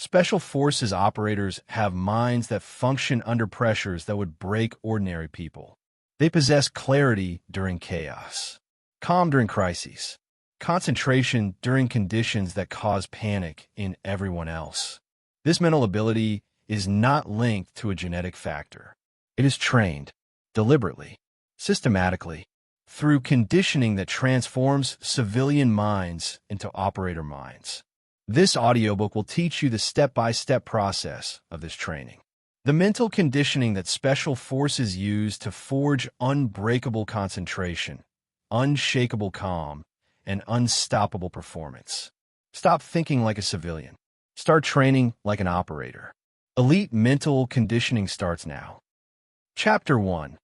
Special Forces operators have minds that function under pressures that would break ordinary people. They possess clarity during chaos, calm during crises, concentration during conditions that cause panic in everyone else. This mental ability is not linked to a genetic factor. It is trained, deliberately, systematically, through conditioning that transforms civilian minds into operator minds. This audiobook will teach you the step-by-step process of this training. The mental conditioning that Special Forces use to forge unbreakable concentration, unshakable calm, and unstoppable performance. Stop thinking like a civilian. Start training like an operator. Elite mental conditioning starts now. Chapter 1.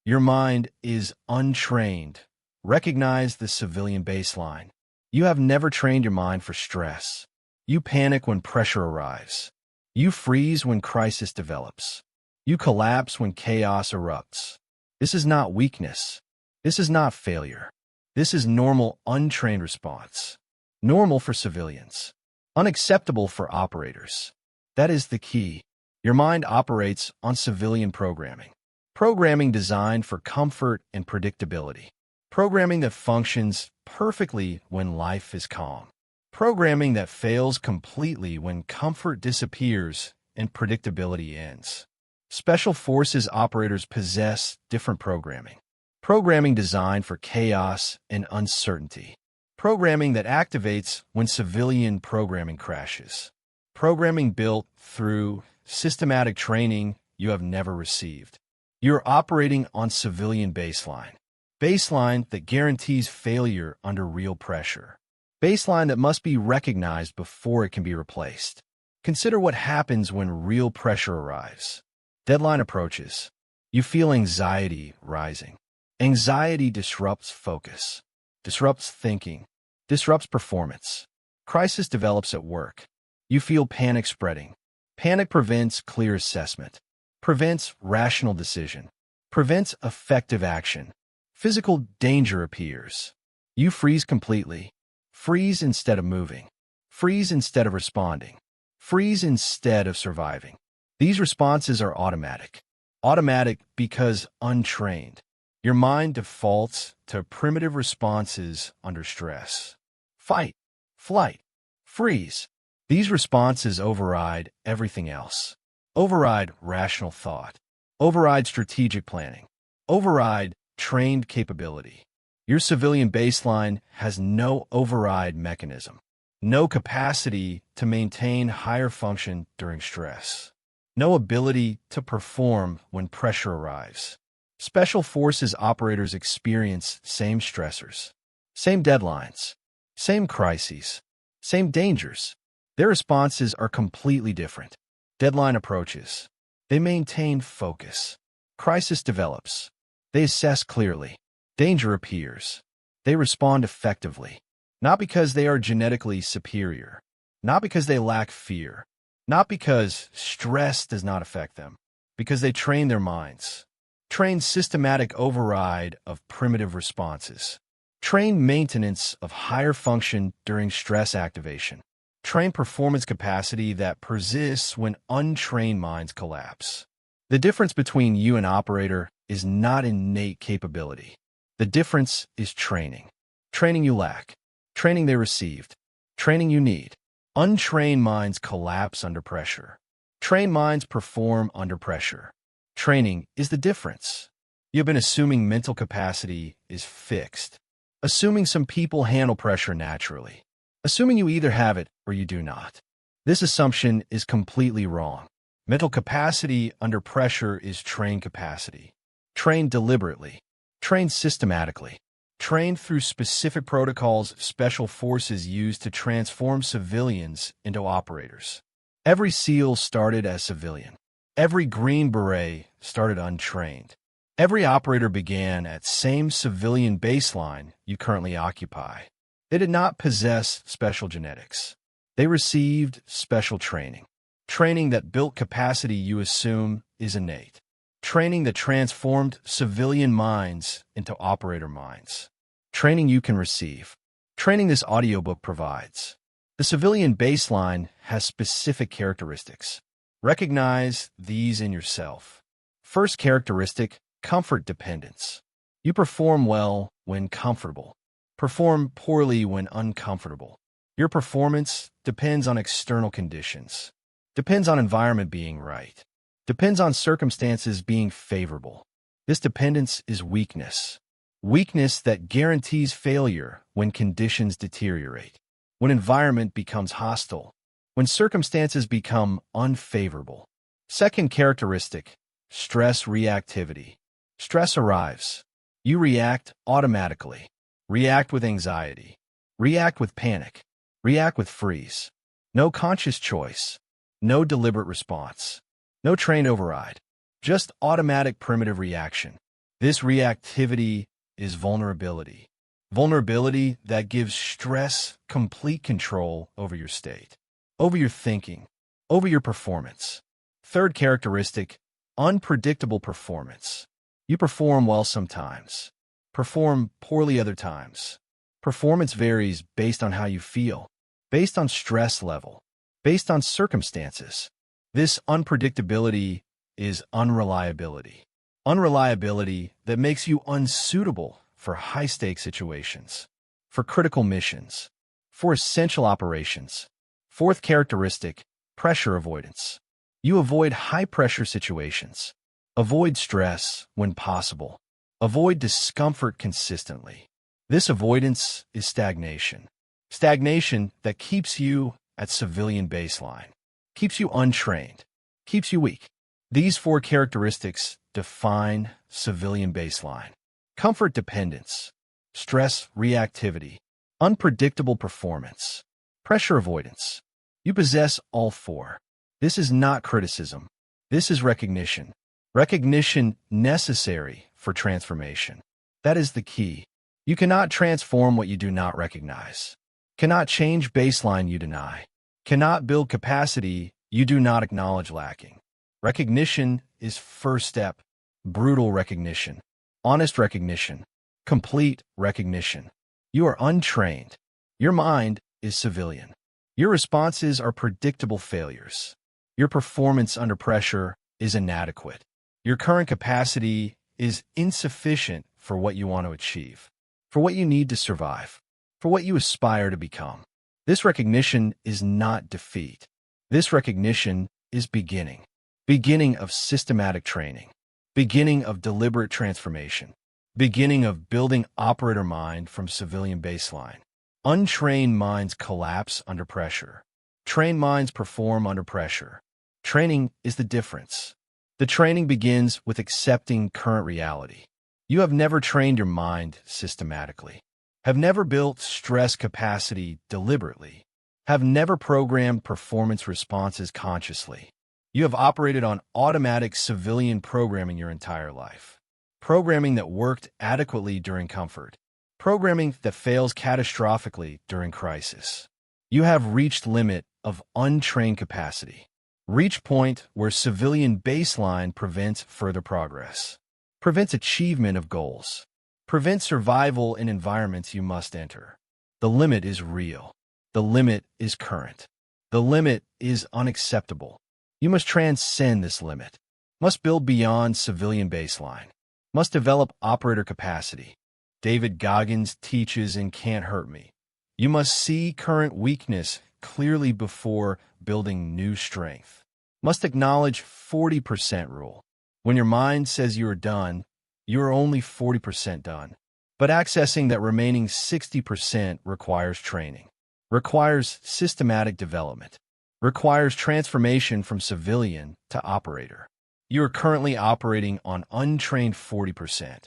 Your mind is untrained. Recognize the civilian baseline. You have never trained your mind for stress. You panic when pressure arrives. You freeze when crisis develops. You collapse when chaos erupts. This is not weakness. This is not failure. This is normal, untrained response. Normal for civilians. Unacceptable for operators. That is the key. Your mind operates on civilian programming. Programming designed for comfort and predictability. Programming that functions perfectly when life is calm. Programming that fails completely when comfort disappears and predictability ends. Special Forces operators possess different programming. Programming designed for chaos and uncertainty. Programming that activates when civilian programming crashes. Programming built through systematic training you have never received. You're operating on civilian baseline. Baseline that guarantees failure under real pressure. Baseline that must be recognized before it can be replaced. Consider what happens when real pressure arrives. Deadline approaches. You feel anxiety rising. Anxiety disrupts focus, disrupts thinking, disrupts performance. Crisis develops at work. You feel panic spreading. Panic prevents clear assessment, prevents rational decision, prevents effective action. Physical danger appears. You freeze completely. Freeze instead of moving. Freeze instead of responding. Freeze instead of surviving. These responses are automatic. Automatic because untrained. Your mind defaults to primitive responses under stress. Fight, flight, freeze. These responses override everything else. Override rational thought. Override strategic planning. Override trained capability. Your civilian baseline has no override mechanism. No capacity to maintain higher function during stress. No ability to perform when pressure arrives. Special Forces operators experience same stressors, same deadlines, same crises, same dangers. Their responses are completely different. Deadline approaches. They maintain focus. Crisis develops. They assess clearly. Danger appears. They respond effectively. Not because they are genetically superior. Not because they lack fear. Not because stress does not affect them. Because they train their minds. Train systematic override of primitive responses. Train maintenance of higher function during stress activation. Train performance capacity that persists when untrained minds collapse. The difference between you and operator is not innate capability. The difference is training. Training you lack. Training they received. Training you need. Untrained minds collapse under pressure. Trained minds perform under pressure. Training is the difference. You've been assuming mental capacity is fixed. Assuming some people handle pressure naturally. Assuming you either have it or you do not. This assumption is completely wrong. Mental capacity under pressure is trained capacity. Trained deliberately. Trained systematically. Trained through specific protocols Special Forces use to transform civilians into operators. Every SEAL started as civilian. Every Green Beret started untrained. Every operator began at same civilian baseline you currently occupy. They did not possess special genetics. They received special training. Training that built capacity you assume is innate. Training that transformed civilian minds into operator minds. Training you can receive. Training this audiobook provides. The civilian baseline has specific characteristics. Recognize these in yourself. First characteristic, comfort dependence. You perform well when comfortable. Perform poorly when uncomfortable. Your performance depends on external conditions. Depends on environment being right. Depends on circumstances being favorable. This dependence is weakness. Weakness that guarantees failure when conditions deteriorate, when environment becomes hostile, when circumstances become unfavorable. Second characteristic, stress reactivity. Stress arrives. You react automatically. React with anxiety. React with panic. React with freeze. No conscious choice. No deliberate response. No trained override. Just automatic primitive reaction. This reactivity is vulnerability. Vulnerability that gives stress complete control over your state, over your thinking, over your performance. Third characteristic, unpredictable performance. You perform well sometimes. Perform poorly other times. Performance varies based on how you feel, based on stress level, based on circumstances. This unpredictability is unreliability. Unreliability that makes you unsuitable for high-stakes situations, for critical missions, for essential operations. Fourth characteristic, pressure avoidance. You avoid high-pressure situations. Avoid stress when possible. Avoid discomfort consistently. This avoidance is stagnation. Stagnation that keeps you at civilian baseline, keeps you untrained, keeps you weak. These four characteristics define civilian baseline. Comfort dependence, stress reactivity, unpredictable performance, pressure avoidance. You possess all four. This is not criticism. This is recognition. Recognition necessary for transformation. That is the key. You cannot transform what you do not recognize. Cannot change baseline you deny. Cannot build capacity you do not acknowledge lacking. Recognition is first step. Brutal recognition. Honest recognition. Complete recognition. You are untrained. Your mind is civilian. Your responses are predictable failures. Your performance under pressure is inadequate. Your current capacity is insufficient for what you want to achieve, for what you need to survive, for what you aspire to become. This recognition is not defeat. This recognition is beginning. Beginning of systematic training. Beginning of deliberate transformation. Beginning of building operator mind from civilian baseline. Untrained minds collapse under pressure. Trained minds perform under pressure. Training is the difference. The training begins with accepting current reality. You have never trained your mind systematically, have never built stress capacity deliberately, have never programmed performance responses consciously. You have operated on automatic civilian programming your entire life. Programming that worked adequately during comfort. Programming that fails catastrophically during crisis. You have reached limit of untrained capacity. Reach point where civilian baseline prevents further progress. Prevents achievement of goals. Prevents survival in environments you must enter. The limit is real. The limit is current. The limit is unacceptable. You must transcend this limit. Must build beyond civilian baseline. Must develop operator capacity. David Goggins teaches in Can't Hurt Me. You must see current weakness clearly before building new strength. Must acknowledge 40% rule. When your mind says you are done, you are only 40% done. But accessing that remaining 60% requires training, requires systematic development, requires transformation from civilian to operator. You are currently operating on untrained 40%.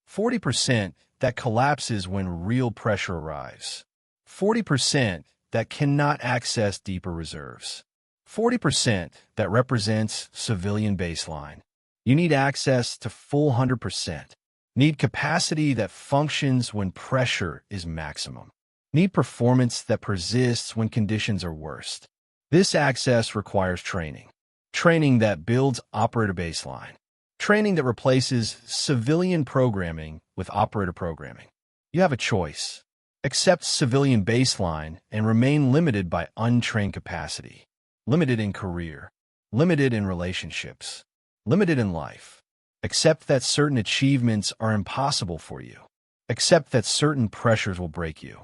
40% that collapses when real pressure arrives. 40% that cannot access deeper reserves. 40% that represents civilian baseline. You need access to full 100%. Need capacity that functions when pressure is maximum. Need performance that persists when conditions are worst. This access requires training. Training that builds operator baseline. Training that replaces civilian programming with operator programming. You have a choice. Accept civilian baseline and remain limited by untrained capacity. Limited in career. Limited in relationships. Limited in life. Accept that certain achievements are impossible for you. Accept that certain pressures will break you.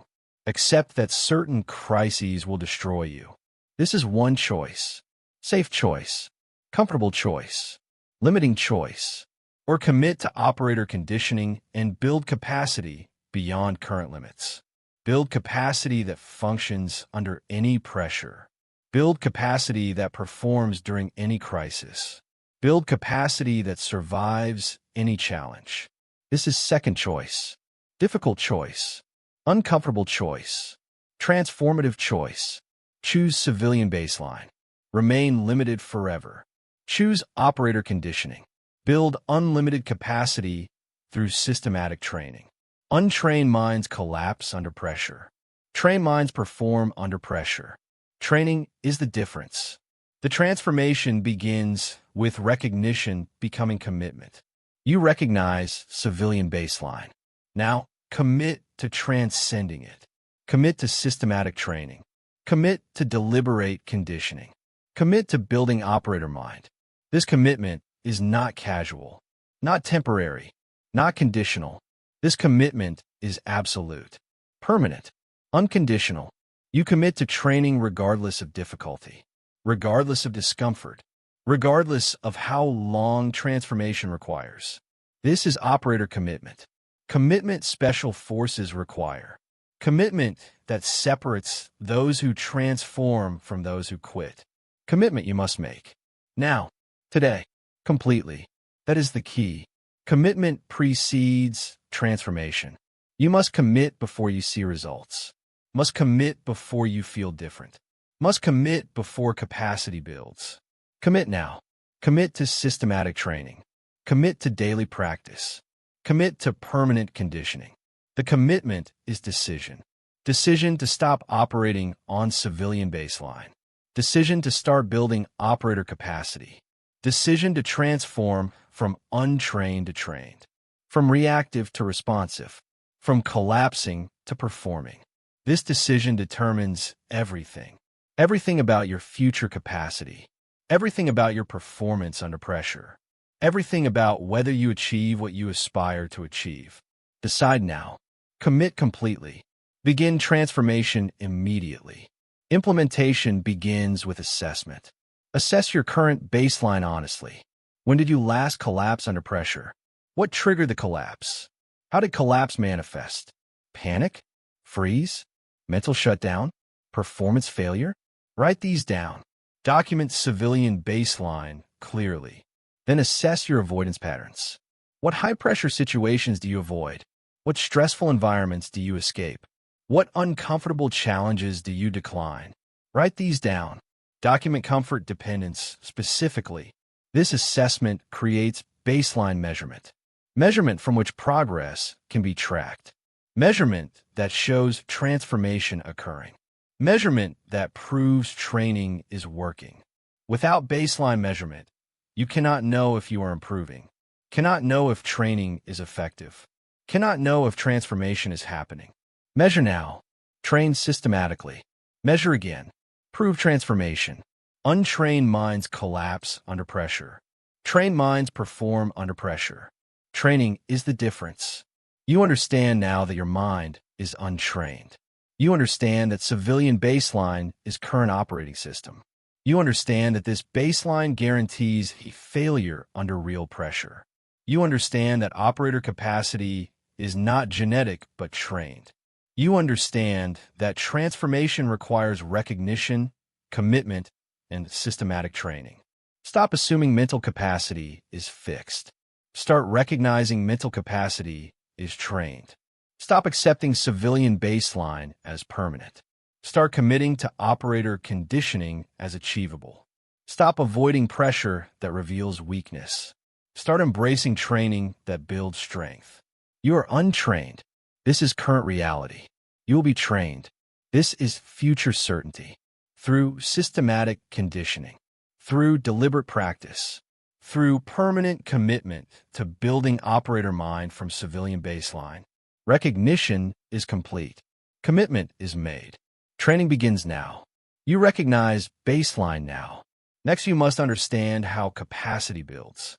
Accept that certain crises will destroy you. This is one choice. Safe choice. Comfortable choice. Limiting choice. Or commit to operator conditioning and build capacity beyond current limits. Build capacity that functions under any pressure. Build capacity that performs during any crisis. Build capacity that survives any challenge. This is second choice. Difficult choice. Uncomfortable choice. Transformative choice. Choose civilian baseline. Remain limited forever. Choose operator conditioning. Build unlimited capacity through systematic training. Untrained minds collapse under pressure. Trained minds perform under pressure. Training is the difference. The transformation begins with recognition becoming commitment. You recognize civilian baseline. Now, commit to transcending it. Commit to systematic training. Commit to deliberate conditioning. Commit to building operator mind. This commitment is not casual, not temporary, not conditional. This commitment is absolute, permanent, unconditional. You commit to training regardless of difficulty, regardless of discomfort, regardless of how long transformation requires. This is operator commitment. Commitment special forces require. Commitment that separates those who transform from those who quit. Commitment you must make. Now, today, completely. That is the key. Commitment precedes transformation. You must commit before you see results. Must commit before you feel different. Must commit before capacity builds. Commit now. Commit to systematic training. Commit to daily practice. Commit to permanent conditioning. The commitment is decision. Decision to stop operating on civilian baseline. Decision to start building operator capacity. Decision to transform from untrained to trained. From reactive to responsive. From collapsing to performing. This decision determines everything. Everything about your future capacity. Everything about your performance under pressure. Everything about whether you achieve what you aspire to achieve. Decide now. Commit completely. Begin transformation immediately. Implementation begins with assessment. Assess your current baseline honestly. When did you last collapse under pressure? What triggered the collapse? How did collapse manifest? Panic? Freeze? Mental shutdown? Performance failure? Write these down. Document civilian baseline clearly. Then assess your avoidance patterns. What high-pressure situations do you avoid? What stressful environments do you escape? What uncomfortable challenges do you decline? Write these down. Document comfort dependence specifically. This assessment creates baseline measurement. Measurement from which progress can be tracked. Measurement that shows transformation occurring. Measurement that proves training is working. Without baseline measurement, you cannot know if you are improving, cannot know if training is effective, cannot know if transformation is happening. Measure now. Train systematically. Measure again. Prove transformation. Untrained minds collapse under pressure. Trained minds perform under pressure. Training is the difference. You understand now that your mind is untrained. You understand that civilian baseline is current operating system. You understand that this baseline guarantees a failure under real pressure. You understand that operator capacity is not genetic but trained. You understand that transformation requires recognition, commitment, and systematic training. Stop assuming mental capacity is fixed. Start recognizing mental capacity is trained. Stop accepting civilian baseline as permanent. Start committing to operator conditioning as achievable. Stop avoiding pressure that reveals weakness. Start embracing training that builds strength. You are untrained. This is current reality. You will be trained. This is future certainty. Through systematic conditioning. Through deliberate practice. Through permanent commitment to building operator mind from civilian baseline. Recognition is complete. Commitment is made. Training begins now. You recognize baseline now. Next, you must understand how capacity builds.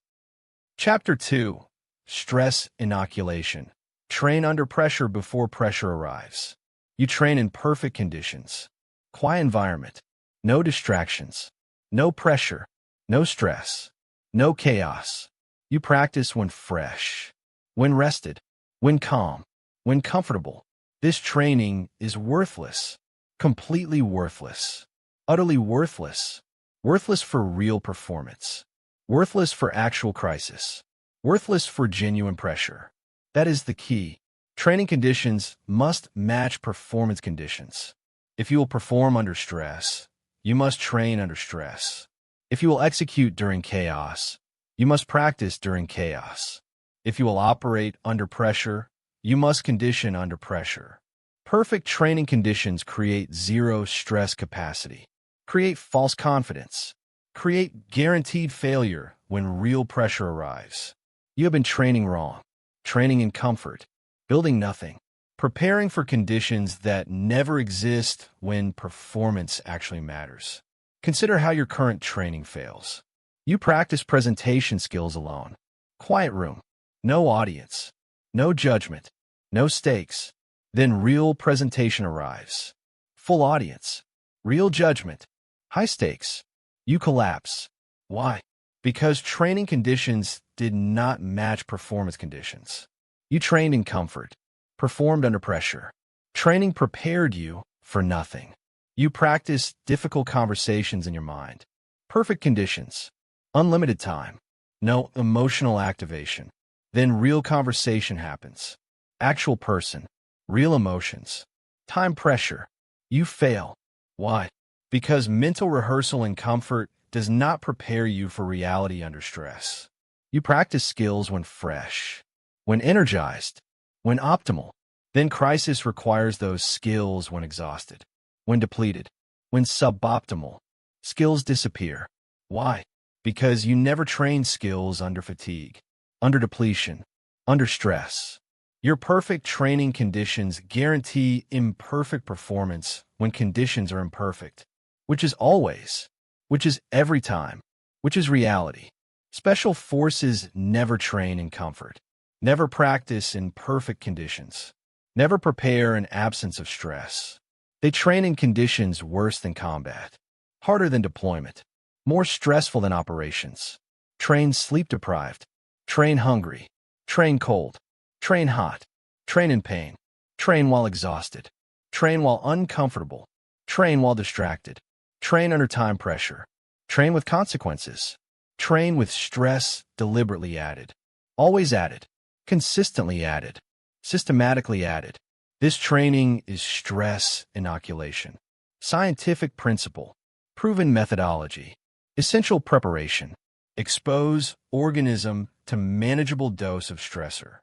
Chapter 2. Stress inoculation. Train under pressure before pressure arrives. You train in perfect conditions. Quiet environment. No distractions. No pressure. No stress. No chaos. You practice when fresh, when rested, when calm, when comfortable. This training is worthless. Completely worthless. Utterly worthless. Worthless for real performance. Worthless for actual crisis. Worthless for genuine pressure. That is the key. Training conditions must match performance conditions. If you will perform under stress, you must train under stress. If you will execute during chaos, you must practice during chaos. If you will operate under pressure, you must condition under pressure. Perfect training conditions create zero stress capacity, create false confidence, create guaranteed failure when real pressure arrives. You have been training wrong, training in comfort, building nothing, preparing for conditions that never exist when performance actually matters. Consider how your current training fails. You practice presentation skills alone. Quiet room, no audience, no judgment, no stakes. Then real presentation arrives. Full audience, real judgment, high stakes. You collapse. Why? Because training conditions did not match performance conditions. You trained in comfort, performed under pressure. Training prepared you for nothing. You practiced difficult conversations in your mind. Perfect conditions, unlimited time, no emotional activation. Then real conversation happens. Actual person, real emotions, time pressure. You fail. Why? Because mental rehearsal in comfort does not prepare you for reality under stress. You practice skills when fresh, when energized, when optimal. Then crisis requires those skills when exhausted, when depleted, when suboptimal. Skills disappear. Why? Because you never train skills under fatigue, under depletion, under stress. Your perfect training conditions guarantee imperfect performance when conditions are imperfect, which is always, which is every time, which is reality. Special forces never train in comfort, never practice in perfect conditions, never prepare in absence of stress. They train in conditions worse than combat, harder than deployment, more stressful than operations. Train sleep-deprived, train hungry, train cold, train hot, train in pain, train while exhausted, train while uncomfortable, train while distracted, train under time pressure, train with consequences, train with stress deliberately added, always added, consistently added, systematically added. This training is stress inoculation. Scientific principle, proven methodology, essential preparation. Expose organism to manageable dose of stressor.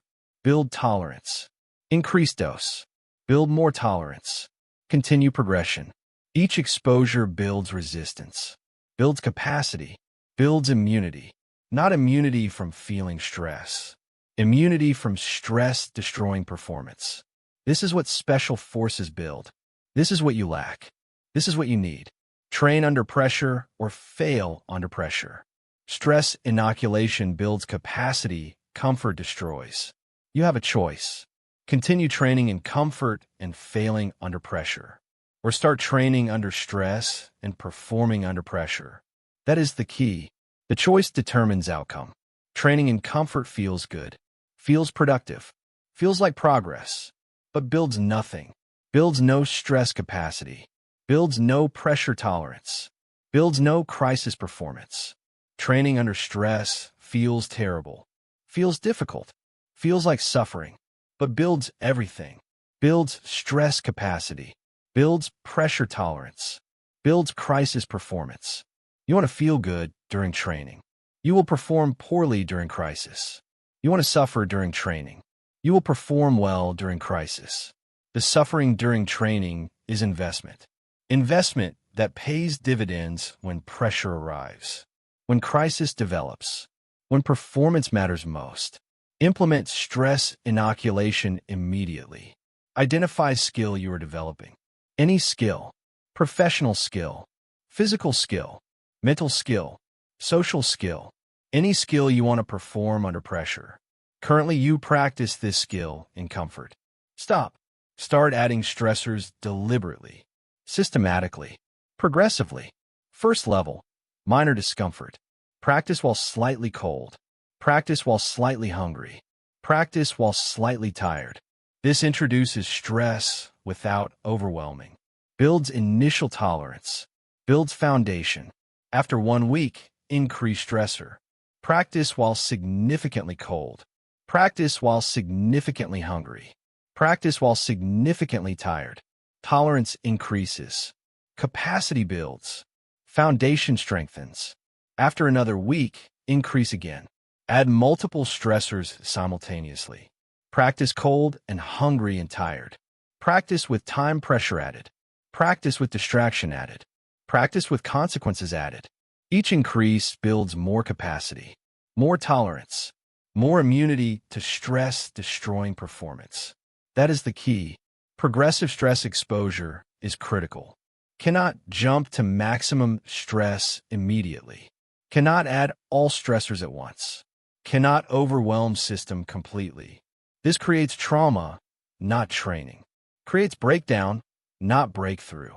Build tolerance. Increase dose. Build more tolerance. Continue progression. Each exposure builds resistance, builds capacity, builds immunity. Not immunity from feeling stress. Immunity from stress-destroying performance. This is what special forces build. This is what you lack. This is what you need. Train under pressure or fail under pressure. Stress inoculation builds capacity, comfort destroys. You have a choice. Continue training in comfort and failing under pressure, or start training under stress and performing under pressure. That is the key. The choice determines outcome. Training in comfort feels good, feels productive, feels like progress, but builds nothing, builds no stress capacity, builds no pressure tolerance, builds no crisis performance. Training under stress feels terrible, feels difficult, feels like suffering, but builds everything. Builds stress capacity, builds pressure tolerance, builds crisis performance. You want to feel good during training. You will perform poorly during crisis. You want to suffer during training. You will perform well during crisis. The suffering during training is investment. Investment that pays dividends when pressure arrives, when crisis develops, when performance matters most. Implement stress inoculation immediately. Identify skill you are developing. Any skill. Professional skill. Physical skill. Mental skill. Social skill. Any skill you want to perform under pressure. Currently, you practice this skill in comfort. Stop. Start adding stressors deliberately, systematically, progressively. First level, minor discomfort. Practice while slightly cold. Practice while slightly hungry. Practice while slightly tired. This introduces stress without overwhelming. Builds initial tolerance. Builds foundation. After 1 week, increase stressor. Practice while significantly cold. Practice while significantly hungry. Practice while significantly tired. Tolerance increases. Capacity builds. Foundation strengthens. After another week, increase again. Add multiple stressors simultaneously. Practice cold and hungry and tired. Practice with time pressure added. Practice with distraction added. Practice with consequences added. Each increase builds more capacity, more tolerance, more immunity to stress-destroying performance. That is the key. Progressive stress exposure is critical. Cannot jump to maximum stress immediately. Cannot add all stressors at once. Cannot overwhelm system completely. This creates trauma, not training. Creates breakdown, not breakthrough.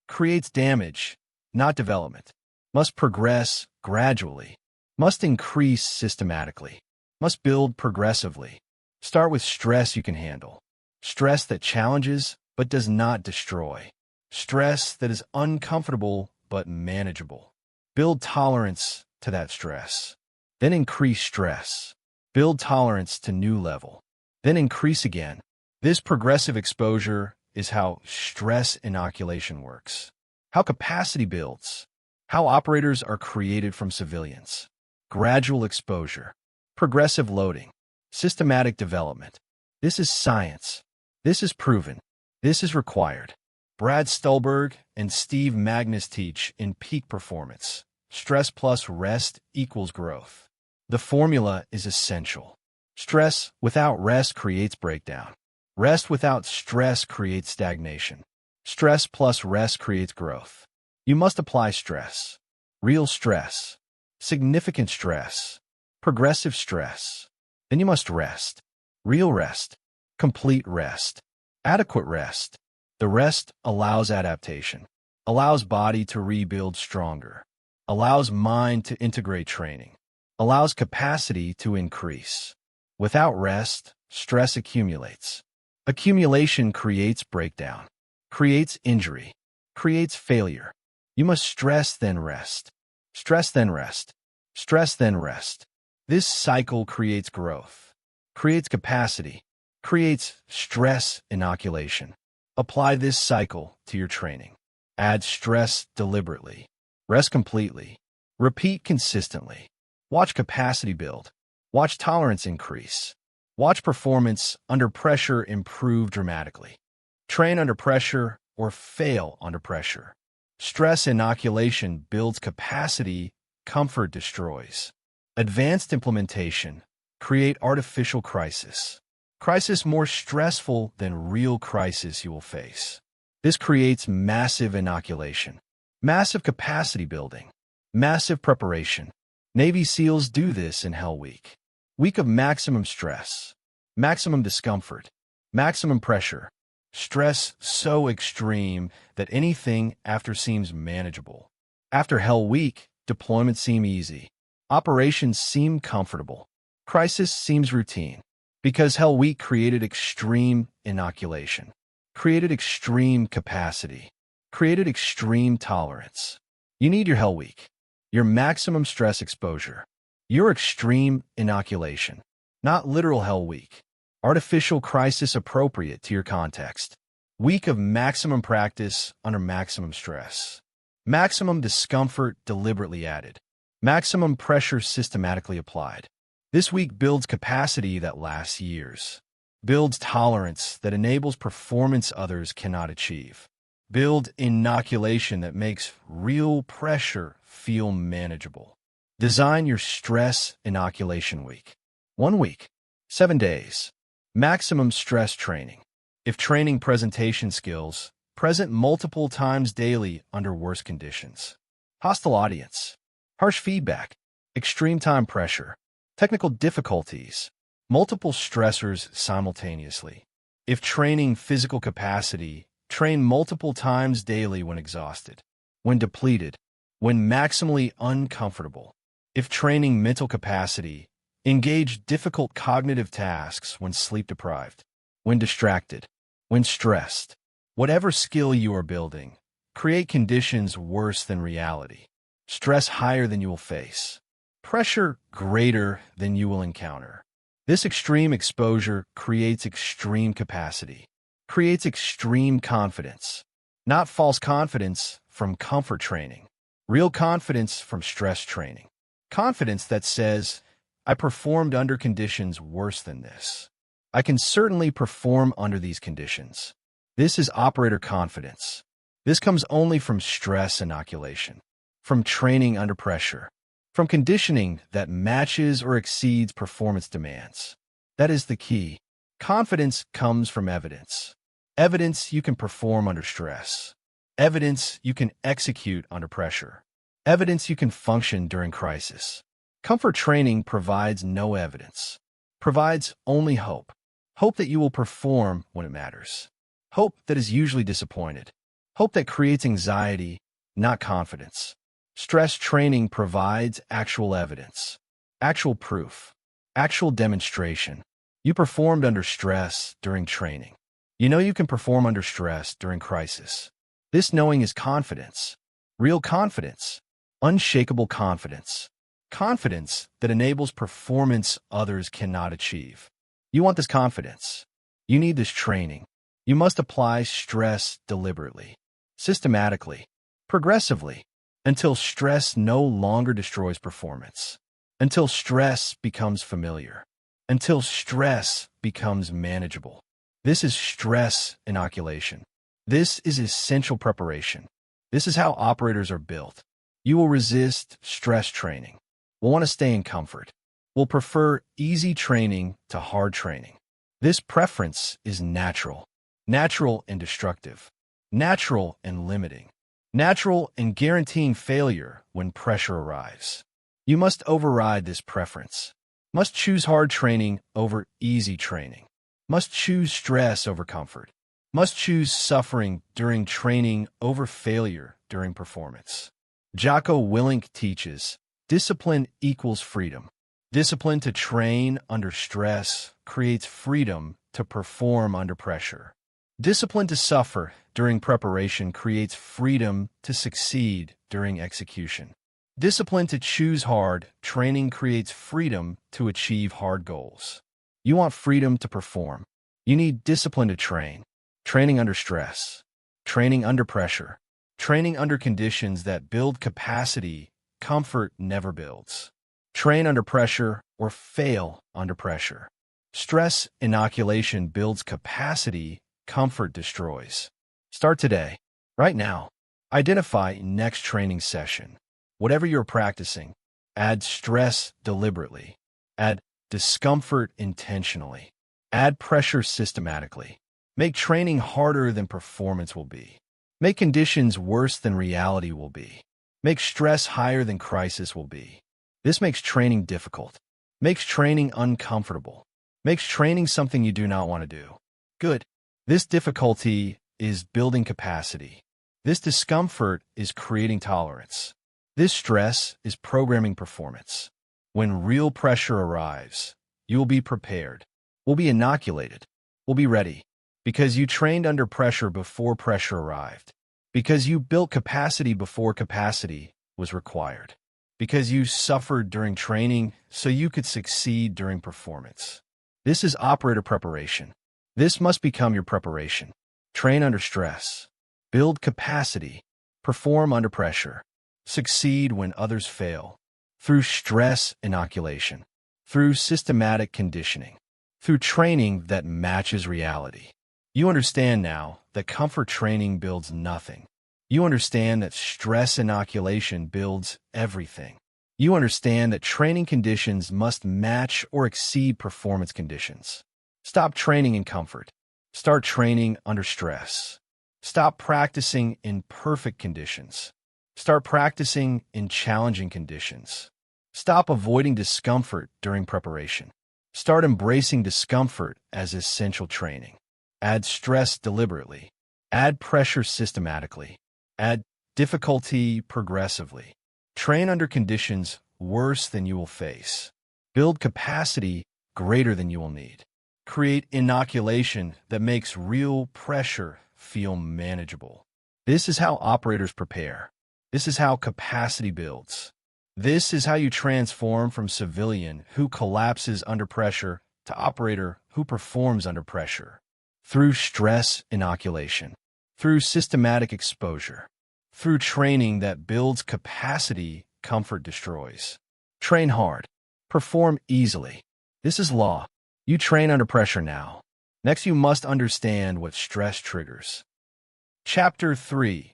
Creates damage, not development. Must progress gradually. Must increase systematically. Must build progressively. Start with stress you can handle. Stress that challenges but does not destroy. Stress that is uncomfortable but manageable. Build tolerance to that stress. Then increase stress. Build tolerance to new level. Then increase again. This progressive exposure is how stress inoculation works. How capacity builds. How operators are created from civilians. Gradual exposure. Progressive loading. Systematic development. This is science. This is proven. This is required. Brad Stulberg and Steve Magnus teach in Peak Performance. Stress plus rest equals growth. The formula is essential. Stress without rest creates breakdown. Rest without stress creates stagnation. Stress plus rest creates growth. You must apply stress. Real stress. Significant stress. Progressive stress. Then you must rest. Real rest. Complete rest. Adequate rest. The rest allows adaptation. Allows body to rebuild stronger. Allows mind to integrate training. Allows capacity to increase. Without rest, stress accumulates. Accumulation creates breakdown. Creates injury. Creates failure. You must stress then rest. Stress then rest. Stress then rest. This cycle creates growth. Creates capacity. Creates stress inoculation. Apply this cycle to your training. Add stress deliberately. Rest completely. Repeat consistently. Watch capacity build. Watch tolerance increase. Watch performance under pressure improve dramatically. Train under pressure or fail under pressure. Stress inoculation builds capacity, comfort destroys. Advanced implementation. Create artificial crisis. Crisis more stressful than real crisis you will face. This creates massive inoculation, massive capacity building, massive preparation. Navy SEALs do this in Hell Week. Week of maximum stress, maximum discomfort, maximum pressure. Stress so extreme that anything after seems manageable. After Hell Week, deployments seem easy. Operations seem comfortable. Crisis seems routine. Because Hell Week created extreme inoculation, created extreme capacity, created extreme tolerance. You need your Hell Week, your maximum stress exposure, your extreme inoculation, not literal Hell Week, artificial crisis appropriate to your context. Week of maximum practice under maximum stress, maximum discomfort deliberately added, maximum pressure systematically applied. This week builds capacity that lasts years. Builds tolerance that enables performance others cannot achieve. Build inoculation that makes real pressure feel manageable. Design your stress inoculation week. 1 week, 7 days. Maximum stress training. If training presentation skills, present multiple times daily under worse conditions. Hostile audience, harsh feedback, extreme time pressure, technical difficulties, multiple stressors simultaneously. If training physical capacity, train multiple times daily when exhausted, when depleted, when maximally uncomfortable. If training mental capacity, engage difficult cognitive tasks when sleep-deprived, when distracted, when stressed. Whatever skill you are building, create conditions worse than reality. Stress higher than you will face. Pressure greater than you will encounter. This extreme exposure creates extreme capacity, creates extreme confidence. Not false confidence from comfort training. Real confidence from stress training. Confidence that says, I performed under conditions worse than this. I can certainly perform under these conditions. This is operator confidence. This comes only from stress inoculation, from training under pressure, from conditioning that matches or exceeds performance demands. That is the key. Confidence comes from evidence. Evidence you can perform under stress. Evidence you can execute under pressure. Evidence you can function during crisis. Comfort training provides no evidence. Provides only hope. Hope that you will perform when it matters. Hope that is usually disappointed. Hope that creates anxiety, not confidence. Stress training provides actual evidence, actual proof, actual demonstration. You performed under stress during training. You know you can perform under stress during crisis. This knowing is confidence, real confidence, unshakable confidence, confidence that enables performance others cannot achieve. You want this confidence. You need this training. You must apply stress deliberately, systematically, progressively, until stress no longer destroys performance, until stress becomes familiar, until stress becomes manageable. This is stress inoculation. This is essential preparation. This is how operators are built. You will resist stress training. Will want to stay in comfort. Will prefer easy training to hard training. This preference is natural. Natural and destructive. Natural and limiting. Natural and guaranteeing failure when pressure arrives. You must override this preference. Must choose hard training over easy training. Must choose stress over comfort. Must choose suffering during training over failure during performance. Jocko Willink teaches, discipline equals freedom. Discipline to train under stress creates freedom to perform under pressure. Discipline to suffer during preparation creates freedom to succeed during execution. Discipline to choose hard training creates freedom to achieve hard goals. You want freedom to perform. You need discipline to train. Training under stress. Training under pressure. Training under conditions that build capacity comfort never builds. Train under pressure or fail under pressure. Stress inoculation builds capacity comfort destroys. Start today, right now. Identify next training session. Whatever you're practicing, add stress deliberately. Add discomfort intentionally. Add pressure systematically. Make training harder than performance will be. Make conditions worse than reality will be. Make stress higher than crisis will be. This makes training difficult. Makes training uncomfortable. Makes training something you do not want to do. Good. This difficulty is building capacity. This discomfort is creating tolerance. This stress is programming performance. When real pressure arrives, you will be prepared, will be inoculated, will be ready, because you trained under pressure before pressure arrived, because you built capacity before capacity was required, because you suffered during training so you could succeed during performance. This is operator preparation. This must become your preparation. Train under stress. Build capacity. Perform under pressure. Succeed when others fail. Through stress inoculation. Through systematic conditioning. Through training that matches reality. You understand now that comfort training builds nothing. You understand that stress inoculation builds everything. You understand that training conditions must match or exceed performance conditions. Stop training in comfort. Start training under stress. Stop practicing in perfect conditions. Start practicing in challenging conditions. Stop avoiding discomfort during preparation. Start embracing discomfort as essential training. Add stress deliberately. Add pressure systematically. Add difficulty progressively. Train under conditions worse than you will face. Build capacity greater than you will need. Create inoculation that makes real pressure feel manageable. This is how operators prepare. This is how capacity builds. This is how you transform from civilian who collapses under pressure to operator who performs under pressure. Through stress inoculation, through systematic exposure, through training that builds capacity, comfort destroys. Train hard. Perform easily. This is law. You train under pressure now. Next, you must understand what stress triggers. Chapter 3.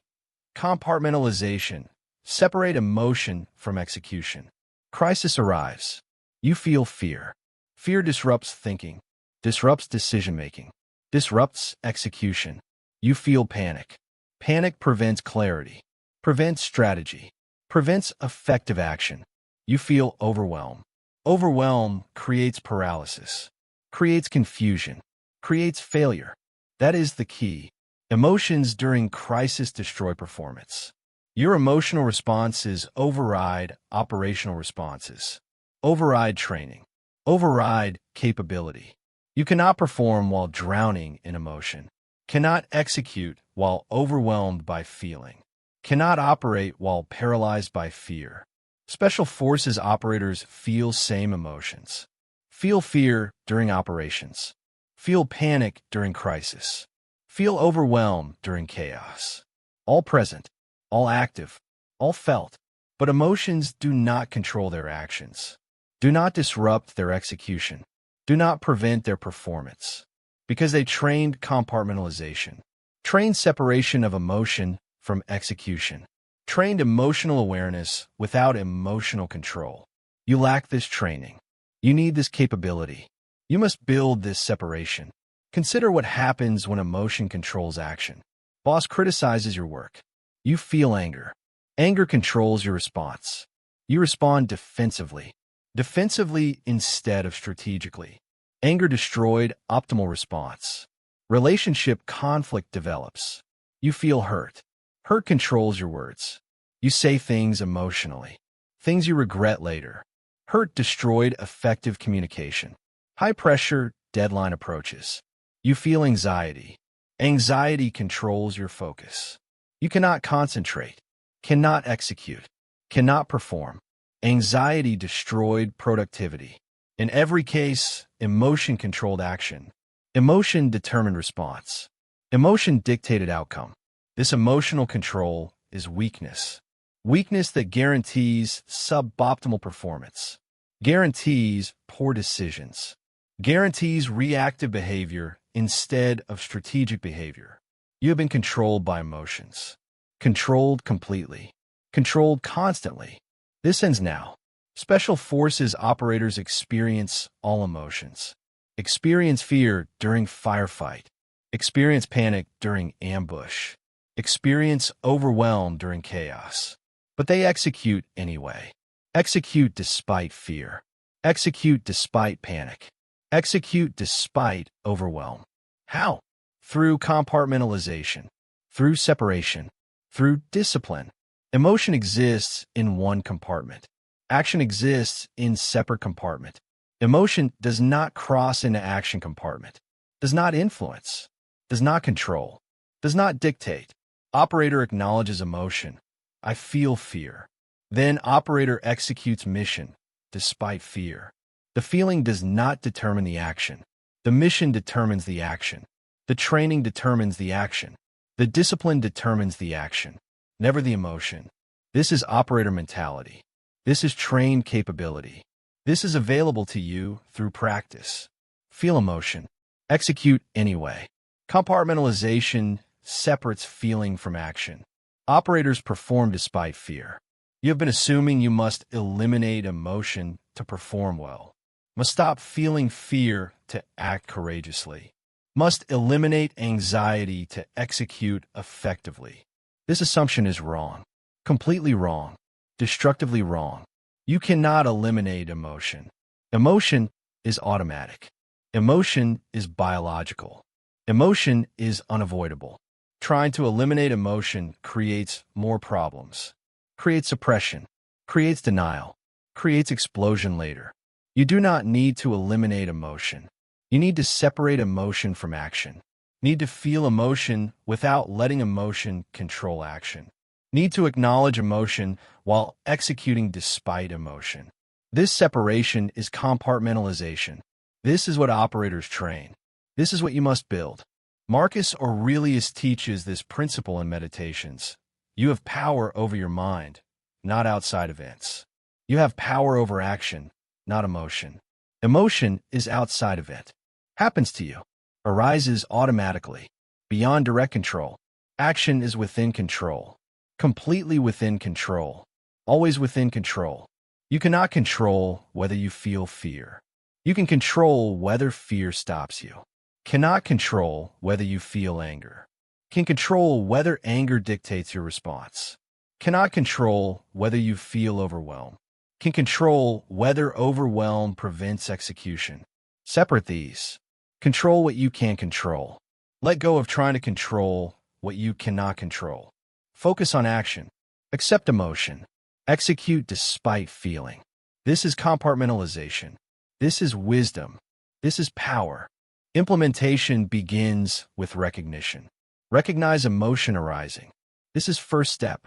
Compartmentalization. Separate emotion from execution. Crisis arrives. You feel fear. Fear disrupts thinking, disrupts decision-making, disrupts execution. You feel panic. Panic prevents clarity, prevents strategy, prevents effective action. You feel overwhelmed. Overwhelm creates paralysis, creates confusion, creates failure. That is the key. Emotions during crisis destroy performance. Your emotional responses override operational responses, override training, override capability. You cannot perform while drowning in emotion, cannot execute while overwhelmed by feeling, cannot operate while paralyzed by fear. Special Forces operators feel same emotions. Feel fear during operations. Feel panic during crisis. Feel overwhelmed during chaos. All present, all active, all felt. But emotions do not control their actions. Do not disrupt their execution. Do not prevent their performance. Because they trained compartmentalization. Trained separation of emotion from execution. Trained emotional awareness without emotional control. You lack this training. You need this capability. You must build this separation. Consider what happens when emotion controls action. Boss criticizes your work. You feel anger. Anger controls your response. You respond defensively. Defensively instead of strategically. Anger destroyed optimal response. Relationship conflict develops. You feel hurt. Hurt controls your words. You say things emotionally. Things you regret later. Hurt destroyed effective communication. High pressure, deadline approaches. You feel anxiety. Anxiety controls your focus. You cannot concentrate, cannot execute, cannot perform. Anxiety destroyed productivity. In every case, emotion controlled action. Emotion determined response. Emotion dictated outcome. This emotional control is weakness. Weakness that guarantees suboptimal performance. Guarantees poor decisions. Guarantees reactive behavior instead of strategic behavior. You have been controlled by emotions. Controlled completely. Controlled constantly. This ends now. Special Forces operators experience all emotions. Experience fear during firefight. Experience panic during ambush. Experience overwhelm during chaos. But they execute anyway. Execute despite fear. Execute despite panic. Execute despite overwhelm. How? Through compartmentalization. Through separation. Through discipline. Emotion exists in one compartment. Action exists in separate compartment. Emotion does not cross into action compartment. Does not influence. Does not control. Does not dictate. Operator acknowledges emotion. I feel fear. Then operator executes mission despite fear. The feeling does not determine the action. The mission determines the action. The training determines the action. The discipline determines the action, never the emotion. This is operator mentality. This is trained capability. This is available to you through practice. Feel emotion. Execute anyway. Compartmentalization separates feeling from action. Operators perform despite fear. You have been assuming you must eliminate emotion to perform well. Must stop feeling fear to act courageously. must eliminate anxiety to execute effectively. This assumption is wrong. Completely wrong. Destructively wrong. You cannot eliminate emotion. Emotion is automatic. Emotion is biological. Emotion is unavoidable. Trying to eliminate emotion creates more problems, creates suppression, creates denial, creates explosion later. You do not need to eliminate emotion. You need to separate emotion from action. Need to feel emotion without letting emotion control action. Need to acknowledge emotion while executing despite emotion. This separation is compartmentalization. This is what operators train. This is what you must build. Marcus Aurelius teaches this principle in Meditations. You have power over your mind, not outside events. You have power over action, not emotion. Emotion is outside event. Happens to you. Arises automatically. Beyond direct control. Action is within control. Completely within control. Always within control. You cannot control whether you feel fear. You can control whether fear stops you. Cannot control whether you feel anger. Can control whether anger dictates your response. Cannot control whether you feel overwhelmed. Can control whether overwhelm prevents execution. Separate these. Control what you can control. Let go of trying to control what you cannot control. Focus on action. Accept emotion. Execute despite feeling. This is compartmentalization. This is wisdom. This is power. Implementation begins with recognition. Recognize emotion arising. This is first step.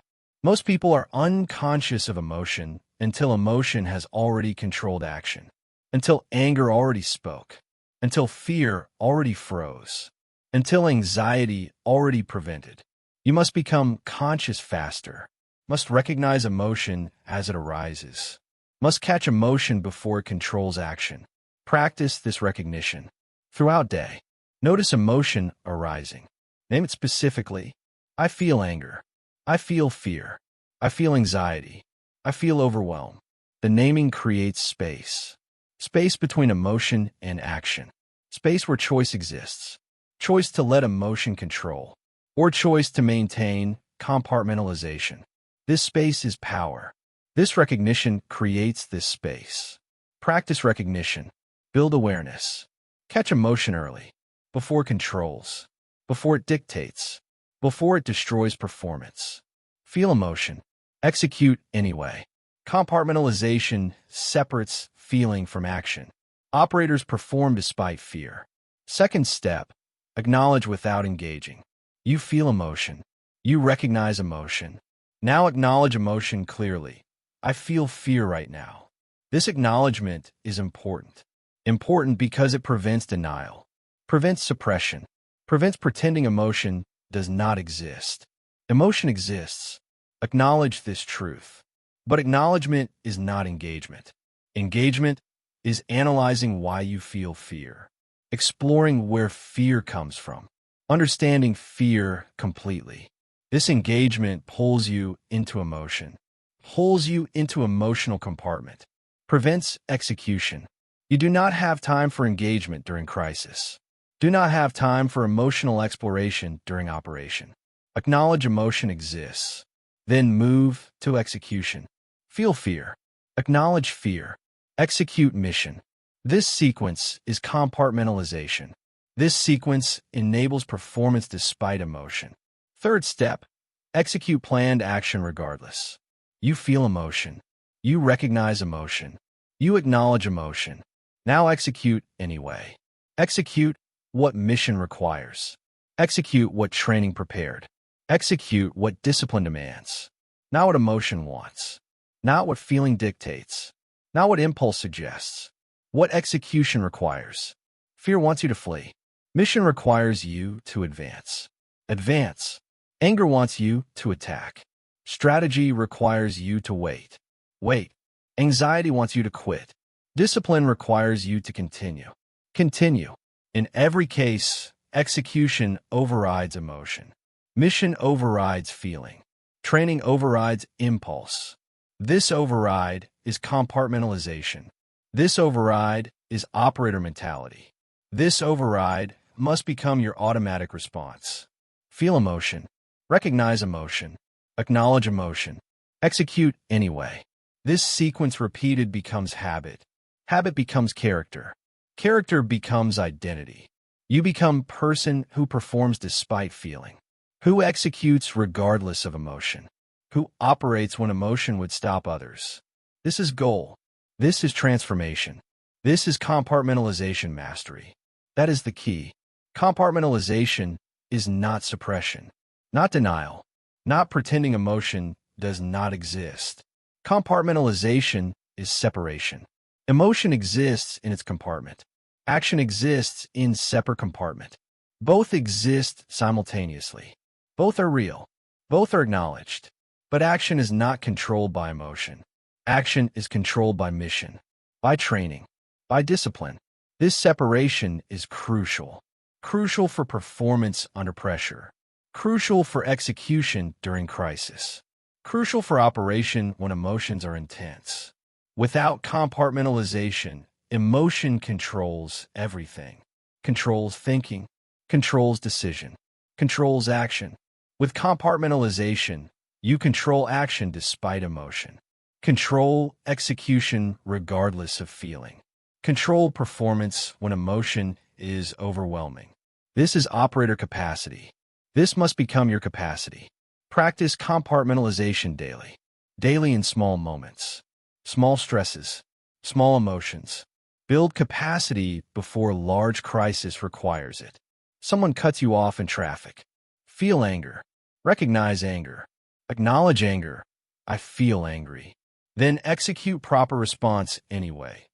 Most people are unconscious of emotion until emotion has already controlled action, until anger already spoke, until fear already froze, until anxiety already prevented. You must become conscious faster, must recognize emotion as it arises, must catch emotion before it controls action. Practice this recognition. Throughout day, notice emotion arising. Name it specifically. I feel anger. I feel fear. I feel anxiety. I feel overwhelmed. The naming creates space. Space between emotion and action. Space where choice exists. Choice to let emotion control, or choice to maintain compartmentalization. This space is power. This recognition creates this space. Practice recognition. Build awareness. Catch emotion early, before it controls, before it dictates, before it destroys performance. Feel emotion. Execute anyway. Compartmentalization separates feeling from action. Operators perform despite fear. Second step, acknowledge without engaging. You feel emotion. You recognize emotion. Now acknowledge emotion clearly. I feel fear right now. This acknowledgement is important. Important because it prevents denial, prevents suppression, prevents pretending emotion does not exist. Emotion exists. Acknowledge this truth. But acknowledgement is not engagement. Engagement is analyzing why you feel fear, exploring where fear comes from, understanding fear completely. This engagement pulls you into emotion, pulls you into emotional compartment, prevents execution. You do not have time for engagement during crisis. Do not have time for emotional exploration during operation. Acknowledge emotion exists. Then move to execution. Feel fear. Acknowledge fear. Execute mission. This sequence is compartmentalization. This sequence enables performance despite emotion. Third step, execute planned action regardless. You feel emotion. You recognize emotion. You acknowledge emotion. Now execute anyway. Execute what mission requires. Execute what training prepared. Execute what discipline demands. Not what emotion wants. Not what feeling dictates. Not what impulse suggests. What execution requires. Fear wants you to flee. Mission requires you to advance. Advance. Anger wants you to attack. Strategy requires you to wait. Wait. Anxiety wants you to quit. Discipline requires you to continue. Continue. In every case, execution overrides emotion. Mission overrides feeling. Training overrides impulse. This override is compartmentalization. This override is operator mentality. This override must become your automatic response. Feel emotion. Recognize emotion. Acknowledge emotion. Execute anyway. This sequence repeated becomes habit. Habit becomes character. Character becomes identity. You become person who performs despite feeling, who executes regardless of emotion, who operates when emotion would stop others. This is goal. This is transformation. This is compartmentalization mastery. That is the key. Compartmentalization is not suppression, not denial, not pretending emotion does not exist. Compartmentalization is separation. Emotion exists in its compartment. Action exists in separate compartment. Both exist simultaneously. Both are real. Both are acknowledged. But action is not controlled by emotion. Action is controlled by mission, by training, by discipline. This separation is crucial. Crucial for performance under pressure. Crucial for execution during crisis. Crucial for operation when emotions are intense. Without compartmentalization, emotion controls everything. Controls thinking, controls decision, controls action. With compartmentalization, you control action despite emotion. Control execution regardless of feeling. Control performance when emotion is overwhelming. This is operator capacity. This must become your capacity. Practice compartmentalization daily. Daily in small moments. Small stresses. Small emotions. Build capacity before large crisis requires it. Someone cuts you off in traffic. Feel anger. Recognize anger. Acknowledge anger. I feel angry. Then execute proper response anyway.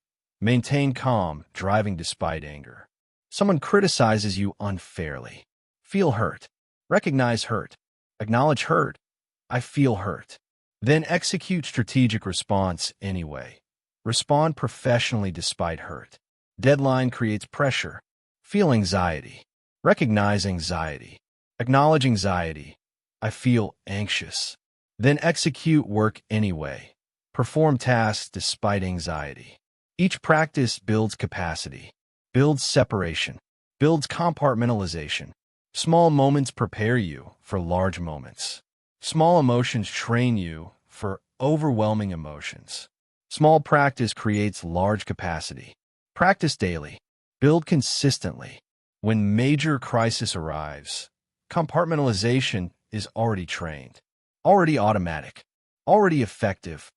Maintain calm, driving despite anger. Someone criticizes you unfairly. Feel hurt. Recognize hurt. Acknowledge hurt. I feel hurt. Then execute strategic response anyway. Respond professionally despite hurt. Deadline creates pressure. Feel anxiety. Recognize anxiety. Acknowledge anxiety. I feel anxious. Then execute work anyway. Perform tasks despite anxiety. Each practice builds capacity, builds separation, builds compartmentalization. Small moments prepare you for large moments. Small emotions train you for overwhelming emotions. Small practice creates large capacity. Practice daily. Build consistently. When major crisis arrives, compartmentalization is already trained, already automatic, already effective.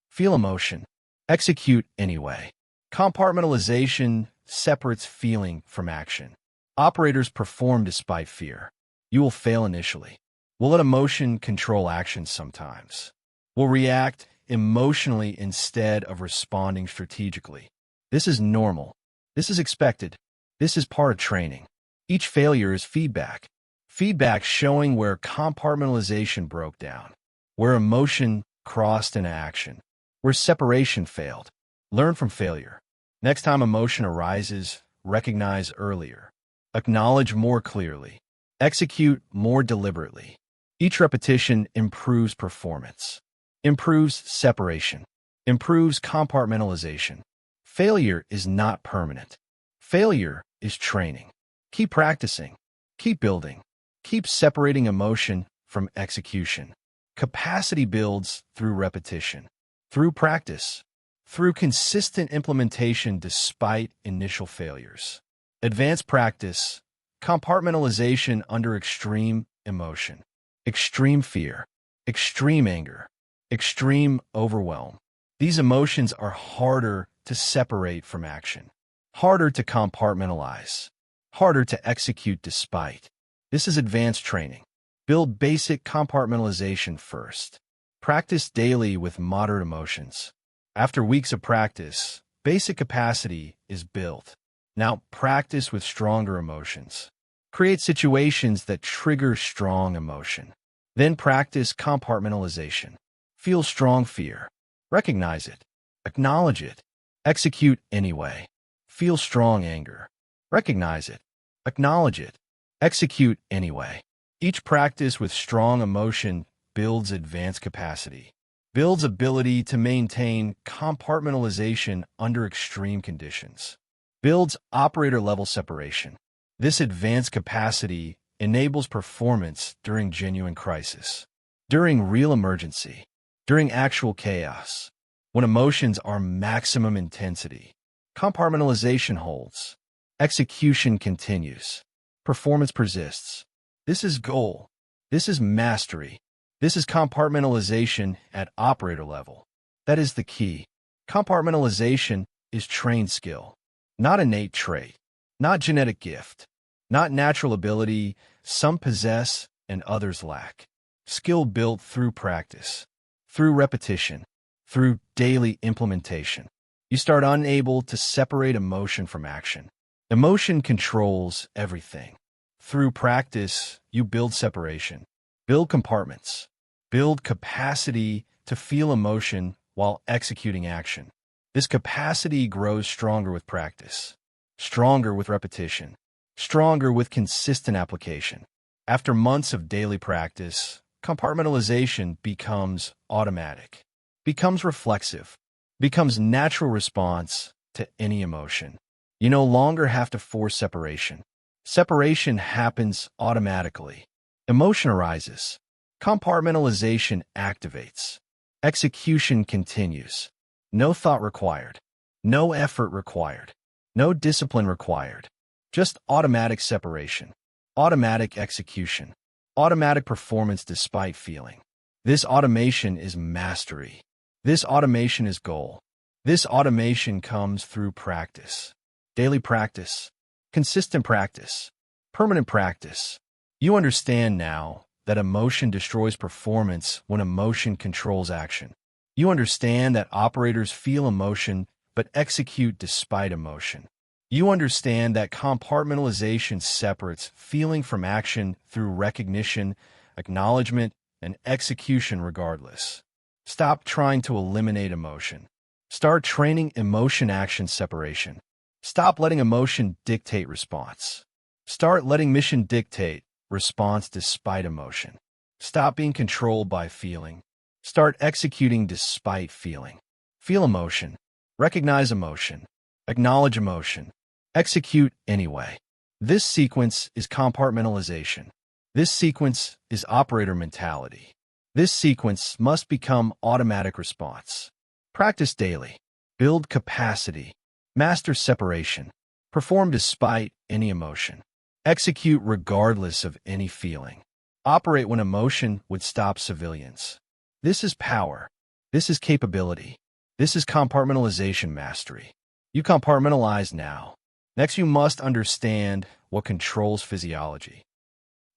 Feel emotion. Execute anyway. Compartmentalization separates feeling from action. Operators perform despite fear. You will fail initially. We'll let emotion control action sometimes. We'll react emotionally instead of responding strategically. This is normal. This is expected. This is part of training. Each failure is feedback. Feedback showing where compartmentalization broke down, where emotion crossed into action, where separation failed. Learn from failure. Next time emotion arises, recognize earlier. Acknowledge more clearly. Execute more deliberately. Each repetition improves performance, improves separation, improves compartmentalization. Failure is not permanent. Failure is training. Keep practicing. Keep building. Keep separating emotion from execution. Capacity builds through repetition, through practice, through consistent implementation despite initial failures. Advanced practice, compartmentalization under extreme emotion, extreme fear, extreme anger, extreme overwhelm. These emotions are harder to separate from action, harder to compartmentalize, harder to execute despite. This is advanced training. Build basic compartmentalization first. Practice daily with moderate emotions. After weeks of practice, basic capacity is built. Now practice with stronger emotions. Create situations that trigger strong emotion. Then practice compartmentalization. Feel strong fear. Recognize it. Acknowledge it. Execute anyway. Feel strong anger. Recognize it. Acknowledge it. Execute anyway. Each practice with strong emotion builds advanced capacity, builds ability to maintain compartmentalization under extreme conditions, builds operator-level separation. This advanced capacity enables performance during genuine crisis, during real emergency, during actual chaos, when emotions are maximum intensity. Compartmentalization holds. Execution continues. Performance persists. This is goal. This is mastery. This is compartmentalization at operator level. That is the key. Compartmentalization is trained skill, not innate trait, not genetic gift, not natural ability some possess and others lack. Skill built through practice, through repetition, through daily implementation. You start unable to separate emotion from action. Emotion controls everything. Through practice, you build separation, build compartments, build capacity to feel emotion while executing action. This capacity grows stronger with practice, stronger with repetition, stronger with consistent application. After months of daily practice, compartmentalization becomes automatic, becomes reflexive, becomes natural response to any emotion. You no longer have to force separation. Separation happens automatically. Emotion arises. Compartmentalization activates. Execution continues. No thought required. No effort required. No discipline required. Just automatic separation. Automatic execution. Automatic performance despite feeling. This automation is mastery. This automation is goal. This automation comes through practice. Daily practice. Consistent practice. Permanent practice. You understand now that emotion destroys performance when emotion controls action. You understand that operators feel emotion but execute despite emotion. You understand that compartmentalization separates feeling from action through recognition, acknowledgement, and execution regardless. Stop trying to eliminate emotion. Start training emotion-action separation. Stop letting emotion dictate response. Start letting mission dictate response despite emotion. Stop being controlled by feeling. Start executing despite feeling. Feel emotion. Recognize emotion. Acknowledge emotion. Execute anyway. This sequence is compartmentalization. This sequence is operator mentality. This sequence must become automatic response. Practice daily. Build capacity. Master separation. Perform despite any emotion. Execute regardless of any feeling. Operate when emotion would stop civilians. This is power. This is capability. This is compartmentalization mastery. You compartmentalize now. Next, you must understand what controls physiology.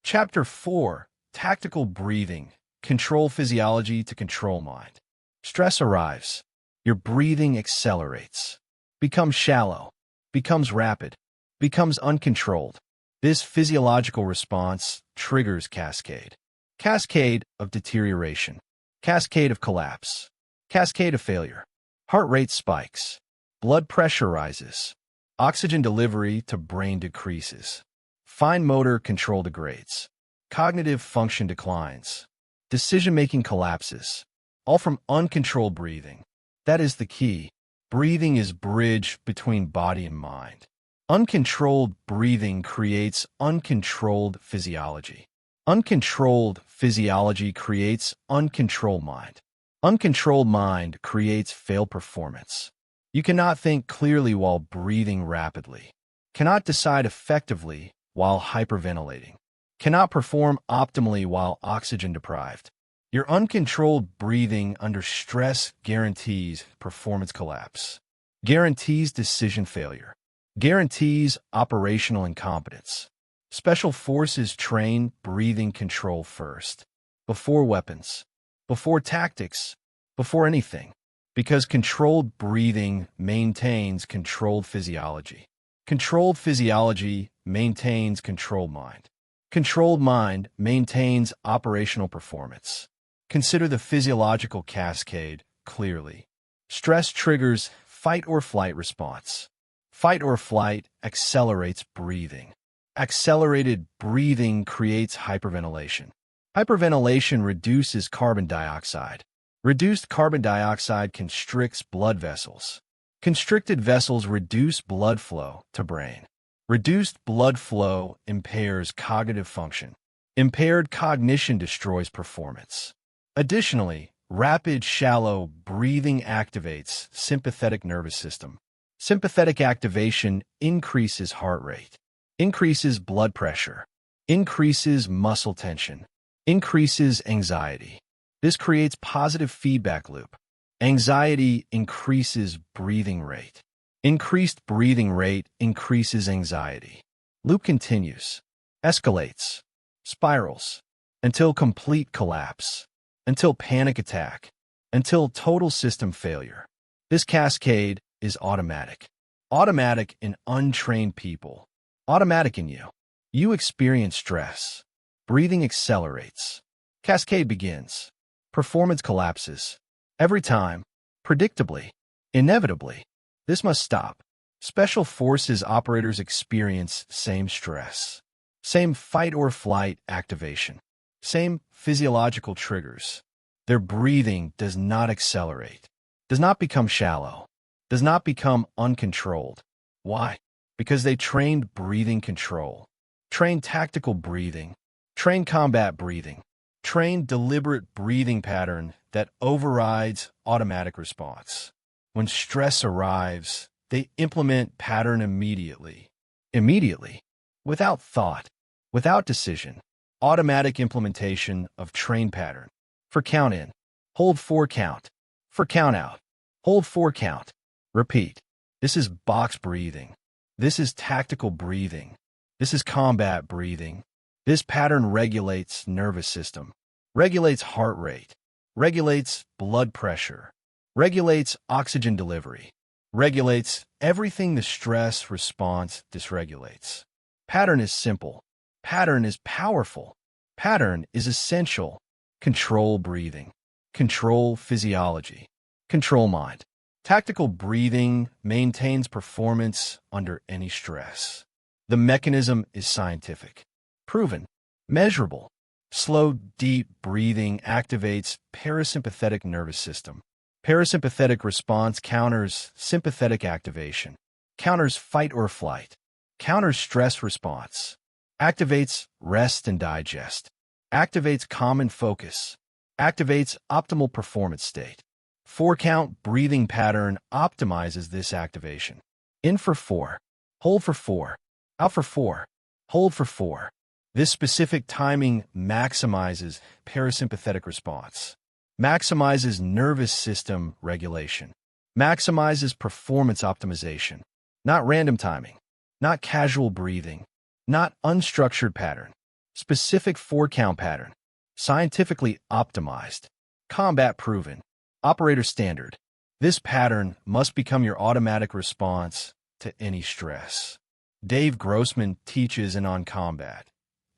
Chapter 4. Tactical breathing. Control physiology to control mind. Stress arrives. Your breathing accelerates. Becomes shallow. Becomes rapid. Becomes uncontrolled. This physiological response triggers cascade. Cascade of deterioration. Cascade of collapse. Cascade of failure. Heart rate spikes. Blood pressure rises. Oxygen delivery to brain decreases. Fine motor control degrades. Cognitive function declines. Decision-making collapses. All from uncontrolled breathing. That is the key. Breathing is bridge between body and mind. Uncontrolled breathing creates uncontrolled physiology. Uncontrolled physiology creates uncontrolled mind. Uncontrolled mind creates failed performance. You cannot think clearly while breathing rapidly. Cannot decide effectively while hyperventilating. Cannot perform optimally while oxygen deprived. Your uncontrolled breathing under stress guarantees performance collapse. Guarantees decision failure. Guarantees operational incompetence. Special forces train breathing control first. Before weapons. Before tactics. Before anything. Because controlled breathing maintains controlled physiology. Controlled physiology maintains controlled mind. Controlled mind maintains operational performance. Consider the physiological cascade clearly. Stress triggers fight or flight response. Fight or flight accelerates breathing. Accelerated breathing creates hyperventilation. Hyperventilation reduces carbon dioxide. Reduced carbon dioxide constricts blood vessels. Constricted vessels reduce blood flow to brain. Reduced blood flow impairs cognitive function. Impaired cognition destroys performance. Additionally, rapid, shallow breathing activates sympathetic nervous system. Sympathetic activation increases heart rate, increases blood pressure, increases muscle tension, increases anxiety. This creates positive feedback loop. Anxiety increases breathing rate. Increased breathing rate increases anxiety. Loop continues, escalates, spirals, until complete collapse, until panic attack, until total system failure. This cascade is automatic. Automatic in untrained people. Automatic in you. You experience stress. Breathing accelerates. Cascade begins. Performance collapses. Every time. Predictably. Inevitably. This must stop. Special forces operators experience same stress. Same fight or flight activation. Same physiological triggers. Their breathing does not accelerate. Does not become shallow. Does not become uncontrolled. Why? Because they trained breathing control. Trained tactical breathing. Trained combat breathing. Trained deliberate breathing pattern that overrides automatic response. When stress arrives, they implement pattern immediately. Immediately. Without thought. Without decision. Automatic implementation of train pattern. For count in. Hold 4 count. For count out. Hold 4 count. Repeat. This is box breathing. This is tactical breathing. This is combat breathing. This pattern regulates nervous system. Regulates heart rate. Regulates blood pressure. Regulates oxygen delivery. Regulates everything the stress response dysregulates. Pattern is simple. Pattern is powerful. Pattern is essential. Control breathing. Control physiology. Control mind. Tactical breathing maintains performance under any stress. The mechanism is scientific. Proven. Measurable. Slow, deep breathing activates parasympathetic nervous system. Parasympathetic response counters sympathetic activation. Counters fight or flight. Counters stress response. Activates rest and digest. Activates calm and focus. Activates optimal performance state. 4-count breathing pattern optimizes this activation. In for 4. Hold for 4. Out for 4. Hold for 4. This specific timing maximizes parasympathetic response. Maximizes nervous system regulation. Maximizes performance optimization. Not random timing. Not casual breathing. Not unstructured pattern. Specific 4-count pattern. Scientifically optimized. Combat proven. Operator standard. This pattern must become your automatic response to any stress. Dave Grossman teaches in On Combat.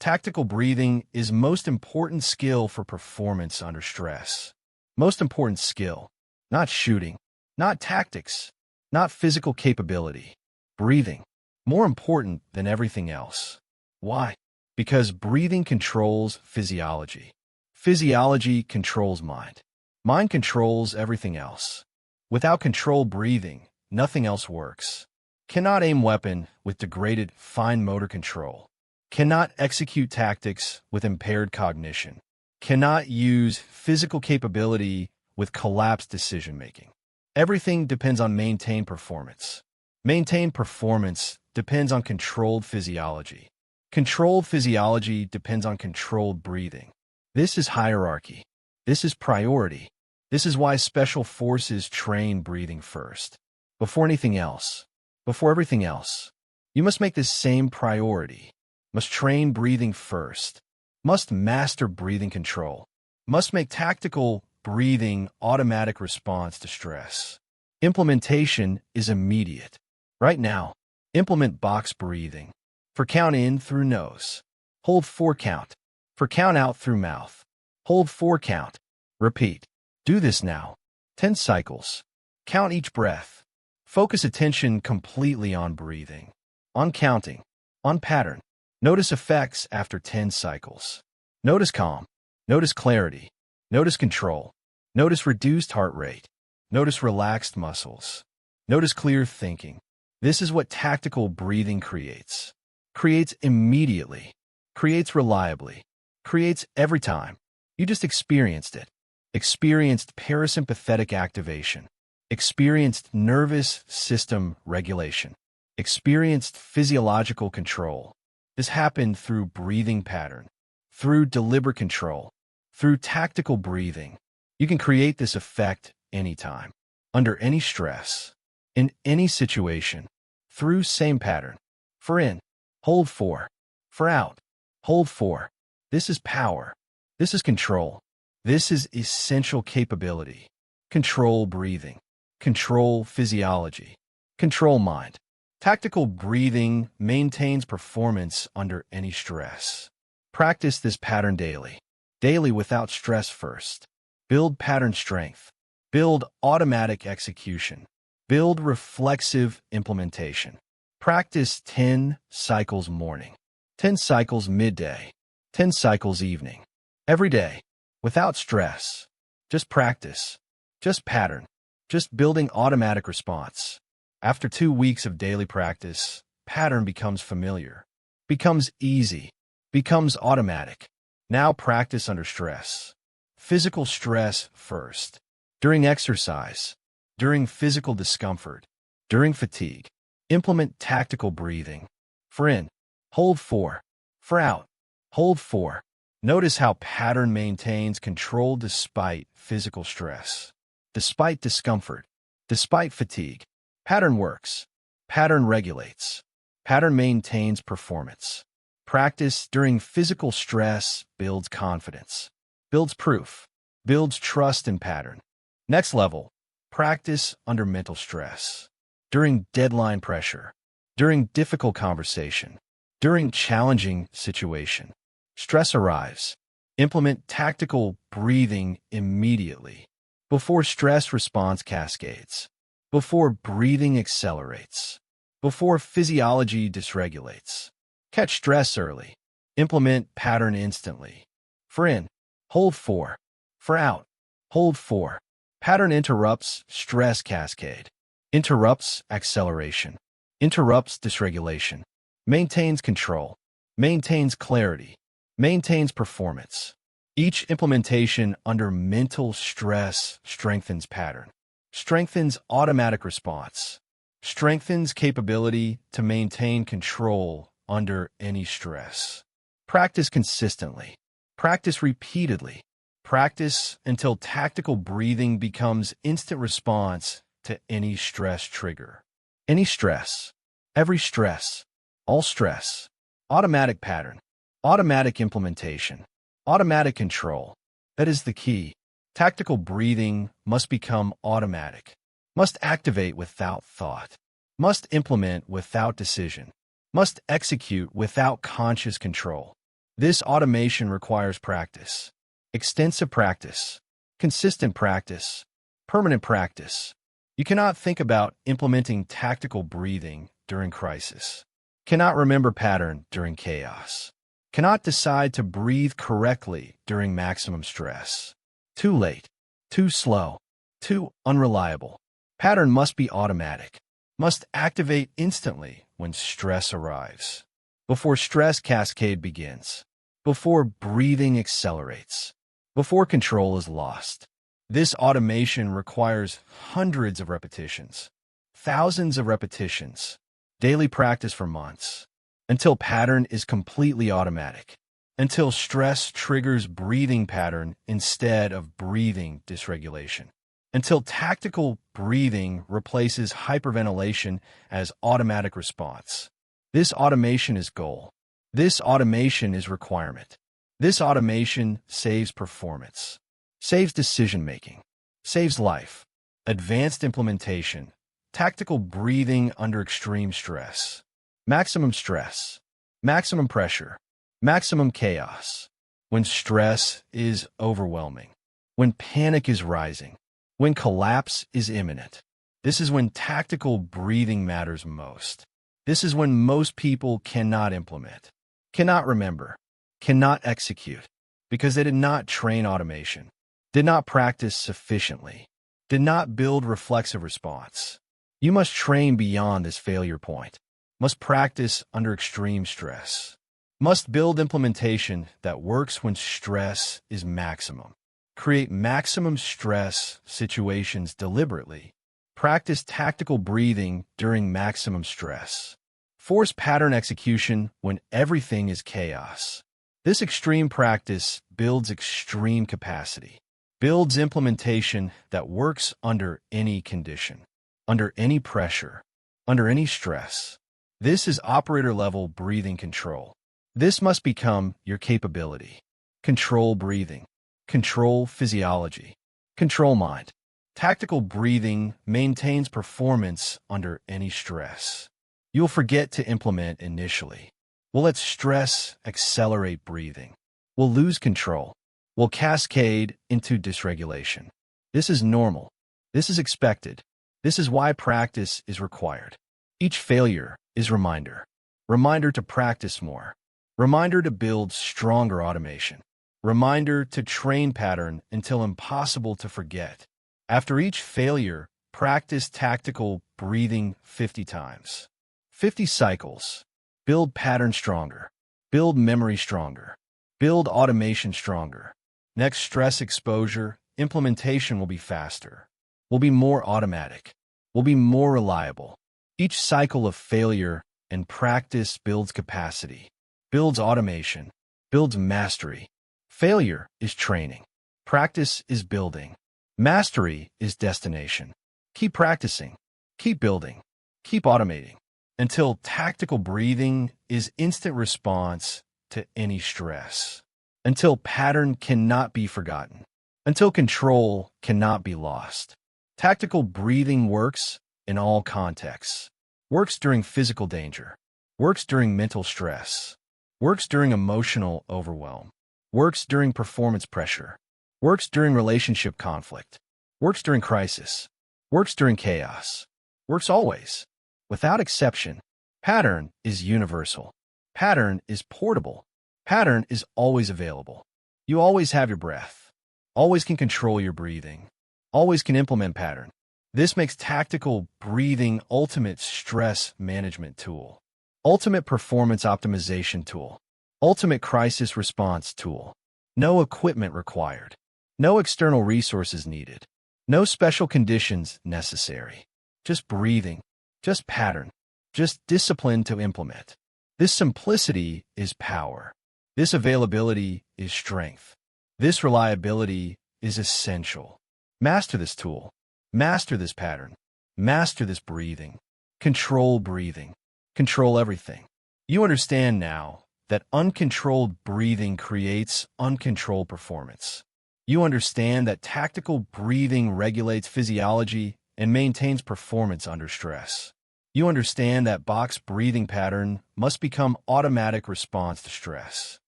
Tactical breathing is most important skill for performance under stress. Most important skill. Not shooting. Not tactics. Not physical capability. Breathing. More important than everything else. Why? Because breathing controls physiology. Physiology controls mind. Mind controls everything else. Without controlled breathing, nothing else works. Cannot aim weapon with degraded fine motor control. Cannot execute tactics with impaired cognition. Cannot use physical capability with collapsed decision-making. Everything depends on maintained performance. Maintained performance depends on controlled physiology. Controlled physiology depends on controlled breathing. This is hierarchy. This is priority. This is why special forces train breathing first. Before anything else. Before everything else. You must make this same priority. Must train breathing first. Must master breathing control. Must make tactical breathing automatic response to stress. Implementation is immediate. Right now, implement box breathing. For count in through nose. Hold 4 count. For count out through mouth. Hold 4 count. Repeat. Do this now. 10 cycles. Count each breath. Focus attention completely on breathing. On counting. On pattern. Notice effects after 10 cycles. Notice calm. Notice clarity. Notice control. Notice reduced heart rate. Notice relaxed muscles. Notice clear thinking. This is what tactical breathing creates. Creates immediately. Creates reliably. Creates every time. You just experienced it. Experienced parasympathetic activation. Experienced nervous system regulation. Experienced physiological control. This happened through breathing pattern, through deliberate control, through tactical breathing. You can create this effect anytime, under any stress, in any situation, through same pattern. For in, hold for. For out, hold for. This is power. This is control. This is essential capability. Control breathing. Control physiology. Control mind. Tactical breathing maintains performance under any stress. Practice this pattern daily. Daily without stress first. Build pattern strength. Build automatic execution. Build reflexive implementation. Practice 10 cycles morning, 10 cycles midday, 10 cycles evening. Every day, without stress. Just practice. Just pattern. Just building automatic response. After 2 weeks of daily practice, pattern becomes familiar, becomes easy, becomes automatic. Now practice under stress. Physical stress first. During exercise. During physical discomfort. During fatigue. Implement tactical breathing. For in, hold for. For out, hold for. Notice how pattern maintains control despite physical stress. Despite discomfort. Despite fatigue. Pattern works. Pattern regulates. Pattern maintains performance. Practice during physical stress builds confidence, builds proof, builds trust in pattern. Next level, practice under mental stress. During deadline pressure, during difficult conversation, during challenging situation. Stress arrives. Implement tactical breathing immediately. Before stress response cascades. Before breathing accelerates. Before physiology dysregulates. Catch stress early. Implement pattern instantly. For in, hold for. For out, hold for. Pattern interrupts stress cascade. Interrupts acceleration. Interrupts dysregulation. Maintains control. Maintains clarity. Maintains performance. Each implementation under mental stress strengthens pattern. Strengthens automatic response. Strengthens capability to maintain control under any stress. Practice consistently. Practice repeatedly. Practice until tactical breathing becomes instant response to any stress trigger. Any stress. Every stress. All stress. Automatic pattern. Automatic implementation. Automatic control. That is the key. Tactical breathing must become automatic. Must activate without thought. Must implement without decision. Must execute without conscious control. This automation requires practice. Extensive practice. Consistent practice. Permanent practice. You cannot think about implementing tactical breathing during crisis. Cannot remember pattern during chaos. Cannot decide to breathe correctly during maximum stress. Too late. Too slow. Too unreliable. Pattern must be automatic. Must activate instantly when stress arrives. Before stress cascade begins. Before breathing accelerates. Before control is lost. This automation requires hundreds of repetitions. Thousands of repetitions. Daily practice for months. Until pattern is completely automatic. Until stress triggers breathing pattern instead of breathing dysregulation. Until tactical breathing replaces hyperventilation as automatic response. This automation is goal. This automation is requirement. This automation saves performance, saves decision-making, saves life. Advanced implementation, tactical breathing under extreme stress. Maximum stress, maximum pressure, maximum chaos. When stress is overwhelming, when panic is rising, when collapse is imminent. This is when tactical breathing matters most. This is when most people cannot implement, cannot remember, cannot execute, because they did not train automation, did not practice sufficiently, did not build reflexive response, You must train beyond this failure point. Must practice under extreme stress. Must build implementation that works when stress is maximum. Create maximum stress situations deliberately. Practice tactical breathing during maximum stress. Force pattern execution when everything is chaos. This extreme practice builds extreme capacity. Builds implementation that works under any condition, under any pressure, under any stress. This is operator-level breathing control. This must become your capability. Control breathing. Control physiology. Control mind. Tactical breathing maintains performance under any stress. You'll forget to implement initially. We'll let stress accelerate breathing. We'll lose control. We'll cascade into dysregulation. This is normal. This is expected. This is why practice is required. Each failure is reminder. Reminder to practice more. Reminder to build stronger automation. Reminder to train pattern until impossible to forget. After each failure, practice tactical breathing 50 times. 50 cycles. Build pattern stronger. Build memory stronger. Build automation stronger. Next stress exposure, implementation will be faster. Will be more automatic. Will be more reliable. Each cycle of failure and practice builds capacity. Builds automation. Builds mastery. Failure is training. Practice is building. Mastery is destination. Keep practicing. Keep building. Keep automating until tactical breathing is instant response to any stress. Until pattern cannot be forgotten. Until control cannot be lost. Tactical breathing works in all contexts. Works during physical danger. Works during mental stress. Works during emotional overwhelm. Works during performance pressure. Works during relationship conflict. Works during crisis. Works during chaos. Works always. Without exception. Pattern is universal. Pattern is portable. Pattern is always available. You always have your breath. Always can control your breathing. Always can implement pattern. This makes tactical breathing ultimate stress management tool. Ultimate performance optimization tool. Ultimate crisis response tool. No equipment required. No external resources needed. No special conditions necessary. Just breathing. Just pattern. Just discipline to implement. This simplicity is power. This availability is strength. This reliability is essential. Master this tool. Master this pattern. Master this breathing. Control breathing. Control everything. You understand now that uncontrolled breathing creates uncontrolled performance. You understand that tactical breathing regulates physiology and maintains performance under stress. You understand that box breathing pattern must become automatic response to stress.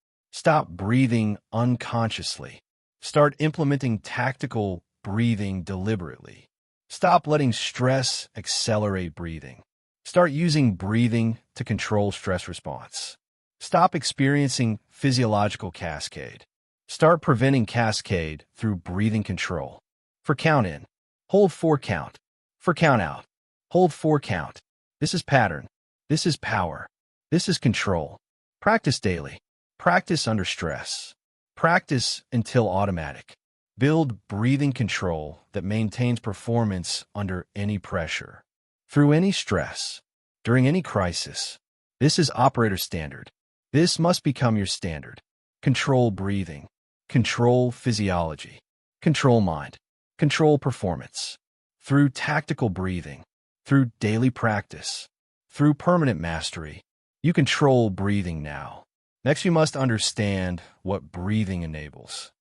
Stop breathing unconsciously. Start implementing tactical breathing deliberately. Stop letting stress accelerate breathing. Start using breathing to control stress response. Stop experiencing physiological cascade. Start preventing cascade through breathing control. For count in, hold 4 count. For count out, hold 4 count. This is pattern. This is power. This is control. Practice daily. Practice under stress. Practice until automatic. Build breathing control that maintains performance under any pressure. Through any stress. During any crisis. This is operator standard. This must become your standard. Control breathing. Control physiology. Control mind. Control performance. Through tactical breathing. Through daily practice. Through permanent mastery. You control breathing now. Next, you must understand what breathing enables.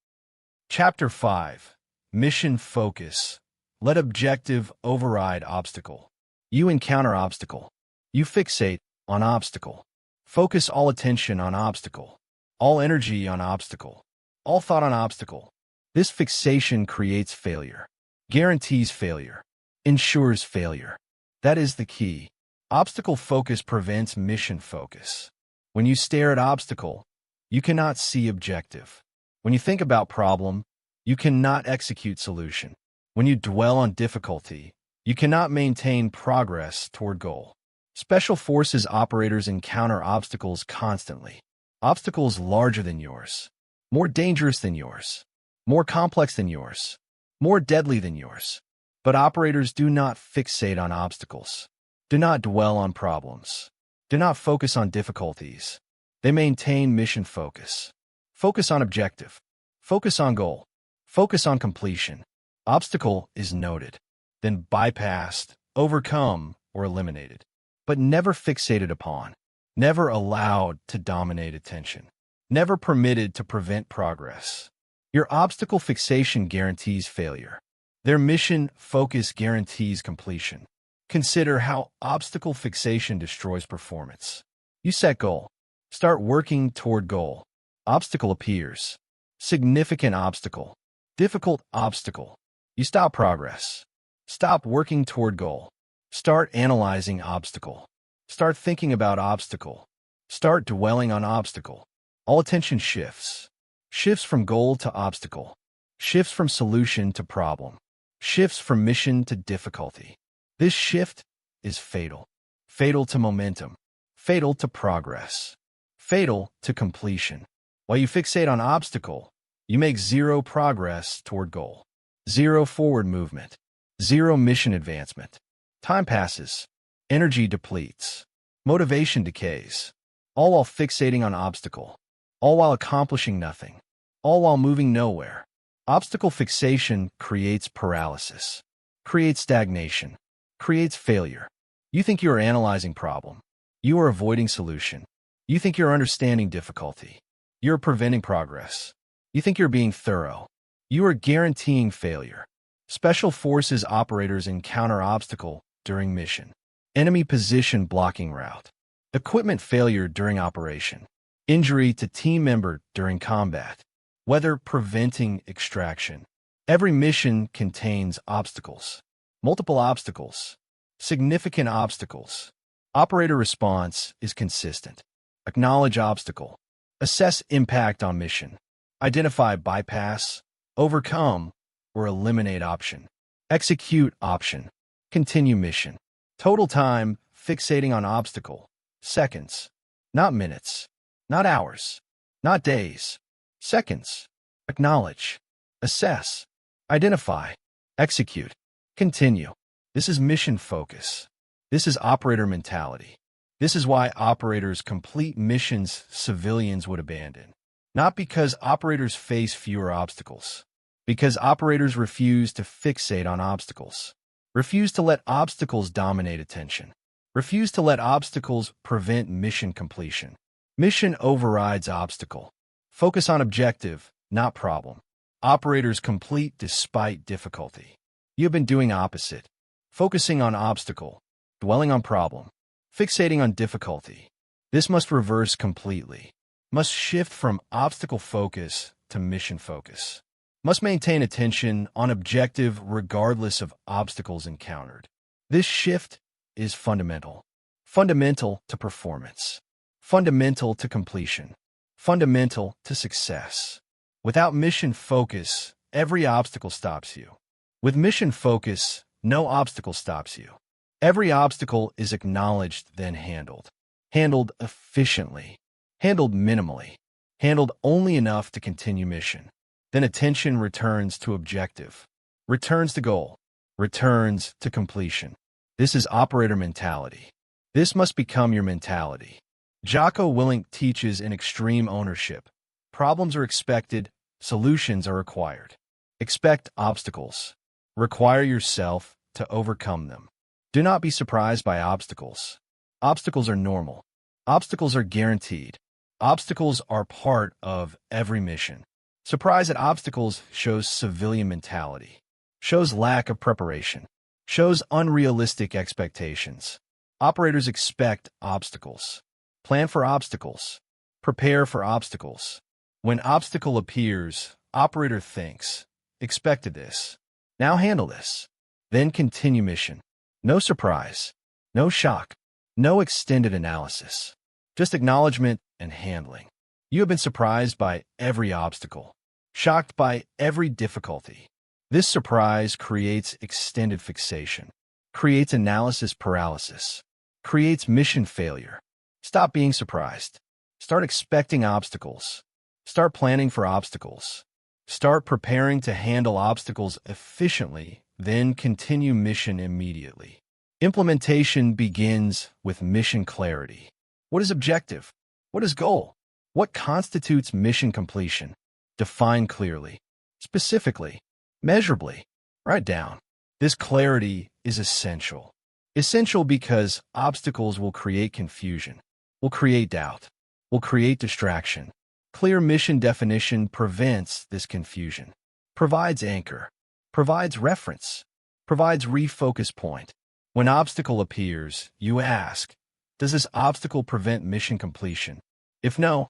Chapter 5. Mission Focus. Let objective override obstacle. You encounter obstacle. You fixate on obstacle. Focus all attention on obstacle. All energy on obstacle. All thought on obstacle. This fixation creates failure. Guarantees failure. Ensures failure. That is the key. Obstacle focus prevents mission focus. When you stare at obstacle, you cannot see objective. When you think about problem, you cannot execute solution. When you dwell on difficulty, You cannot maintain progress toward goal. Special Forces operators encounter obstacles constantly. Obstacles larger than yours, more dangerous than yours, more complex than yours, more deadly than yours. But operators do not fixate on obstacles. Do not dwell on problems. Do not focus on difficulties. They maintain mission focus. Focus on objective. Focus on goal. Focus on completion. Obstacle is noted, then bypassed, overcome, or eliminated, but never fixated upon, never allowed to dominate attention, never permitted to prevent progress. Your obstacle fixation guarantees failure. Their mission focus guarantees completion. Consider how obstacle fixation destroys performance. You set goal. Start working toward goal. Obstacle appears. Significant obstacle. Difficult obstacle. You stop progress. Stop working toward goal. Start analyzing obstacle. Start thinking about obstacle. Start dwelling on obstacle. All attention shifts. Shifts from goal to obstacle. Shifts from solution to problem. Shifts from mission to difficulty. This shift is fatal. Fatal to momentum. Fatal to progress. Fatal to completion. While you fixate on obstacle, you make zero progress toward goal. Zero forward movement. Zero mission advancement. Time passes. Energy depletes. Motivation decays. All while fixating on obstacle. All while accomplishing nothing. All while moving nowhere. Obstacle fixation creates paralysis. Creates stagnation. Creates failure. You think you are analyzing problem. You are avoiding solution. You think you're understanding difficulty. You're preventing progress. You think you're being thorough. You are guaranteeing failure. Special Forces operators encounter obstacle during mission. Enemy position blocking route. Equipment failure during operation. Injury to team member during combat. Weather preventing extraction. Every mission contains obstacles. Multiple obstacles. Significant obstacles. Operator response is consistent. Acknowledge obstacle. Assess impact on mission. Identify bypass, overcome, or eliminate option. Execute option. Continue mission. Total time fixating on obstacle. Seconds. Not minutes. Not hours. Not days. Seconds. Acknowledge. Assess. Identify. Execute. Continue. This is mission focus. This is operator mentality. This is why operators complete missions civilians would abandon. Not because operators face fewer obstacles. Because operators refuse to fixate on obstacles. Refuse to let obstacles dominate attention. Refuse to let obstacles prevent mission completion. Mission overrides obstacle. Focus on objective, not problem. Operators complete despite difficulty. You have been doing opposite. Focusing on obstacle, dwelling on problem, fixating on difficulty. This must reverse completely. Must shift from obstacle focus to mission focus. Must maintain attention on objective regardless of obstacles encountered. This shift is fundamental. Fundamental to performance. Fundamental to completion. Fundamental to success. Without mission focus, every obstacle stops you. With mission focus, no obstacle stops you. Every obstacle is acknowledged, then handled. Handled efficiently. Handled minimally. Handled only enough to continue mission. Then attention returns to objective. Returns to goal. Returns to completion. This is operator mentality. This must become your mentality. Jocko Willink teaches in extreme ownership. Problems are expected, solutions are required. Expect obstacles. Require yourself to overcome them. Do not be surprised by obstacles. Obstacles are normal. Obstacles are guaranteed. Obstacles are part of every mission. Surprise at obstacles shows civilian mentality, shows lack of preparation, shows unrealistic expectations. Operators expect obstacles. Plan for obstacles. Prepare for obstacles. When obstacle appears, operator thinks, expected this. Now handle this. Then continue mission. No surprise. No shock. No extended analysis. Just acknowledgement and handling. You have been surprised by every obstacle. Shocked by every difficulty. This surprise creates extended fixation. creates analysis paralysis, creates mission failure. Stop being surprised. Start expecting obstacles. Start planning for obstacles. Start preparing to handle obstacles efficiently, then continue mission immediately. Implementation begins with mission clarity. What is objective? What is goal? What constitutes mission completion? Define clearly, specifically, measurably. Write down. This clarity is essential. Essential because obstacles will create confusion, will create doubt, will create distraction. Clear mission definition prevents this confusion, provides anchor, provides reference, provides refocus point. When obstacle appears, you ask, does this obstacle prevent mission completion? If no,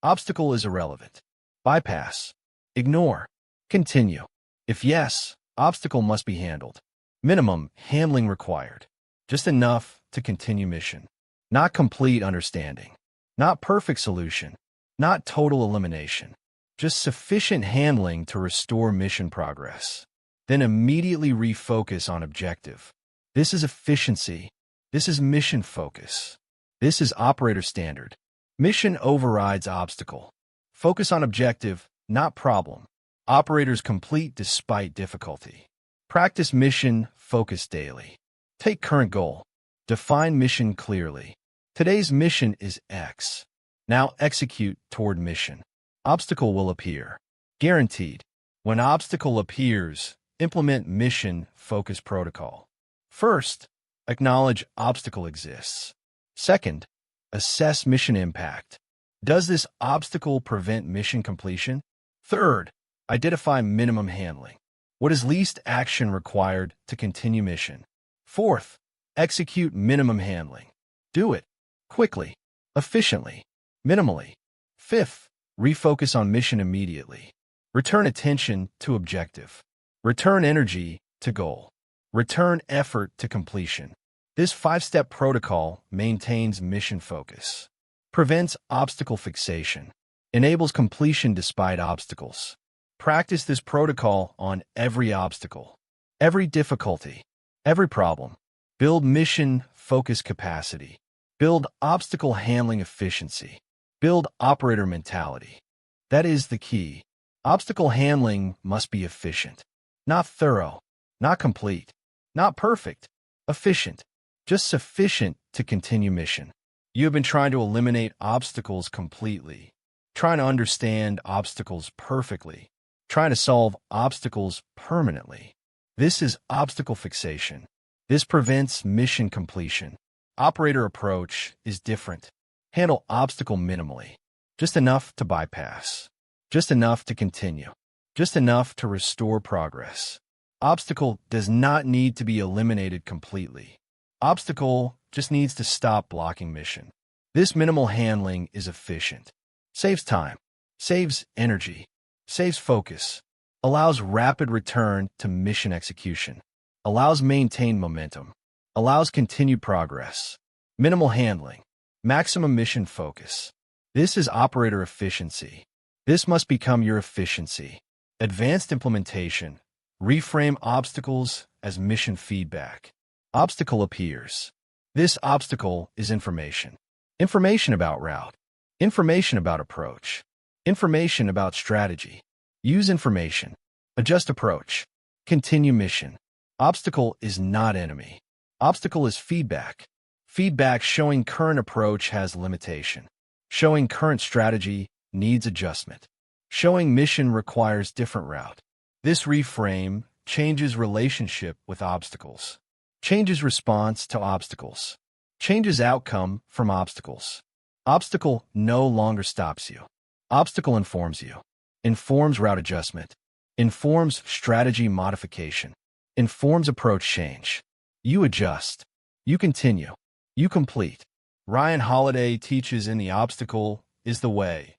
obstacle is irrelevant. Bypass, ignore, continue. If yes, obstacle must be handled. Minimum handling required. Just enough to continue mission. Not complete understanding. Not perfect solution. Not total elimination. Just sufficient handling to restore mission progress. Then immediately refocus on objective. This is efficiency. This is mission focus. This is operator standard. Mission overrides obstacle. Focus on objective, not problem. Operators complete despite difficulty. Practice mission focus daily. Take current goal. Define mission clearly. Today's mission is X. Now execute toward mission. Obstacle will appear. Guaranteed. When obstacle appears, implement mission focus protocol. First, acknowledge obstacle exists. Second, assess mission impact. Does this obstacle prevent mission completion? Third, identify minimum handling. What is least action required to continue mission? Fourth, execute minimum handling. Do it quickly, efficiently, minimally. Fifth, refocus on mission immediately. Return attention to objective. Return energy to goal. Return effort to completion. This 5-step protocol maintains mission focus, prevents obstacle fixation, enables completion despite obstacles. Practice this protocol on every obstacle, every difficulty, every problem. Build mission focus capacity. Build obstacle handling efficiency. Build operator mentality. That is the key. Obstacle handling must be efficient, not thorough, not complete, not perfect, efficient, just sufficient to continue mission. You have been trying to eliminate obstacles completely, trying to understand obstacles perfectly, trying to solve obstacles permanently. This is obstacle fixation. This prevents mission completion. Operator approach is different. Handle obstacle minimally. Just enough to bypass. Just enough to continue. Just enough to restore progress. Obstacle does not need to be eliminated completely. Obstacle just needs to stop blocking mission. This minimal handling is efficient. Saves time. Saves energy. Saves focus. Allows rapid return to mission execution. Allows maintained momentum. Allows continued progress. Minimal handling. Maximum mission focus. This is operator efficiency. This must become your efficiency. Advanced implementation. Reframe obstacles as mission feedback. Obstacle appears. This obstacle is information. Information about route. Information about approach. Information about strategy. Use information. Adjust approach. Continue mission. Obstacle is not enemy. Obstacle is feedback. Feedback showing current approach has limitation. Showing current strategy needs adjustment. Showing mission requires different route. This reframe changes relationship with obstacles. Changes response to obstacles. Changes outcome from obstacles. Obstacle no longer stops you. Obstacle informs you. Informs route adjustment. Informs strategy modification. Informs approach change. You adjust. You continue. You complete. Ryan Holiday teaches in The Obstacle is the Way.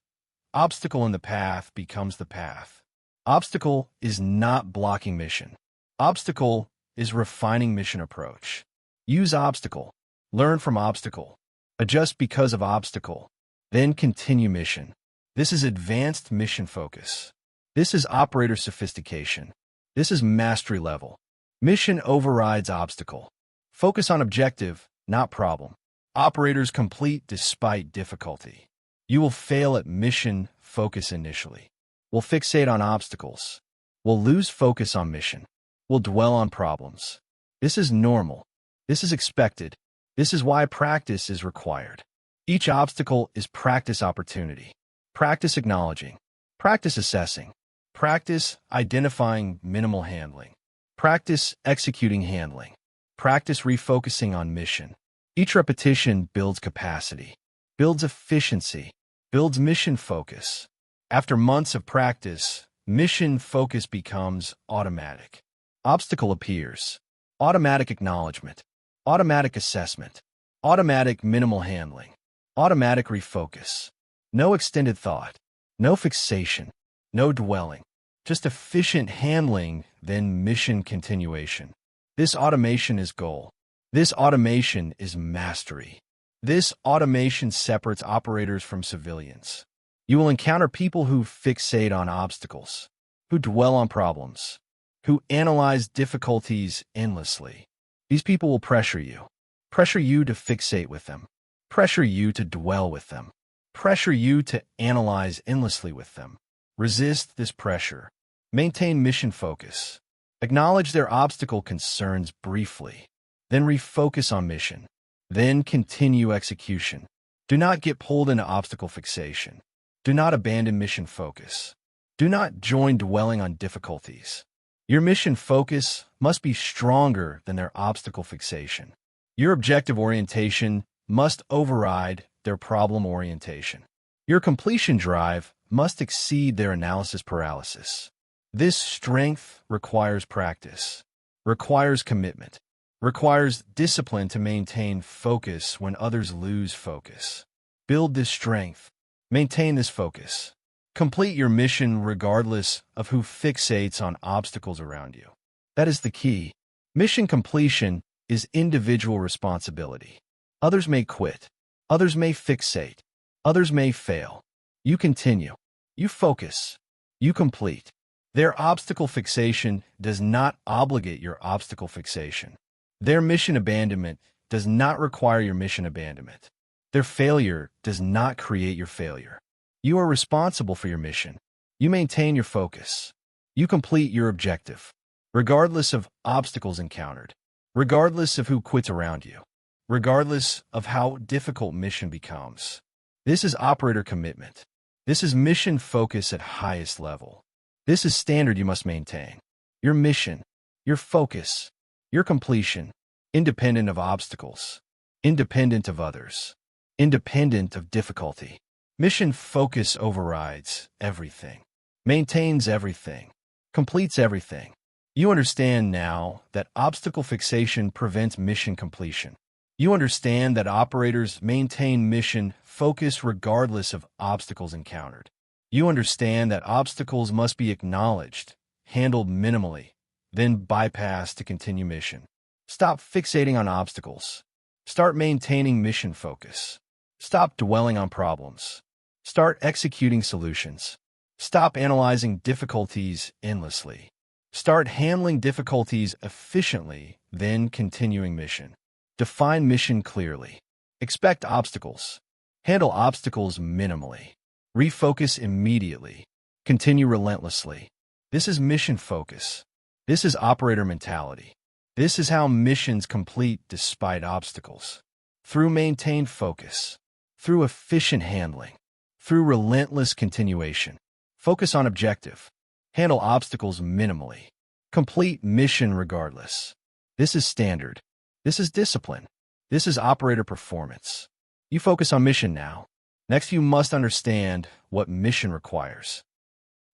Obstacle in the path becomes the path. Obstacle is not blocking mission. Obstacle is refining mission approach. Use obstacle. Learn from obstacle. Adjust because of obstacle. Then continue mission. This is advanced mission focus. This is operator sophistication. This is mastery level. Mission overrides obstacle. Focus on objective, not problem. Operators complete despite difficulty. You will fail at mission focus initially. Will fixate on obstacles. Will lose focus on mission. Will dwell on problems. This is normal. This is expected. This is why practice is required. Each obstacle is practice opportunity. Practice acknowledging. Practice assessing. Practice identifying minimal handling. Practice executing handling. Practice refocusing on mission. Each repetition builds capacity, builds efficiency, builds mission focus. After months of practice, mission focus becomes automatic. Obstacle appears. Automatic acknowledgement. Automatic assessment. Automatic minimal handling. Automatic refocus. No extended thought. No fixation. No dwelling. Just efficient handling, then mission continuation. This automation is goal. This automation is mastery. This automation separates operators from civilians. You will encounter people who fixate on obstacles, who dwell on problems, who analyze difficulties endlessly. These people will pressure you to fixate with them, pressure you to dwell with them, pressure you to analyze endlessly with them. Resist this pressure. Maintain mission focus. Acknowledge their obstacle concerns briefly. Then refocus on mission. Then continue execution. Do not get pulled into obstacle fixation. Do not abandon mission focus. Do not join dwelling on difficulties. Your mission focus must be stronger than their obstacle fixation. Your objective orientation must override their problem orientation. Your completion drive must exceed their analysis paralysis. This strength requires practice, requires commitment, requires discipline to maintain focus when others lose focus. Build this strength. Maintain this focus. Complete your mission regardless of who fixates on obstacles around you. That is the key. Mission completion is individual responsibility. Others may quit. Others may fixate. Others may fail. You continue. You focus. You complete. Their obstacle fixation does not obligate your obstacle fixation. Their mission abandonment does not require your mission abandonment. Their failure does not create your failure. You are responsible for your mission. You maintain your focus. You complete your objective, regardless of obstacles encountered, regardless of who quits around you, regardless of how difficult mission becomes. This is operator commitment. This is mission focus at highest level. This is standard you must maintain. Your mission, your focus, your completion, independent of obstacles, independent of others, independent of difficulty. Mission focus overrides everything, maintains everything, completes everything. You understand now that obstacle fixation prevents mission completion. You understand that operators maintain mission focus regardless of obstacles encountered. You understand that obstacles must be acknowledged, handled minimally, then bypassed to continue mission. Stop fixating on obstacles. Start maintaining mission focus. Stop dwelling on problems. Start executing solutions. Stop analyzing difficulties endlessly. Start handling difficulties efficiently, then continuing mission. Define mission clearly. Expect obstacles. Handle obstacles minimally. Refocus immediately. Continue relentlessly. This is mission focus. This is operator mentality. This is how missions complete despite obstacles. Through maintained focus. Through efficient handling. Through relentless continuation. Focus on objective. Handle obstacles minimally. Complete mission regardless. This is standard. This is discipline. This is operator performance. You focus on mission now. Next, you must understand what mission requires.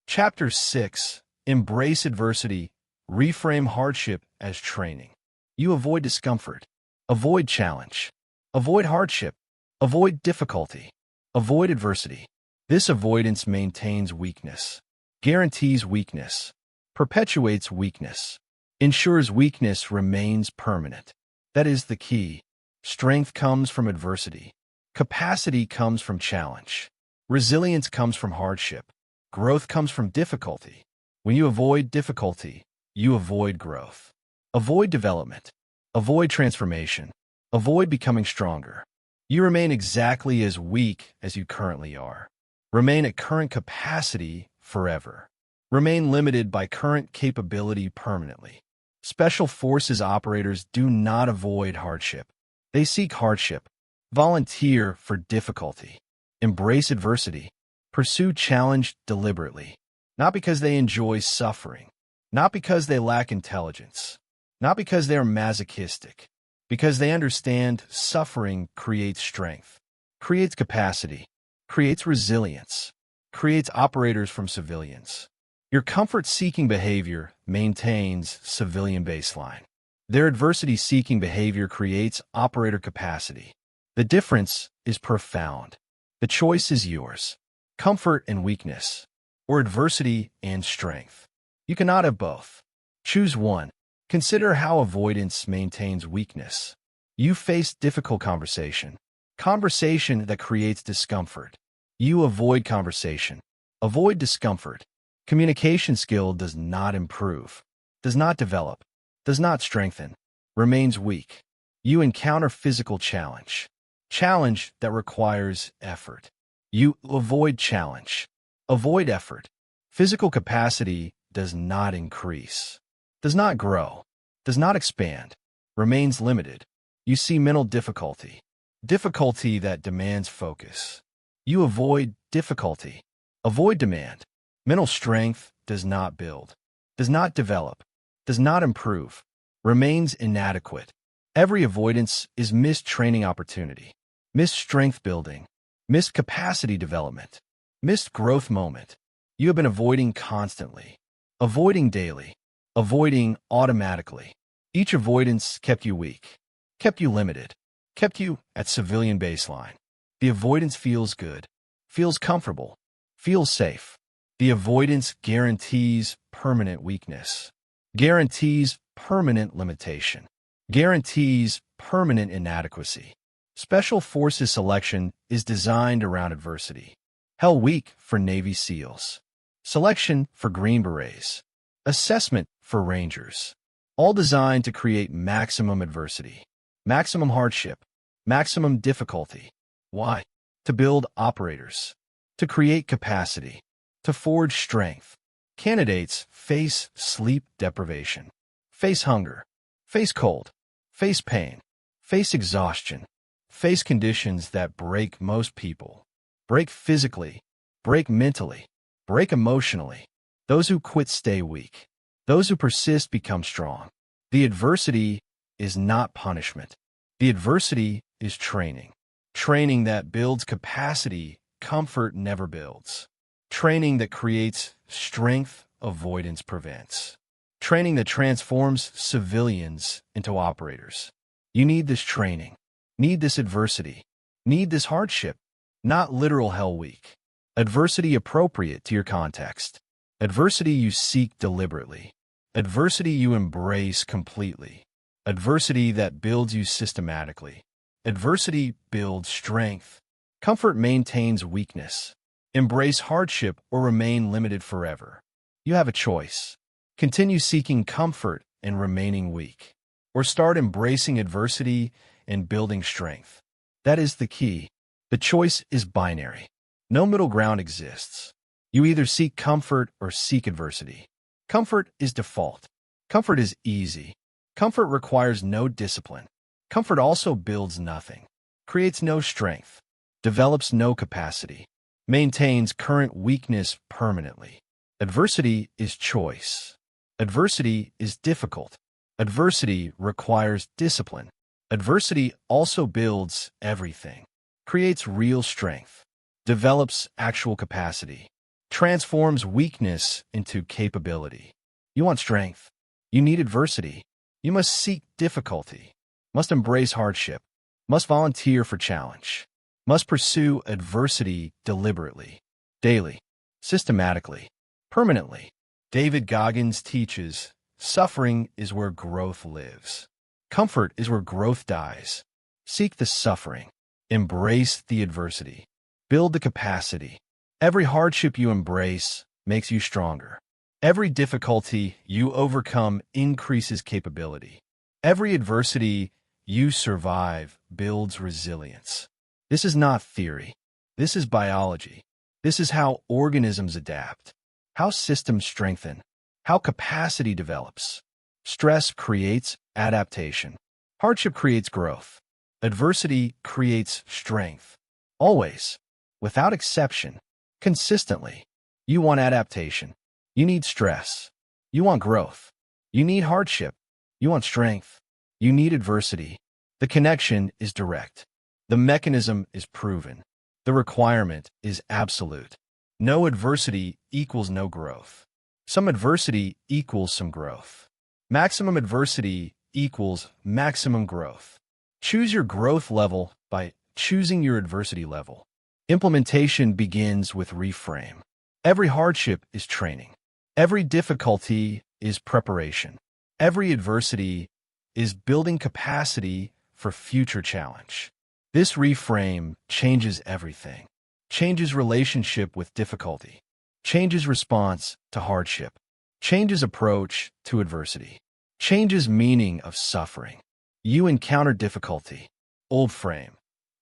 Chapter 6. Embrace adversity. Reframe hardship as training. You avoid discomfort. Avoid challenge. Avoid hardship. Avoid difficulty. Avoid adversity. This avoidance maintains weakness, guarantees weakness, perpetuates weakness, ensures weakness remains permanent. That is the key. Strength comes from adversity. Capacity comes from challenge. Resilience comes from hardship. Growth comes from difficulty. When you avoid difficulty, you avoid growth. Avoid development. Avoid transformation. Avoid becoming stronger. You remain exactly as weak as you currently are. Remain at current capacity forever. Remain limited by current capability permanently. Special Forces operators do not avoid hardship. They seek hardship. Volunteer for difficulty. Embrace adversity. Pursue challenge deliberately. Not because they enjoy suffering. Not because they lack intelligence. Not because they are masochistic. Because they understand suffering creates strength, creates capacity, creates resilience, creates operators from civilians. Your comfort-seeking behavior maintains civilian baseline. Their adversity-seeking behavior creates operator capacity. The difference is profound. The choice is yours. Comfort and weakness, or adversity and strength. You cannot have both. Choose one. Consider how avoidance maintains weakness. You face difficult conversation that creates discomfort. You avoid conversation. Avoid discomfort. Communication skill does not improve, does not develop, does not strengthen, remains weak. You encounter physical challenge that requires effort. You avoid challenge. Avoid effort. Physical capacity does not increase, does not grow, does not expand, remains limited. You see mental difficulty that demands focus. You avoid difficulty. Avoid demand. Mental strength does not build, does not develop, does not improve, remains inadequate. Every avoidance is missed training opportunity, missed strength building, missed capacity development, missed growth moment. You have been avoiding constantly, avoiding daily, avoiding automatically. Each avoidance kept you weak, kept you limited, kept you at civilian baseline. The avoidance feels good, feels comfortable, feels safe. The avoidance guarantees permanent weakness, guarantees permanent limitation, guarantees permanent inadequacy. Special Forces selection is designed around adversity. Hell Week for Navy SEALs. Selection for Green Berets. Assessment for Rangers. All designed to create maximum adversity, maximum hardship, maximum difficulty. Why? To build operators, to create capacity, to forge strength. Candidates face sleep deprivation, face hunger, face cold, face pain, face exhaustion, face conditions that break most people. Break physically, break mentally, break emotionally. Those who quit stay weak. Those who persist become strong. The adversity is not punishment. The adversity is training. Training that builds capacity comfort never builds. Training that creates strength avoidance prevents. Training that transforms civilians into operators. You need this training. Need this adversity. Need this hardship. Not literal hell week. Adversity appropriate to your context. Adversity you seek deliberately. Adversity you embrace completely. Adversity that builds you systematically. Adversity builds strength. Comfort maintains weakness. Embrace hardship or remain limited forever. You have a choice. Continue seeking comfort and remaining weak, or start embracing adversity and building strength. That is the key. The choice is binary. No middle ground exists. You either seek comfort or seek adversity. Comfort is default. Comfort is easy. Comfort requires no discipline. Comfort also builds nothing, creates no strength, develops no capacity, maintains current weakness permanently. Adversity is choice. Adversity is difficult. Adversity requires discipline. Adversity also builds everything, creates real strength, develops actual capacity, transforms weakness into capability. You want strength. You need adversity. You must seek difficulty, must embrace hardship, must volunteer for challenge, must pursue adversity deliberately, daily, systematically, permanently. David Goggins teaches, suffering is where growth lives. Comfort is where growth dies. Seek the suffering. Embrace the adversity. Build the capacity. Every hardship you embrace makes you stronger. Every difficulty you overcome increases capability. Every adversity you survive builds resilience. This is not theory. This is biology. This is how organisms adapt, how systems strengthen, how capacity develops. Stress creates adaptation. Hardship creates growth. Adversity creates strength. Always, without exception, consistently. You want adaptation. You need stress. You want growth. You need hardship. You want strength. You need adversity. The connection is direct. The mechanism is proven. The requirement is absolute. No adversity equals no growth. Some adversity equals some growth. Maximum adversity equals maximum growth. Choose your growth level by choosing your adversity level. Implementation begins with reframe. Every hardship is training. Every difficulty is preparation. Every adversity is building capacity for future challenge. This reframe changes everything. Changes relationship with difficulty. Changes response to hardship. Changes approach to adversity. Changes meaning of suffering. You encounter difficulty. Old frame.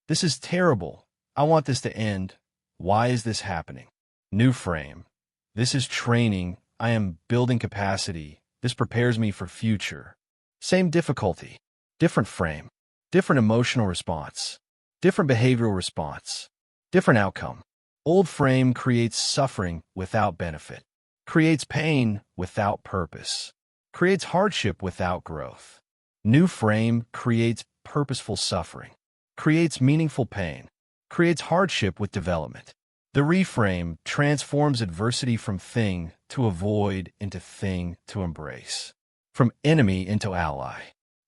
This is terrible. I want this to end. Why is this happening? New frame. This is training. I am building capacity. This prepares me for future. Same difficulty. Different frame. Different emotional response. Different behavioral response. Different outcome. Old frame creates suffering without benefit. Creates pain without purpose. Creates hardship without growth. New frame creates purposeful suffering. Creates meaningful pain. Creates hardship with development. The reframe transforms adversity from thing to avoid into thing to embrace. From enemy into ally.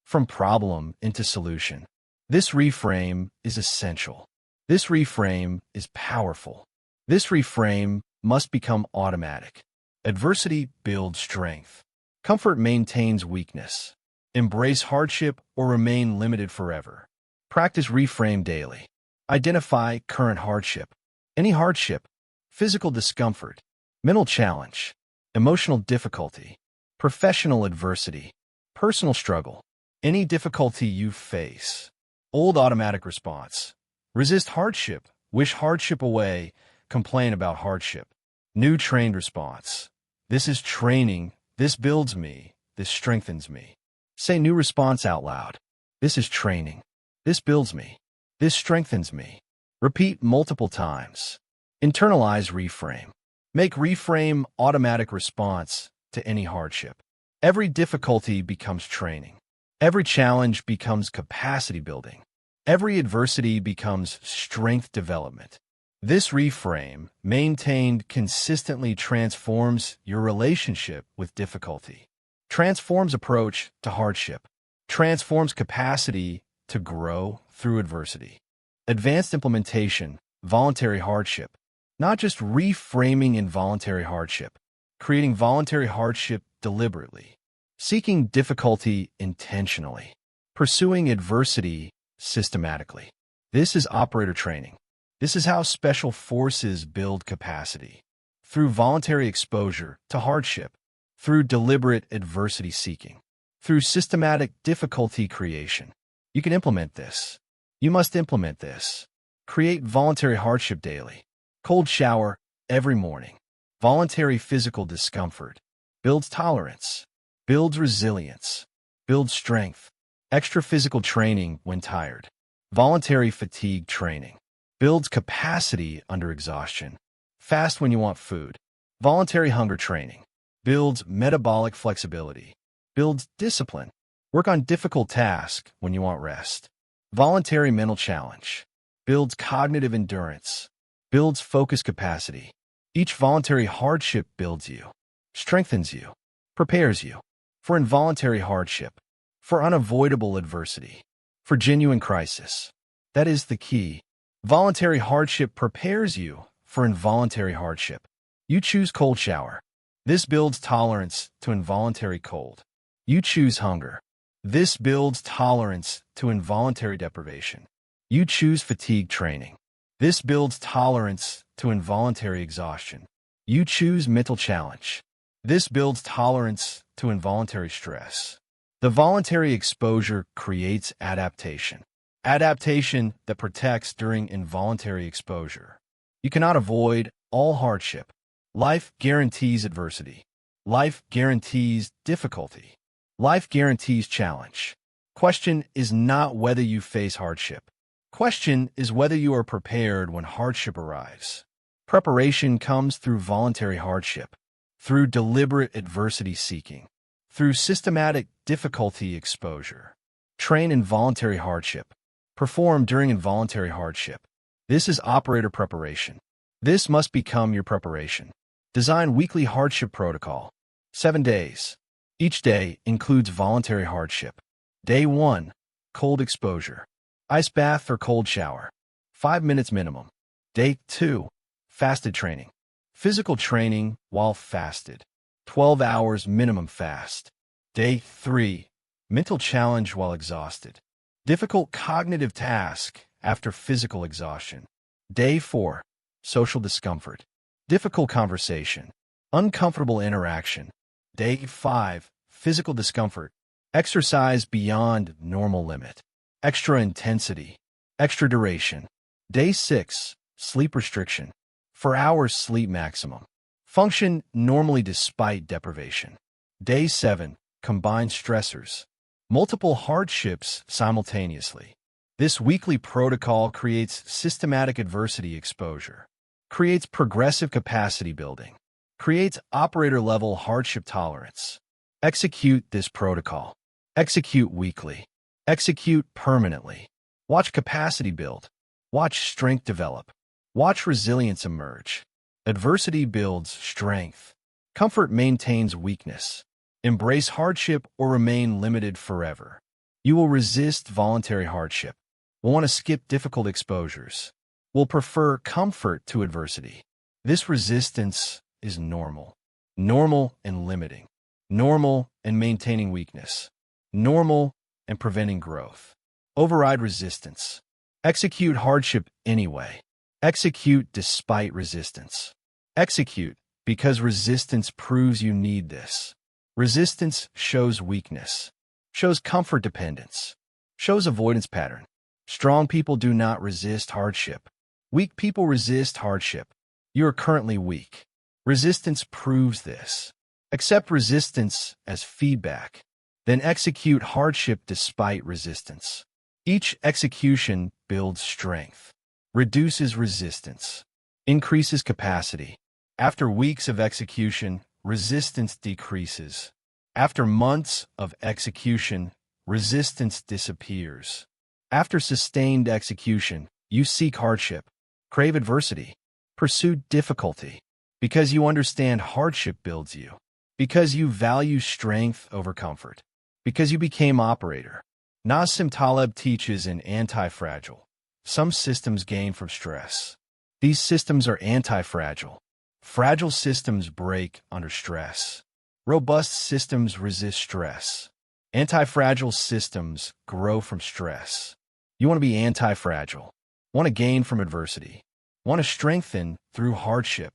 From problem into solution. This reframe is essential. This reframe is powerful. This reframe must become automatic. Adversity builds strength. Comfort maintains weakness. Embrace hardship or remain limited forever. Practice reframe daily. Identify current hardship. Any hardship, physical discomfort, mental challenge, emotional difficulty, professional adversity, personal struggle, any difficulty you face. Old automatic response. Resist hardship, wish hardship away, complain about hardship. New trained response. This is training. This builds me. This strengthens me. Say new response out loud. This is training. This builds me. This strengthens me. Repeat multiple times. Internalize reframe. Make reframe automatic response to any hardship. Every difficulty becomes training. Every challenge becomes capacity building. Every adversity becomes strength development. This reframe, maintained consistently, transforms your relationship with difficulty, transforms approach to hardship, transforms capacity to grow through adversity. Advanced implementation, voluntary hardship. Not just reframing involuntary hardship, creating voluntary hardship deliberately, seeking difficulty intentionally, pursuing adversity systematically. This is operator training. This is how special forces build capacity. Through voluntary exposure to hardship, through deliberate adversity seeking, through systematic difficulty creation. You can implement this. You must implement this. Create voluntary hardship daily. Cold shower every morning. Voluntary physical discomfort. Builds tolerance. Builds resilience. Builds strength. Extra physical training when tired. Voluntary fatigue training. Builds capacity under exhaustion. Fast when you want food. Voluntary hunger training. Builds metabolic flexibility. Builds discipline. Work on difficult tasks when you want rest. Voluntary mental challenge. Builds cognitive endurance. Builds focus capacity. Each voluntary hardship builds you, strengthens you, prepares you for involuntary hardship, for unavoidable adversity, for genuine crisis. That is the key. Voluntary hardship prepares you for involuntary hardship. You choose cold shower. This builds tolerance to involuntary cold. You choose hunger. This builds tolerance to involuntary deprivation. You choose fatigue training. This builds tolerance to involuntary exhaustion. You choose mental challenge. This builds tolerance to involuntary stress. The voluntary exposure creates adaptation. Adaptation that protects during involuntary exposure. You cannot avoid all hardship. Life guarantees adversity. Life guarantees difficulty. Life guarantees challenge. Question is not whether you face hardship. Question is whether you are prepared when hardship arrives. Preparation comes through voluntary hardship, through deliberate adversity seeking, through systematic difficulty exposure. Train in voluntary hardship. Perform during involuntary hardship. This is operator preparation. This must become your preparation. Design weekly hardship protocol. 7 days. Each day includes voluntary hardship. Day 1, cold exposure. Ice bath or cold shower. 5 minutes minimum. Day 2, fasted training. Physical training while fasted. 12 hours minimum fast. Day 3, mental challenge while exhausted. Difficult cognitive task after physical exhaustion. Day 4, social discomfort. Difficult conversation. Uncomfortable interaction. Day 5, physical discomfort. Exercise beyond normal limit. Extra intensity. Extra duration. Day 6, sleep restriction. 4 hours sleep maximum. Function normally despite deprivation. Day 7, combined stressors. Multiple hardships simultaneously. This weekly protocol creates systematic adversity exposure, creates progressive capacity building, creates operator-level hardship tolerance. Execute this protocol. Execute weekly. Execute permanently. Watch capacity build. Watch strength develop. Watch resilience emerge. Adversity builds strength. Comfort maintains weakness. Embrace hardship or remain limited forever. You will resist voluntary hardship. Will want to skip difficult exposures. Will prefer comfort to adversity. This resistance is normal. Normal and limiting. Normal and maintaining weakness. Normal and preventing growth. Override resistance. Execute hardship anyway. Execute despite resistance. Execute because resistance proves you need this. Resistance shows weakness, shows comfort dependence, shows avoidance pattern. Strong people do not resist hardship. Weak people resist hardship. You are currently weak. Resistance proves this. Accept resistance as feedback. Then execute hardship despite resistance. Each execution builds strength, reduces resistance, increases capacity. After weeks of execution, resistance decreases. After months of execution, resistance disappears. After sustained execution, you seek hardship, crave adversity, pursue difficulty, because you understand hardship builds you, because you value strength over comfort, because you became operator. Nassim Taleb teaches in Anti-Fragile. Some systems gain from stress. These systems are anti-fragile. Fragile systems break under stress. Robust systems resist stress. Anti-fragile systems grow from stress. You want to be anti-fragile. Want to gain from adversity. Want to strengthen through hardship.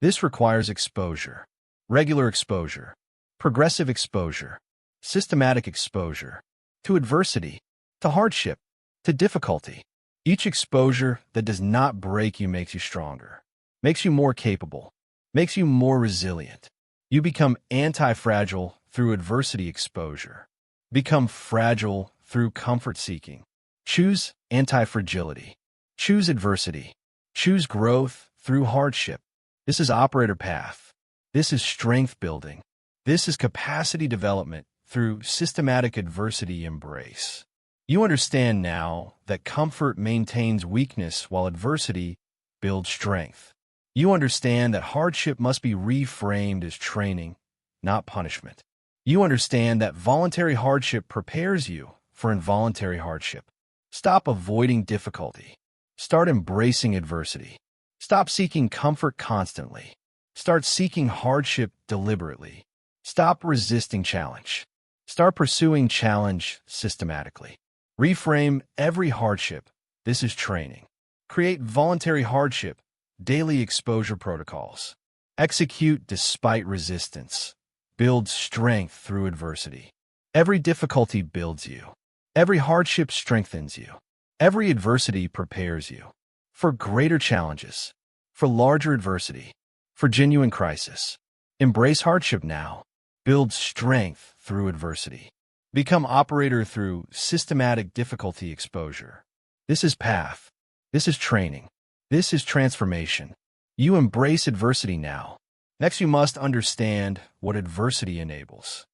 This requires exposure. Regular exposure. Progressive exposure. Systematic exposure. To adversity. To hardship. To difficulty. Each exposure that does not break you makes you stronger. Makes you more capable, makes you more resilient. You become anti-fragile through adversity exposure. Become fragile through comfort seeking. Choose anti-fragility. Choose adversity. Choose growth through hardship. This is operator path. This is strength building. This is capacity development through systematic adversity embrace. You understand now that comfort maintains weakness while adversity builds strength. You understand that hardship must be reframed as training, not punishment. You understand that voluntary hardship prepares you for involuntary hardship. Stop avoiding difficulty. Start embracing adversity. Stop seeking comfort constantly. Start seeking hardship deliberately. Stop resisting challenge. Start pursuing challenge systematically. Reframe every hardship. This is training. Create voluntary hardship, daily exposure protocols. Execute despite resistance. Build strength through adversity. Every difficulty builds you. Every hardship strengthens you. Every adversity prepares you for greater challenges, for larger adversity, for genuine crisis. Embrace hardship now. Build strength through adversity. Become operator through systematic difficulty exposure. This is path. This is training. This is transformation. You embrace adversity now. Next, you must understand what adversity enables.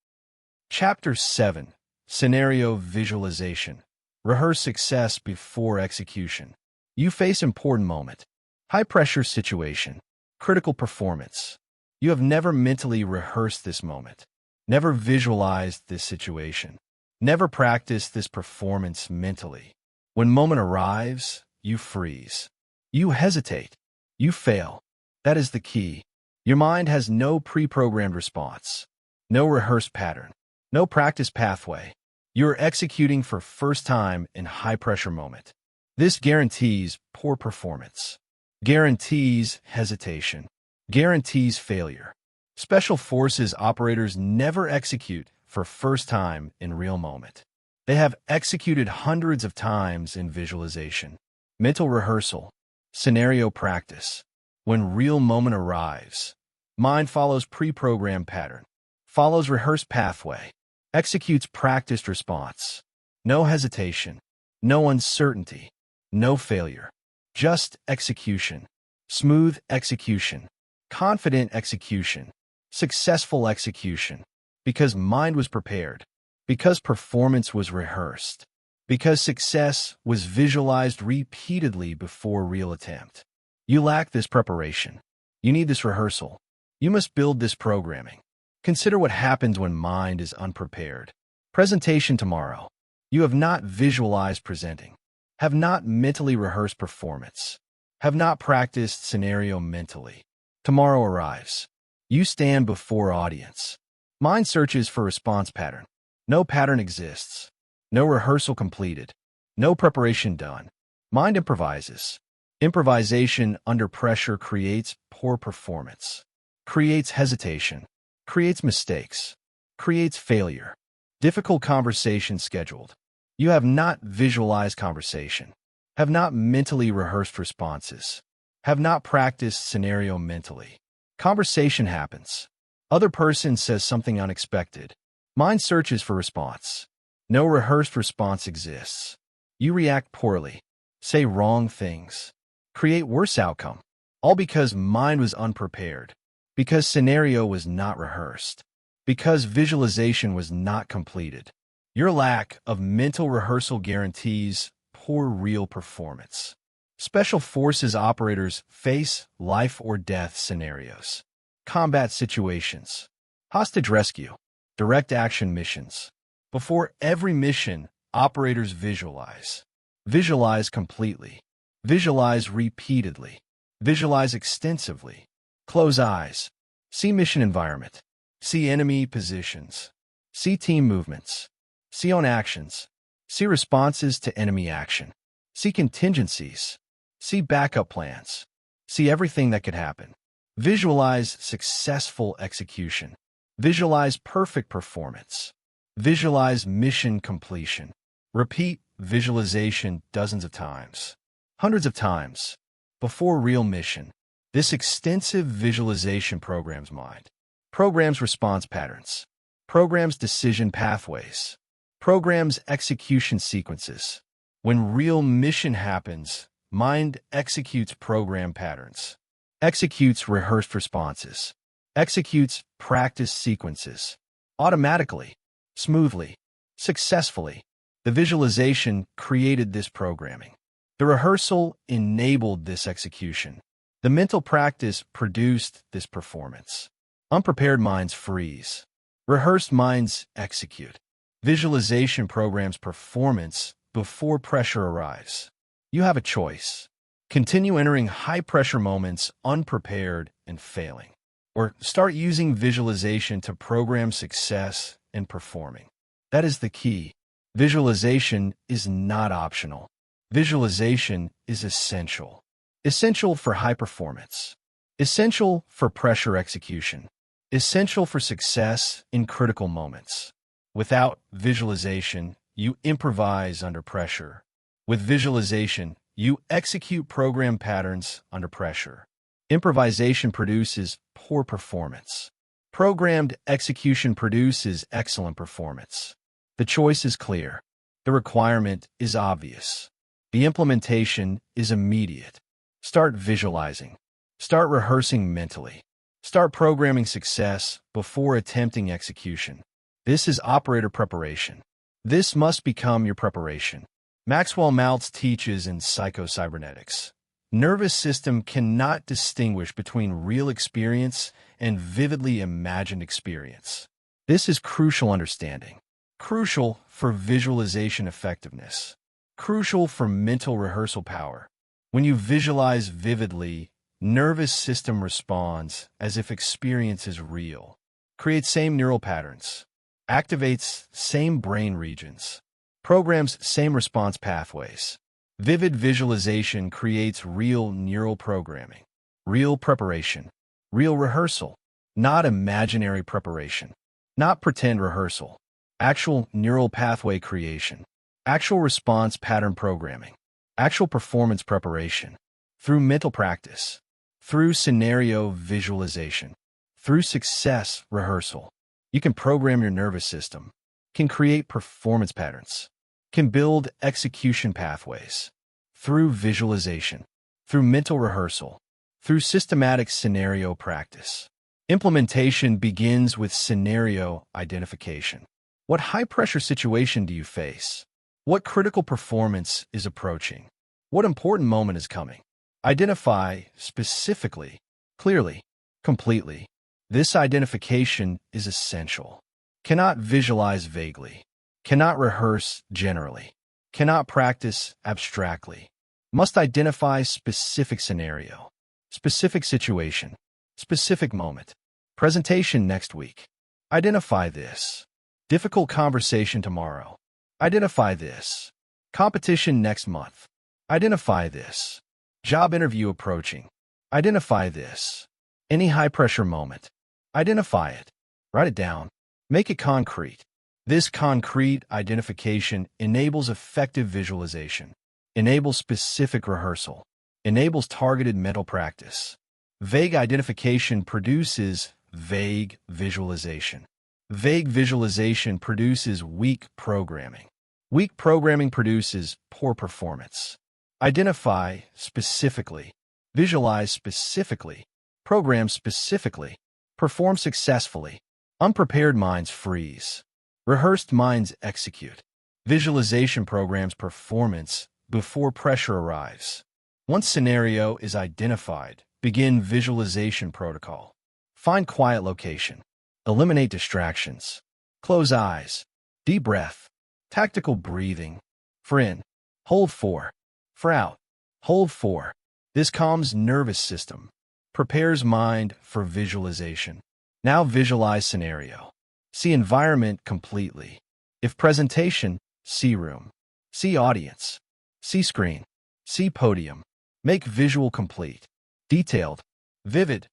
Chapter 7. Scenario Visualization. Rehearse success before execution. You face important moment. High-pressure situation. Critical performance. You have never mentally rehearsed this moment. Never visualized this situation. Never practiced this performance mentally. When moment arrives, you freeze. You hesitate. You fail. That is the key. Your mind has no pre-programmed response. No rehearsed pattern. No practice pathway. You're executing for first time in high-pressure moment. This guarantees poor performance. Guarantees hesitation. Guarantees failure. Special Forces operators never execute for first time in real moment. They have executed hundreds of times in visualization, mental rehearsal, scenario practice. When real moment arrives, mind follows pre-programmed pattern, follows rehearsed pathway, executes practiced response. No hesitation, no uncertainty, no failure. Just execution. Smooth execution. Confident execution. Successful execution. Because mind was prepared. Because performance was rehearsed. Because success was visualized repeatedly before real attempt. You lack this preparation. You need this rehearsal. You must build this programming. Consider what happens when mind is unprepared. Presentation tomorrow. You have not visualized presenting. Have not mentally rehearsed performance. Have not practiced scenario mentally. Tomorrow arrives. You stand before audience. Mind searches for response pattern. No pattern exists. No rehearsal completed. No preparation done. Mind improvises. Improvisation under pressure creates poor performance. Creates hesitation. Creates mistakes. Creates failure. Difficult conversation scheduled. You have not visualized conversation. Have not mentally rehearsed responses. Have not practiced scenario mentally. Conversation happens. Other person says something unexpected. Mind searches for response. No rehearsed response exists. You react poorly. Say wrong things. Create worse outcome. All because mind was unprepared. Because scenario was not rehearsed. Because visualization was not completed. Your lack of mental rehearsal guarantees poor real performance. Special Forces operators face life or death scenarios, combat situations, hostage rescue, direct action missions. Before every mission, operators visualize. Visualize completely. Visualize repeatedly. Visualize extensively. Close eyes. See mission environment. See enemy positions. See team movements. See own actions. See responses to enemy action. See contingencies. See backup plans. See everything that could happen. Visualize successful execution. Visualize perfect performance. Visualize mission completion. Repeat visualization dozens of times. Hundreds of times. Before real mission. This extensive visualization programs mind. Programs response patterns. Programs decision pathways. Programs execution sequences. When real mission happens, mind executes program patterns. Executes rehearsed responses. Executes practice sequences. Automatically. Smoothly. Successfully. The visualization created this programming. The rehearsal enabled this execution. The mental practice produced this performance. Unprepared minds freeze. Rehearsed minds execute. Visualization programs performance before pressure arrives. You have a choice. Continue entering high-pressure moments unprepared and failing. Or start using visualization to program success and performing. That is the key. Visualization is not optional. Visualization is essential. Essential for high performance. Essential for pressure execution. Essential for success in critical moments. Without visualization, you improvise under pressure. With visualization, you execute program patterns under pressure. Improvisation produces poor performance. Programmed execution produces excellent performance. The choice is clear. The requirement is obvious. The implementation is immediate. Start visualizing. Start rehearsing mentally. Start programming success before attempting execution. This is operator preparation. This must become your preparation. Maxwell Maltz teaches in Psycho-Cybernetics. Nervous system cannot distinguish between real experience and vividly imagined experience. This is crucial understanding. Crucial for visualization effectiveness. Crucial for mental rehearsal power. When you visualize vividly, nervous system responds as if experience is real. Creates same neural patterns. Activates same brain regions. Programs same response pathways. Vivid visualization creates real neural programming. Real preparation. Real rehearsal. Not imaginary preparation. Not pretend rehearsal. Actual neural pathway creation. Actual response pattern programming. Actual performance preparation. Through mental practice. Through scenario visualization. Through success rehearsal. You can program your nervous system. Can create performance patterns. Can build execution pathways. Through visualization. Through mental rehearsal. Through systematic scenario practice. Implementation begins with scenario identification. What high-pressure situation do you face? What critical performance is approaching? What important moment is coming? Identify specifically, clearly, completely. This identification is essential. Cannot visualize vaguely. Cannot rehearse generally. Cannot practice abstractly. Must identify specific scenario, specific situation, specific moment. Presentation next week. Identify this. Difficult conversation tomorrow. Identify this. Competition next month. Identify this. Job interview approaching. Identify this. Any high-pressure moment. Identify it. Write it down. Make it concrete. This concrete identification enables effective visualization, enables specific rehearsal, enables targeted mental practice. Vague identification produces vague visualization. Vague visualization produces weak programming. Weak programming produces poor performance. Identify specifically. Visualize specifically. Program specifically. Perform successfully. Unprepared minds freeze. Rehearsed minds execute. Visualization programs performance before pressure arrives. Once scenario is identified, begin visualization protocol. Find quiet location. Eliminate distractions. Close eyes. Deep breath. Tactical breathing. For in. Hold 4. For out. Hold 4. This calms nervous system. Prepares mind for visualization. Now visualize scenario. See environment completely. If presentation, see room. See audience. See screen. See podium. Make visual complete. Detailed. Vivid.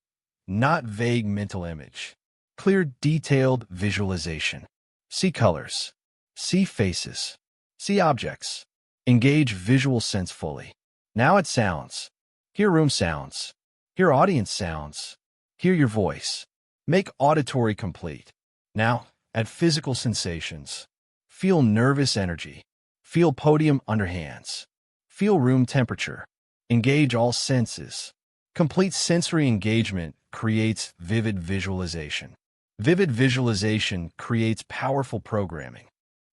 Not vague mental image. Clear, detailed visualization. See colors. See faces. See objects. Engage visual sense fully. Now it sounds. Hear room sounds. Hear audience sounds. Hear your voice. Make auditory complete. Now, add physical sensations. Feel nervous energy. Feel podium under hands. Feel room temperature. Engage all senses. Complete sensory engagement creates vivid visualization. Vivid visualization creates powerful programming.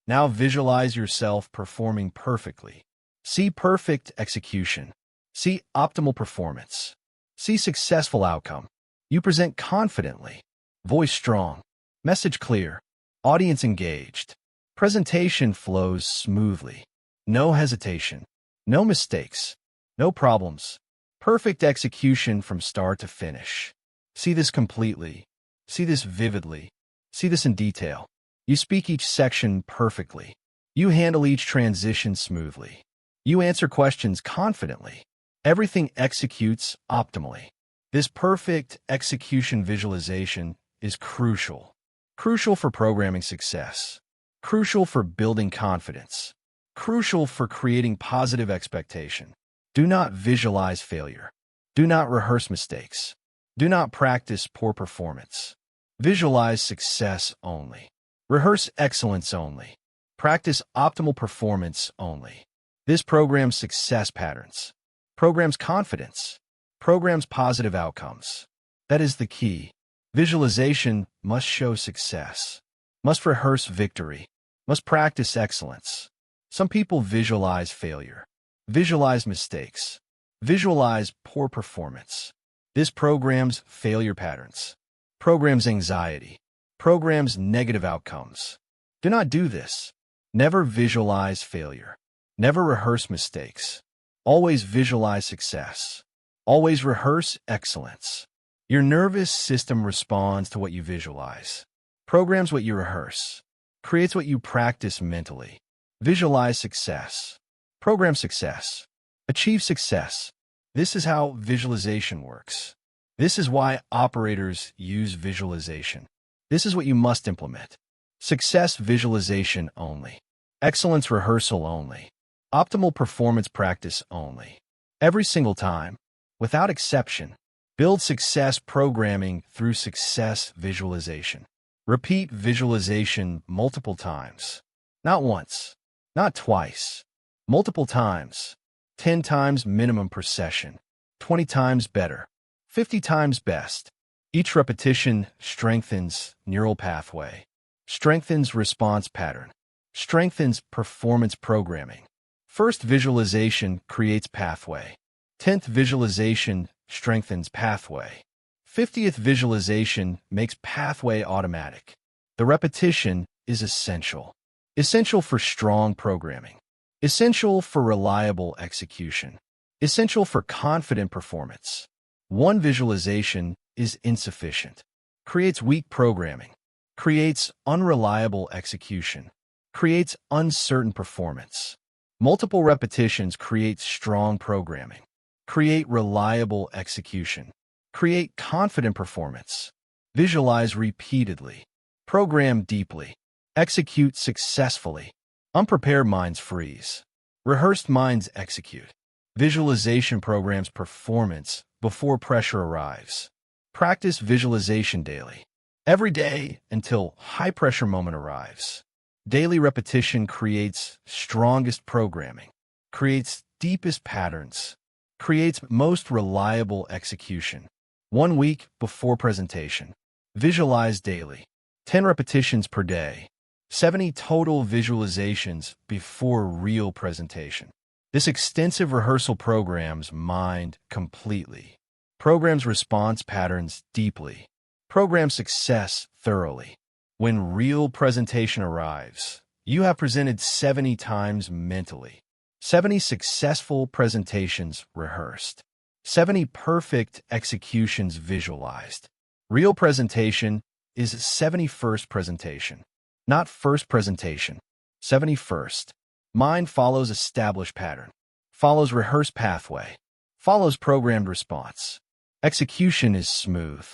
Now visualize yourself performing perfectly. See perfect execution. See optimal performance. See successful outcome. You present confidently. Voice strong. Message clear. Audience engaged. Presentation flows smoothly. No hesitation. No mistakes. No problems. Perfect execution from start to finish. See this completely. See this vividly. See this in detail. You speak each section perfectly. You handle each transition smoothly. You answer questions confidently. Everything executes optimally. This perfect execution visualization is crucial. Crucial for programming success. crucial for building confidence, crucial for creating positive expectation. Do not visualize failure. Do not rehearse mistakes. Do not practice poor performance. Visualize success only. Rehearse excellence only. Practice optimal performance only. This programs success patterns, programs confidence, programs positive outcomes. That is the key. Visualization must show success, must rehearse victory, must practice excellence. Some people visualize failure, visualize mistakes, visualize poor performance. This programs failure patterns, programs anxiety, programs negative outcomes. Do not do this. Never visualize failure. Never rehearse mistakes. Always visualize success. Always rehearse excellence. Your nervous system responds to what you visualize, programs what you rehearse, creates what you practice mentally. Visualize success. Program success. Achieve success. This is how visualization works. This is why operators use visualization. This is what you must implement. Success visualization only. Excellence rehearsal only. Optimal performance practice only. Every single time, without exception. Build success programming through success visualization. Repeat visualization multiple times. Not once, not twice. Multiple times. 10 times minimum per session. 20 times better. 50 times best. Each repetition strengthens neural pathway, strengthens response pattern, strengthens performance programming. First visualization creates pathway. 10th visualization strengthens pathway. 50th visualization makes pathway automatic. The repetition is essential. Essential for strong programming. Essential for reliable execution. Essential for confident performance. One visualization is insufficient. Creates weak programming. Creates unreliable execution. Creates uncertain performance. Multiple repetitions create strong programming. Create reliable execution. Create confident performance. Visualize repeatedly. Program deeply. Execute successfully. Unprepared minds freeze. Rehearsed minds execute. Visualization programs performance before pressure arrives. Practice visualization daily. Every day until high-pressure moment arrives. Daily repetition creates strongest programming, creates deepest patterns, creates most reliable execution. 1 week before presentation. Visualize daily. 10 repetitions per day. 70 total visualizations before real presentation. This extensive rehearsal programs mind completely. Programs response patterns deeply. Programs success thoroughly. When real presentation arrives, you have presented 70 times mentally. 70 successful presentations rehearsed. 70 perfect executions visualized. Real presentation is 71st presentation, not first presentation. 71st. Mind follows established pattern, follows rehearsed pathway, follows programmed response. Execution is smooth,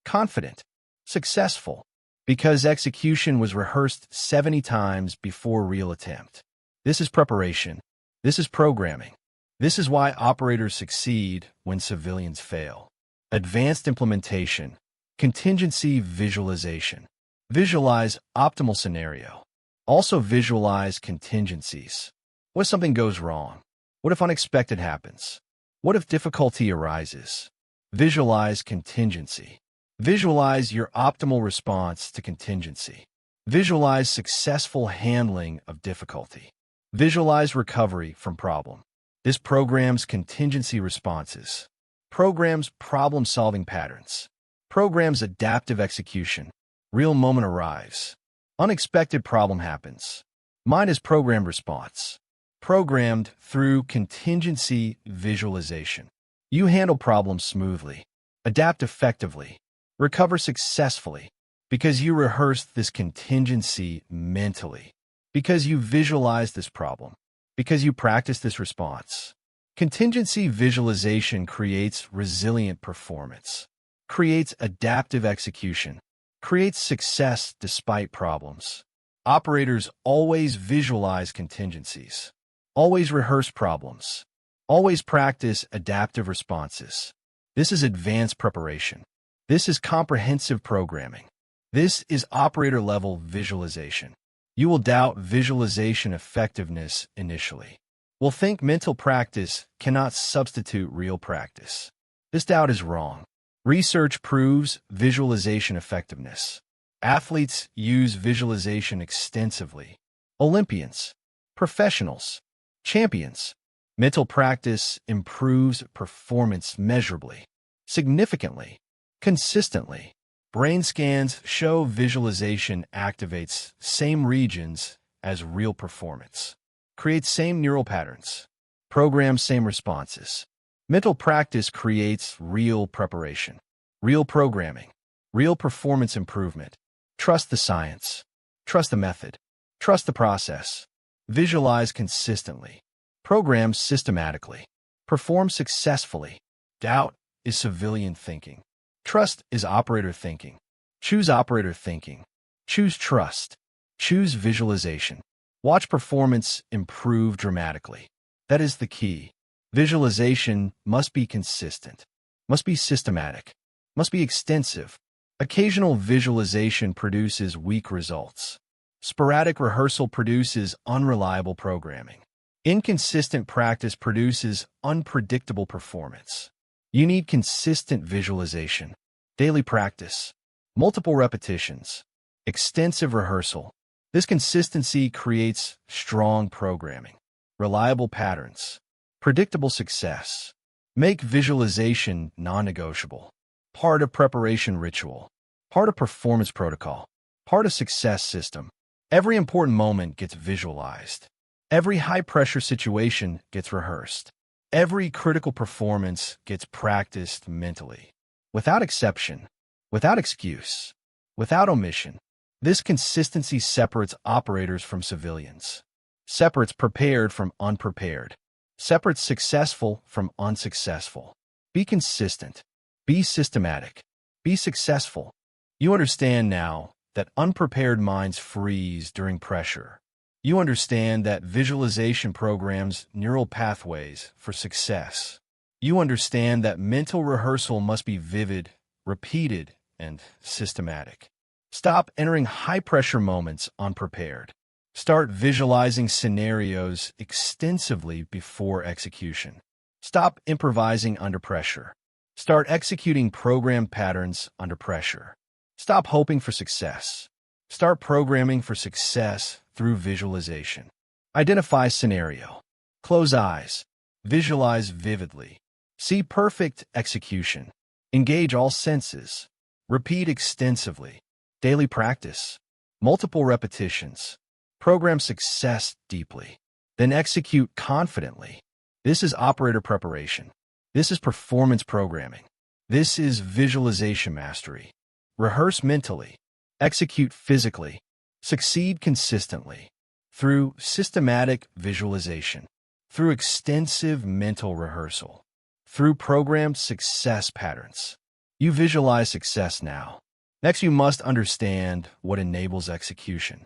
confident, successful, because execution was rehearsed 70 times before real attempt. This is preparation. This is programming. This is why operators succeed when civilians fail. Advanced implementation. Contingency visualization. Visualize optimal scenario. Also visualize contingencies. What if something goes wrong? What if unexpected happens? What if difficulty arises? Visualize contingency. Visualize your optimal response to contingency. Visualize successful handling of difficulty. Visualize recovery from problem. This programs contingency responses. Programs problem-solving patterns. Programs adaptive execution. Real moment arrives. Unexpected problem happens. Mind is programmed response. Programmed through contingency visualization. You handle problems smoothly. Adapt effectively. Recover successfully because you rehearsed this contingency mentally, because you visualized this problem, because you practiced this response. Contingency visualization creates resilient performance, creates adaptive execution, creates success despite problems. Operators always visualize contingencies, always rehearse problems, always practice adaptive responses. This is advanced preparation. This is comprehensive programming. This is operator-level visualization. You will doubt visualization effectiveness initially. Will think mental practice cannot substitute real practice. This doubt is wrong. Research proves visualization effectiveness. Athletes use visualization extensively. Olympians, professionals, champions. Mental practice improves performance measurably, significantly, consistently. Brain scans show visualization activates same regions as real performance, creates same neural patterns, programs same responses. Mental practice creates real preparation, real programming, real performance improvement. Trust the science. Trust the method. Trust the process. Visualize consistently. Program systematically. Perform successfully. Doubt is civilian thinking. Trust is operator thinking. Choose operator thinking. Choose trust. Choose visualization. Watch performance improve dramatically. That is the key. Visualization must be consistent, must be systematic, must be extensive. Occasional visualization produces weak results. Sporadic rehearsal produces unreliable programming. Inconsistent practice produces unpredictable performance. You need consistent visualization, daily practice, multiple repetitions, extensive rehearsal. This consistency creates strong programming, reliable patterns, predictable success. Make visualization non-negotiable. Part of preparation ritual, part of performance protocol, part of success system. Every important moment gets visualized. Every high-pressure situation gets rehearsed. Every critical performance gets practiced mentally. Without exception, without excuse, without omission. This consistency separates operators from civilians, separates prepared from unprepared, separates successful from unsuccessful. Be consistent. Be systematic. Be successful. You understand now that unprepared minds freeze during pressure. You understand that visualization programs neural pathways for success. You understand that mental rehearsal must be vivid, repeated, and systematic. Stop entering high-pressure moments unprepared. Start visualizing scenarios extensively before execution. Stop improvising under pressure. Start executing program patterns under pressure. Stop hoping for success. Start programming for success through visualization. Identify scenario. Close eyes. Visualize vividly. See perfect execution. Engage all senses. Repeat extensively. Daily practice. Multiple repetitions. Program success deeply. Then execute confidently. This is operator preparation. This is performance programming. This is visualization mastery. Rehearse mentally. Execute physically. Succeed consistently. Through systematic visualization. Through extensive mental rehearsal. Through programmed success patterns. You visualize success now. Next, you must understand what enables execution.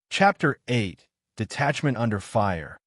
Chapter 8. Detachment under fire.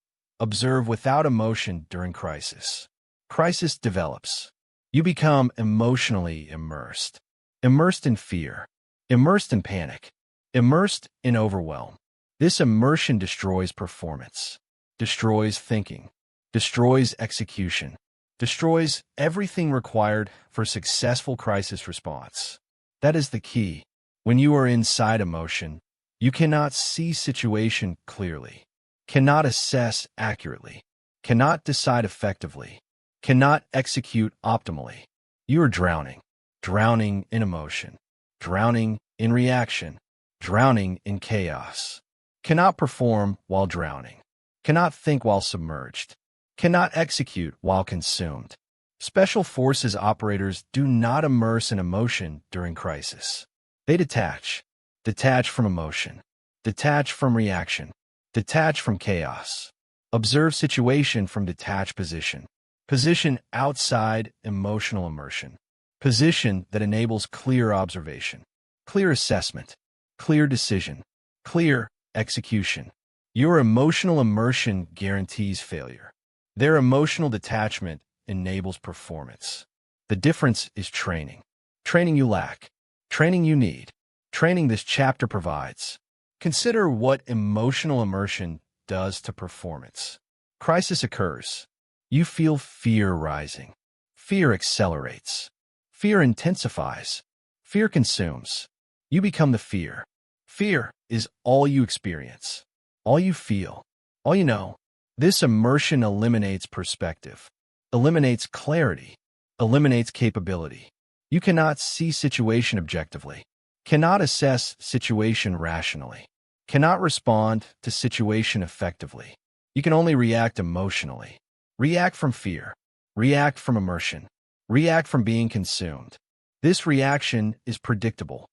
Observe without emotion during crisis. Crisis develops. You become emotionally immersed. Immersed in fear. Immersed in panic. Immersed in overwhelm. This immersion destroys performance. Destroys thinking. Destroys execution. Destroys everything required for successful crisis response. That is the key. When you are inside emotion, you cannot see situation clearly, cannot assess accurately, cannot decide effectively, cannot execute optimally. You are drowning, drowning in emotion, drowning in reaction, drowning in chaos. Cannot perform while drowning, cannot think while submerged, cannot execute while consumed. Special forces operators do not immerse in emotion during crisis. They detach. Detach from emotion. Detach from reaction. Detach from chaos. Observe situation from detached position. Position outside emotional immersion. Position that enables clear observation, clear assessment, clear decision, clear execution. Your emotional immersion guarantees failure. Their emotional detachment enables performance. The difference is training. Training you lack. Training you need. Training this chapter provides. Consider what emotional immersion does to performance. Crisis occurs. You feel fear rising. Fear accelerates. Fear intensifies. Fear consumes. You become the fear. Fear is all you experience, all you feel, all you know. This immersion eliminates perspective, eliminates clarity, eliminates capability. You cannot see situation objectively, cannot assess situation rationally, cannot respond to situation effectively. You can only react emotionally. React from fear, react from immersion, react from being consumed. This reaction is predictable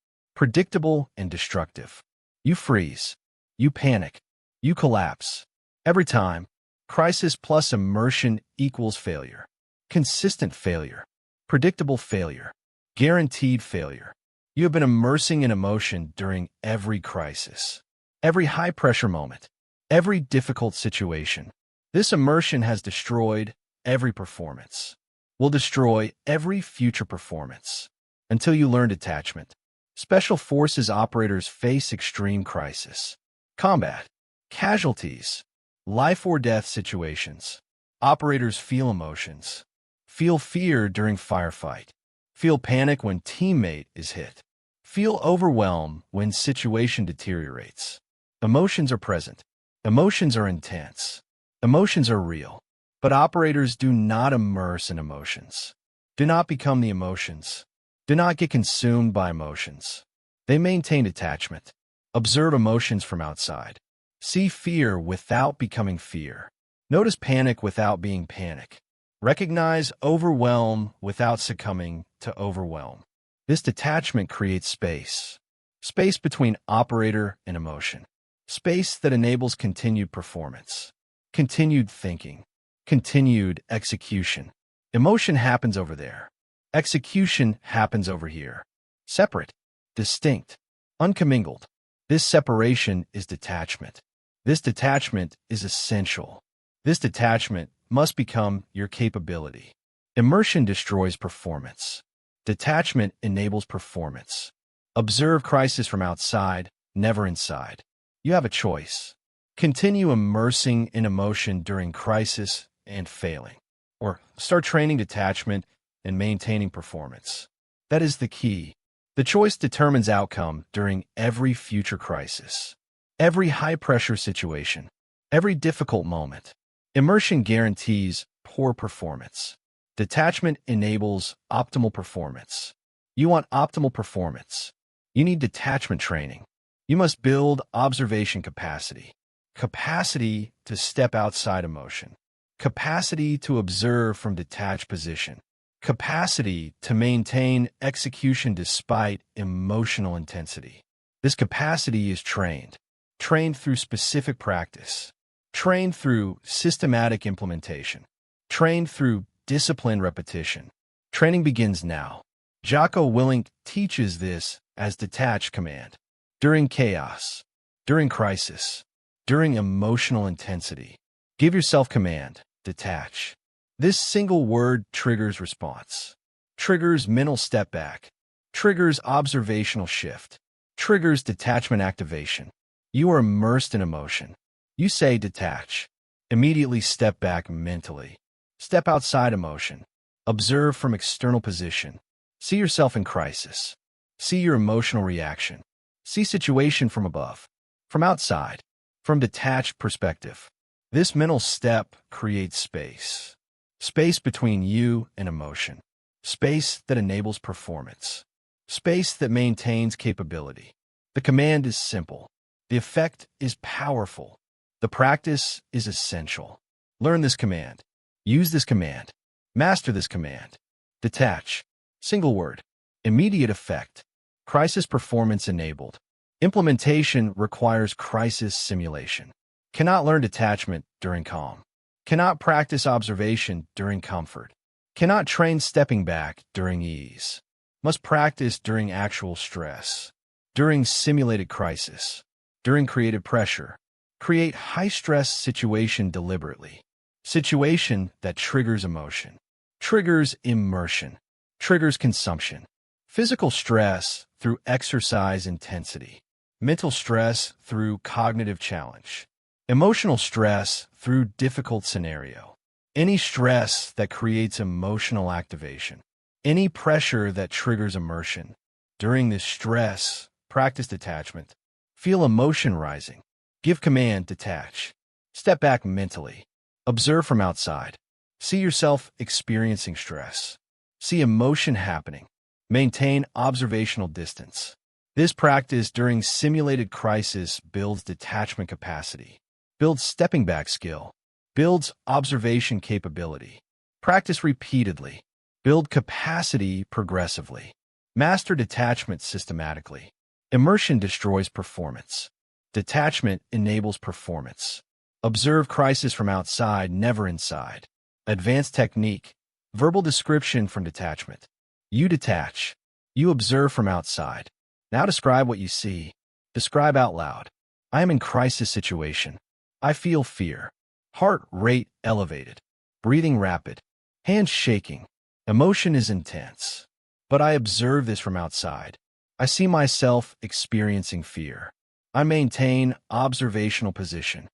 and destructive. You freeze, you panic, you collapse. Every time, crisis plus immersion equals failure. Consistent failure, predictable failure, guaranteed failure. You have been immersing in emotion during every crisis, every high-pressure moment, every difficult situation. This immersion has destroyed every performance, will destroy every future performance, until you learn detachment. Special Forces operators face extreme crisis, combat, casualties, life or death situations. Operators feel emotions, feel fear during firefight, feel panic when teammate is hit, feel overwhelmed when situation deteriorates. Emotions are present. Emotions are intense. Emotions are real. But operators do not immerse in emotions. Do not become the emotions. Do not get consumed by emotions. They maintain detachment. Observe emotions from outside. See fear without becoming fear. Notice panic without being panic. Recognize overwhelm without succumbing to overwhelm. This detachment creates space. Space between operator and emotion. Space that enables continued performance, continued thinking, continued execution. Emotion happens over there. Execution happens over here. Separate, distinct, uncommingled. This separation is detachment. This detachment is essential. This detachment must become your capability. Immersion destroys performance. Detachment enables performance. Observe crisis from outside, never inside. You have a choice. Continue immersing in emotion during crisis and failing, or start training detachment and maintaining performance. That is the key. The choice determines outcome during every future crisis, every high-pressure situation, every difficult moment. Immersion guarantees poor performance. Detachment enables optimal performance. You want optimal performance. You need detachment training. You must build observation capacity. Capacity to step outside emotion. Capacity to observe from detached position. Capacity to maintain execution despite emotional intensity. This capacity is trained through specific practice, trained through systematic implementation, trained through disciplined repetition. Training begins now. Jocko Willink teaches this as detached command. During chaos, during crisis, during emotional intensity, give yourself command, detach. This single word triggers response, triggers mental step back, triggers observational shift, triggers detachment activation. You are immersed in emotion. You say detach. Immediately step back mentally. Step outside emotion. Observe from external position. See yourself in crisis. See your emotional reaction. See situation from above, from outside, from detached perspective. This mental step creates space. Space between you and emotion. Space that enables performance. Space that maintains capability. The command is simple. The effect is powerful. The practice is essential. Learn this command. Use this command. Master this command. Detach. Single word. Immediate effect. Crisis performance enabled. Implementation requires crisis simulation. Cannot learn detachment during calm. Cannot practice observation during comfort. Cannot train stepping back during ease. Must practice during actual stress. During simulated crisis. During creative pressure, create high-stress situation deliberately. Situation that triggers emotion, triggers immersion, triggers consumption. Physical stress through exercise intensity. Mental stress through cognitive challenge. Emotional stress through difficult scenario. Any stress that creates emotional activation. Any pressure that triggers immersion. During this stress, practice detachment. Feel emotion rising. Give command, detach. Step back mentally. Observe from outside. See yourself experiencing stress. See emotion happening. Maintain observational distance. This practice during simulated crisis builds detachment capacity, builds stepping back skill, builds observation capability. Practice repeatedly. Build capacity progressively. Master detachment systematically. Immersion destroys performance. Detachment enables performance. Observe crisis from outside, never inside. Advanced technique. Verbal description from detachment. You detach. You observe from outside. Now describe what you see. Describe out loud. I am in crisis situation. I feel fear. Heart rate elevated. Breathing rapid. Hands shaking. Emotion is intense. But I observe this from outside. I see myself experiencing fear. I maintain observational position.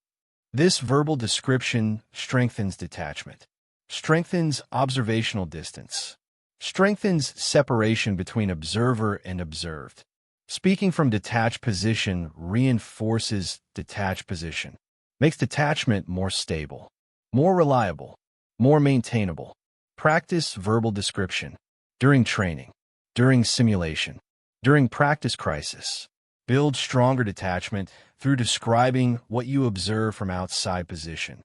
This verbal description strengthens detachment, strengthens observational distance, strengthens separation between observer and observed. Speaking from detached position reinforces detached position, makes detachment more stable, more reliable, more maintainable. Practice verbal description during training, during simulation, during practice crisis. Build stronger detachment through describing what you observe from outside position.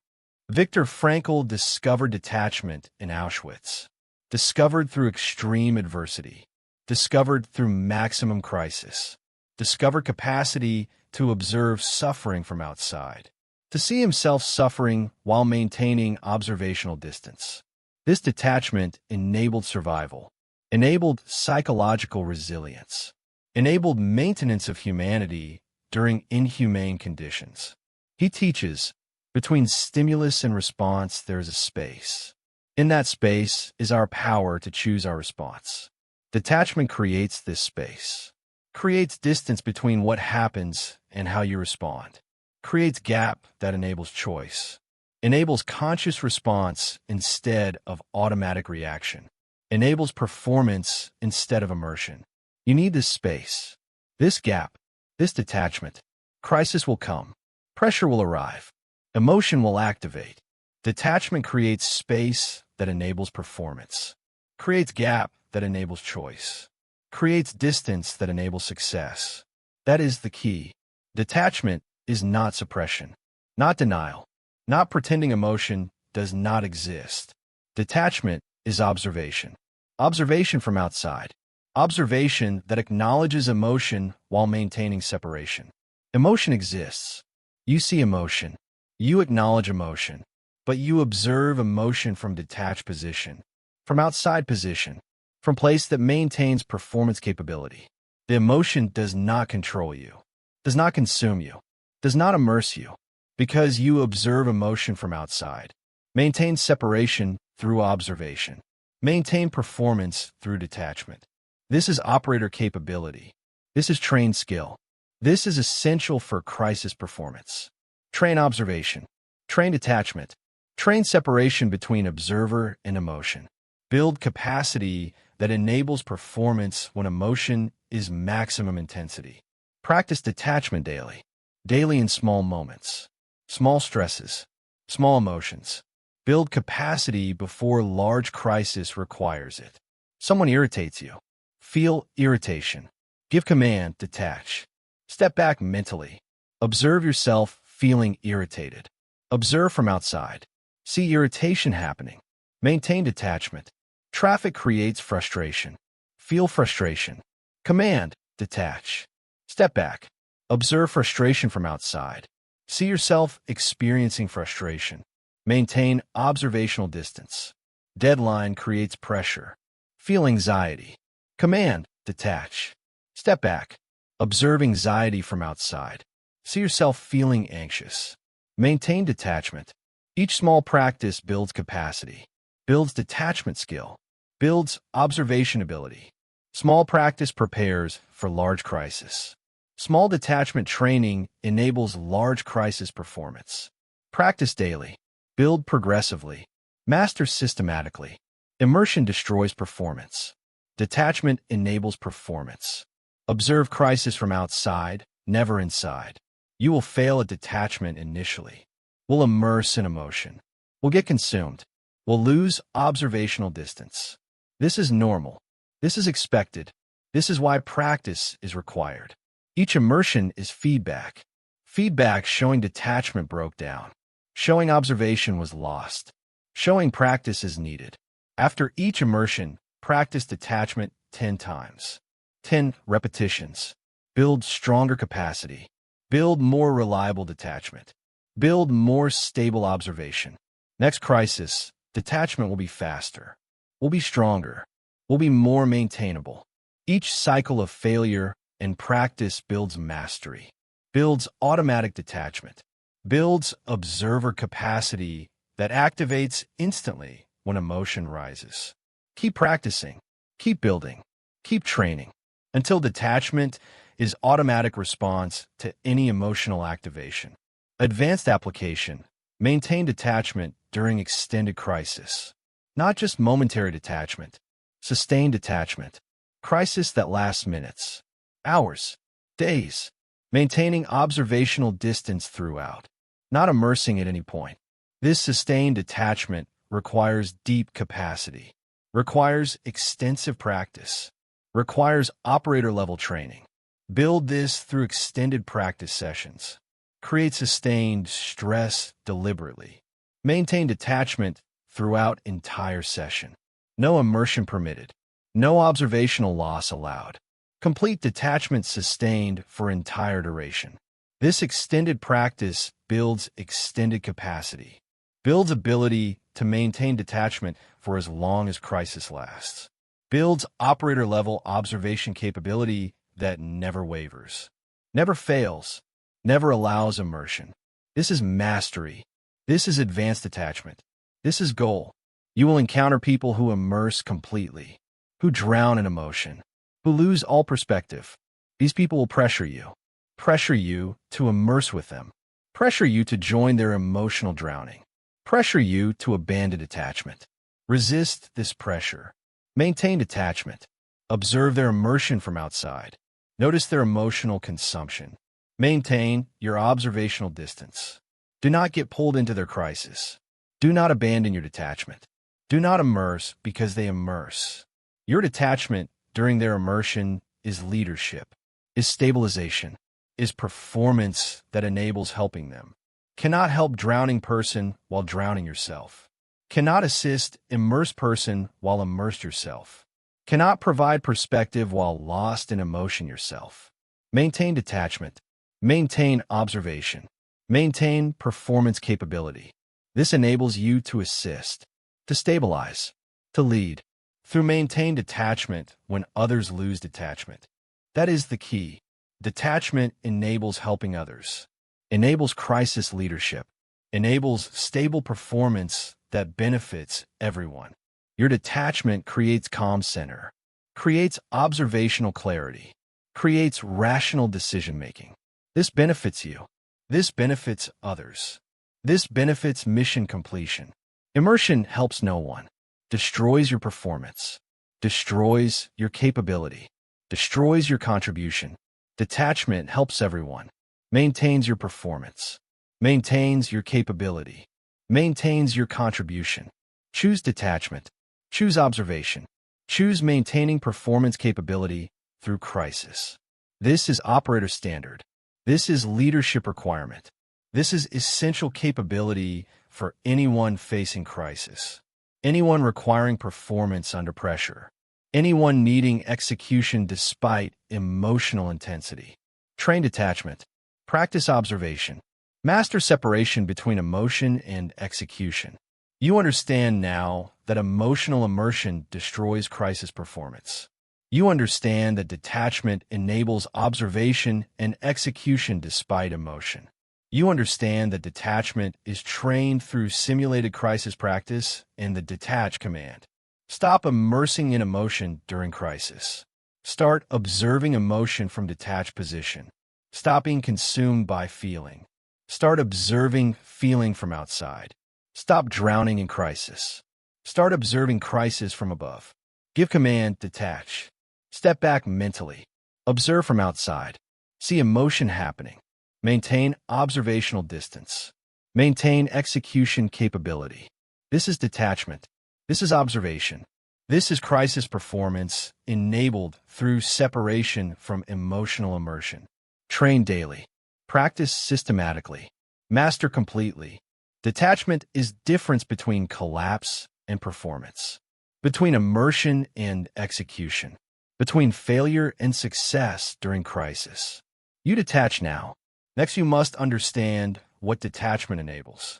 Viktor Frankl discovered detachment in Auschwitz. Discovered through extreme adversity. Discovered through maximum crisis. Discovered capacity to observe suffering from outside. To see himself suffering while maintaining observational distance. This detachment enabled survival, enabled psychological resilience, enabled maintenance of humanity during inhumane conditions. He teaches, between stimulus and response, there is a space. In that space is our power to choose our response. Detachment creates this space, creates distance between what happens and how you respond, creates gap that enables choice, enables conscious response instead of automatic reaction, enables performance instead of immersion. You need this space, this gap, this detachment. Crisis will come. Pressure will arrive. Emotion will activate. Detachment creates space that enables performance, creates gap that enables choice, creates distance that enables success. That is the key. Detachment is not suppression, not denial, not pretending emotion does not exist. Detachment is observation. Observation from outside. Observation that acknowledges emotion while maintaining separation. Emotion exists. You see emotion. You acknowledge emotion. But you observe emotion from detached position, from outside position, from place that maintains performance capability. The emotion does not control you, does not consume you, does not immerse you, because you observe emotion from outside. Maintain separation through observation. Maintain performance through detachment. This is operator capability. This is trained skill. This is essential for crisis performance. Train observation. Train detachment. Train separation between observer and emotion. Build capacity that enables performance when emotion is maximum intensity. Practice detachment daily. Daily in small moments. Small stresses. Small emotions. Build capacity before large crisis requires it. Someone irritates you. Feel irritation. Give command, detach. Step back mentally. Observe yourself feeling irritated. Observe from outside. See irritation happening. Maintain detachment. Traffic creates frustration. Feel frustration. Command, detach. Step back. Observe frustration from outside. See yourself experiencing frustration. Maintain observational distance. Deadline creates pressure. Feel anxiety. Command, detach. Step back. Observe anxiety from outside. See yourself feeling anxious. Maintain detachment. Each small practice builds capacity, builds detachment skill, builds observation ability. Small practice prepares for large crisis. Small detachment training enables large crisis performance. Practice daily. Build progressively. Master systematically. Immersion destroys performance. Detachment enables performance. Observe crisis from outside, never inside. You will fail at detachment initially. We'll immerse in emotion. We'll get consumed. We'll lose observational distance. This is normal. This is expected. This is why practice is required. Each immersion is feedback. Feedback showing detachment broke down. Showing observation was lost. Showing practice is needed. After each immersion, practice detachment 10 times. 10 repetitions. Build stronger capacity. Build more reliable detachment. Build more stable observation. Next crisis, detachment will be faster. Will be stronger. Will be more maintainable. Each cycle of failure and practice builds mastery. Builds automatic detachment. Builds observer capacity that activates instantly when emotion rises. Keep practicing. Keep building. Keep training until detachment is automatic response to any emotional activation. Advanced application. Maintain detachment during extended crisis. Not just momentary detachment. Sustained detachment. Crisis that lasts minutes, hours, days. Maintaining observational distance throughout. Not immersing at any point. This sustained detachment requires deep capacity. Requires extensive practice. Requires operator-level training. Build this through extended practice sessions. Create sustained stress deliberately. Maintain detachment throughout entire session. No immersion permitted. No observational loss allowed. Complete detachment sustained for entire duration. This extended practice builds extended capacity. Builds ability to maintain detachment for as long as crisis lasts. Builds operator-level observation capability that never wavers. Never fails. Never allows immersion. This is mastery. This is advanced detachment. This is goal. You will encounter people who immerse completely, who drown in emotion, who lose all perspective. These people will pressure you to immerse with them, pressure you to join their emotional drowning, pressure you to abandon detachment. Resist this pressure. Maintain detachment. Observe their immersion from outside. Notice their emotional consumption. Maintain your observational distance. Do not get pulled into their crisis. Do not abandon your detachment. Do not immerse because they immerse. Your detachment during their immersion is leadership, is stabilization, is performance that enables helping them. Cannot help drowning person while drowning yourself. Cannot assist immersed person while immersed yourself. Cannot provide perspective while lost in emotion yourself. Maintain detachment. Maintain observation. Maintain performance capability. This enables you to assist, to stabilize, to lead, through maintained detachment when others lose detachment. That is the key. Detachment enables helping others, enables crisis leadership, enables stable performance that benefits everyone. Your detachment creates calm center, creates observational clarity, creates rational decision-making. This benefits you. This benefits others. This benefits mission completion. Immersion helps no one. Destroys your performance. Destroys your capability. Destroys your contribution. Detachment helps everyone. Maintains your performance. Maintains your capability. Maintains your contribution. Choose detachment. Choose observation. Choose maintaining performance capability through crisis. This is operator standard. This is leadership requirement. This is essential capability for anyone facing crisis. Anyone requiring performance under pressure. Anyone needing execution despite emotional intensity. Train detachment. Practice observation. Master separation between emotion and execution. You understand now that emotional immersion destroys crisis performance. You understand that detachment enables observation and execution despite emotion. You understand that detachment is trained through simulated crisis practice and the detach command. Stop immersing in emotion during crisis. Start observing emotion from detached position. Stop being consumed by feeling. Start observing feeling from outside. Stop drowning in crisis. Start observing crisis from above. Give command, detach. Step back mentally. Observe from outside. See emotion happening. Maintain observational distance. Maintain execution capability. This is detachment. This is observation. This is crisis performance enabled through separation from emotional immersion. Train daily. Practice systematically. Master completely. Detachment is difference between collapse and performance, between immersion and execution, between failure and success during crisis. You detach now. Next, you must understand what detachment enables.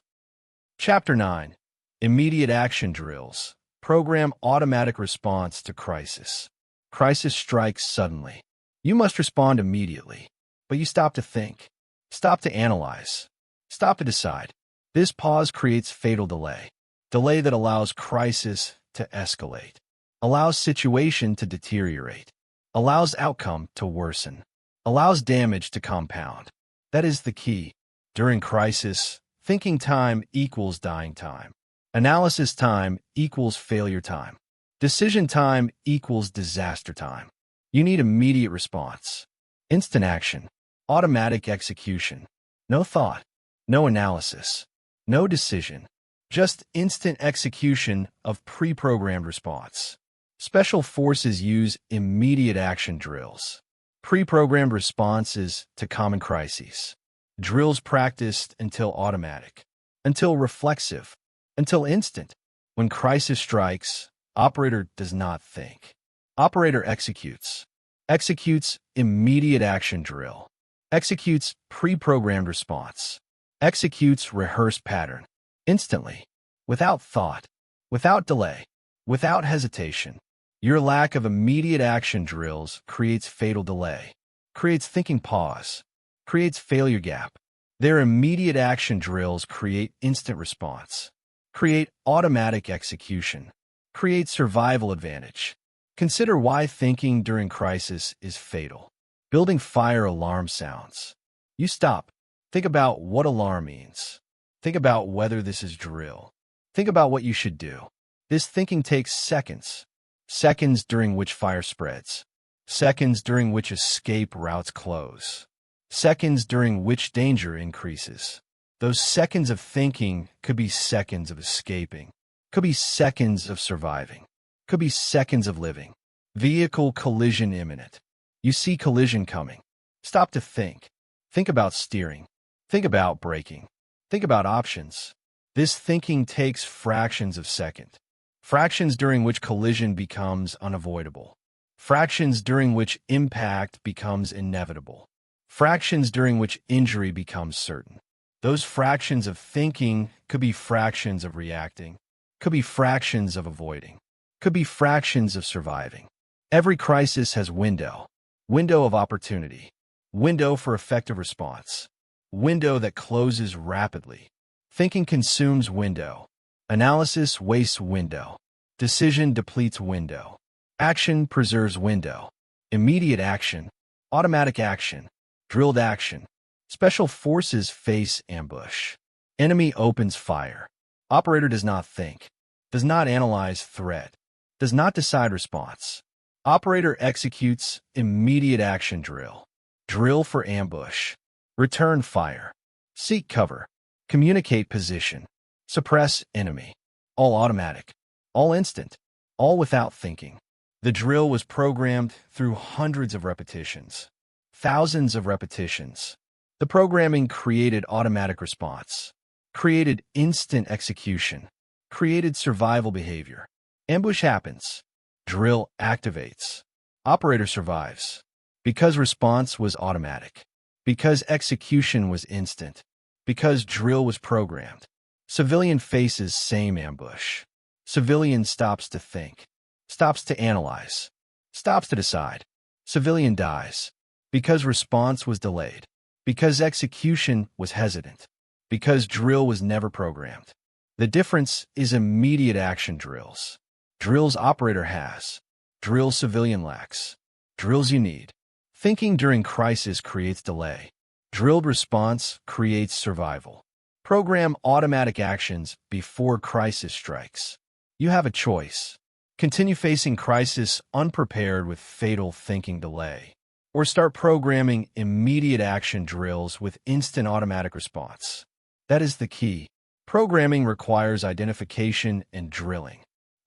Chapter 9. Immediate Action Drills. Program automatic response to crisis. Crisis strikes suddenly. You must respond immediately, but you stop to think, stop to analyze, stop to decide. This pause creates fatal delay. Delay that allows crisis to escalate, allows situation to deteriorate, allows outcome to worsen, allows damage to compound. That is the key. During crisis, thinking time equals dying time. Analysis time equals failure time. Decision time equals disaster time. You need immediate response. Instant action. Automatic execution. No thought. No analysis. No decision. Just instant execution of pre-programmed response. Special forces use immediate action drills. Pre-programmed responses to common crises. Drills practiced until automatic, until reflexive, until instant. When crisis strikes, operator does not think. Operator executes. Executes immediate action drill. Executes pre-programmed response. Executes rehearsed pattern. Instantly. Without thought. Without delay. Without hesitation. Your lack of immediate action drills creates fatal delay, creates thinking pause, creates failure gap. Their immediate action drills create instant response, create automatic execution, create survival advantage. Consider why thinking during crisis is fatal. Building fire alarm sounds. You stop. Think about what alarm means. Think about whether this is drill. Think about what you should do. This thinking takes seconds. Seconds during which fire spreads. Seconds during which escape routes close. Seconds during which danger increases. Those seconds of thinking could be seconds of escaping. Could be seconds of surviving. Could be seconds of living. Vehicle collision imminent. You see collision coming. Stop to think. Think about steering. Think about braking. Think about options. This thinking takes fractions of second. Fractions during which collision becomes unavoidable. Fractions during which impact becomes inevitable. Fractions during which injury becomes certain. Those fractions of thinking could be fractions of reacting, could be fractions of avoiding, could be fractions of surviving. Every crisis has window of opportunity, window for effective response, window that closes rapidly. Thinking consumes window. Analysis wastes window. Decision depletes window. Action preserves window. Immediate action, automatic action, drilled action. Special forces face ambush. Enemy opens fire. Operator does not think, does not analyze threat, does not decide response. Operator executes immediate action drill. Drill for ambush. Return fire. Seek cover. Communicate position. Suppress enemy. All automatic. All instant. All without thinking. The drill was programmed through hundreds of repetitions. Thousands of repetitions. The programming created automatic response. Created instant execution. Created survival behavior. Ambush happens. Drill activates. Operator survives. Because response was automatic. Because execution was instant. Because drill was programmed. Civilian faces same ambush. Civilian stops to think. Stops to analyze. stops to decide. Civilian dies. Because response was delayed. Because execution was hesitant. Because drill was never programmed. The difference is immediate action drills. Drills operator has. Drills civilian lacks. Drills you need. Thinking during crisis creates delay. Drilled response creates survival. Program automatic actions before crisis strikes. You have a choice. Continue facing crisis unprepared with fatal thinking delay. Or start programming immediate action drills with instant automatic response. That is the key. Programming requires identification and drilling.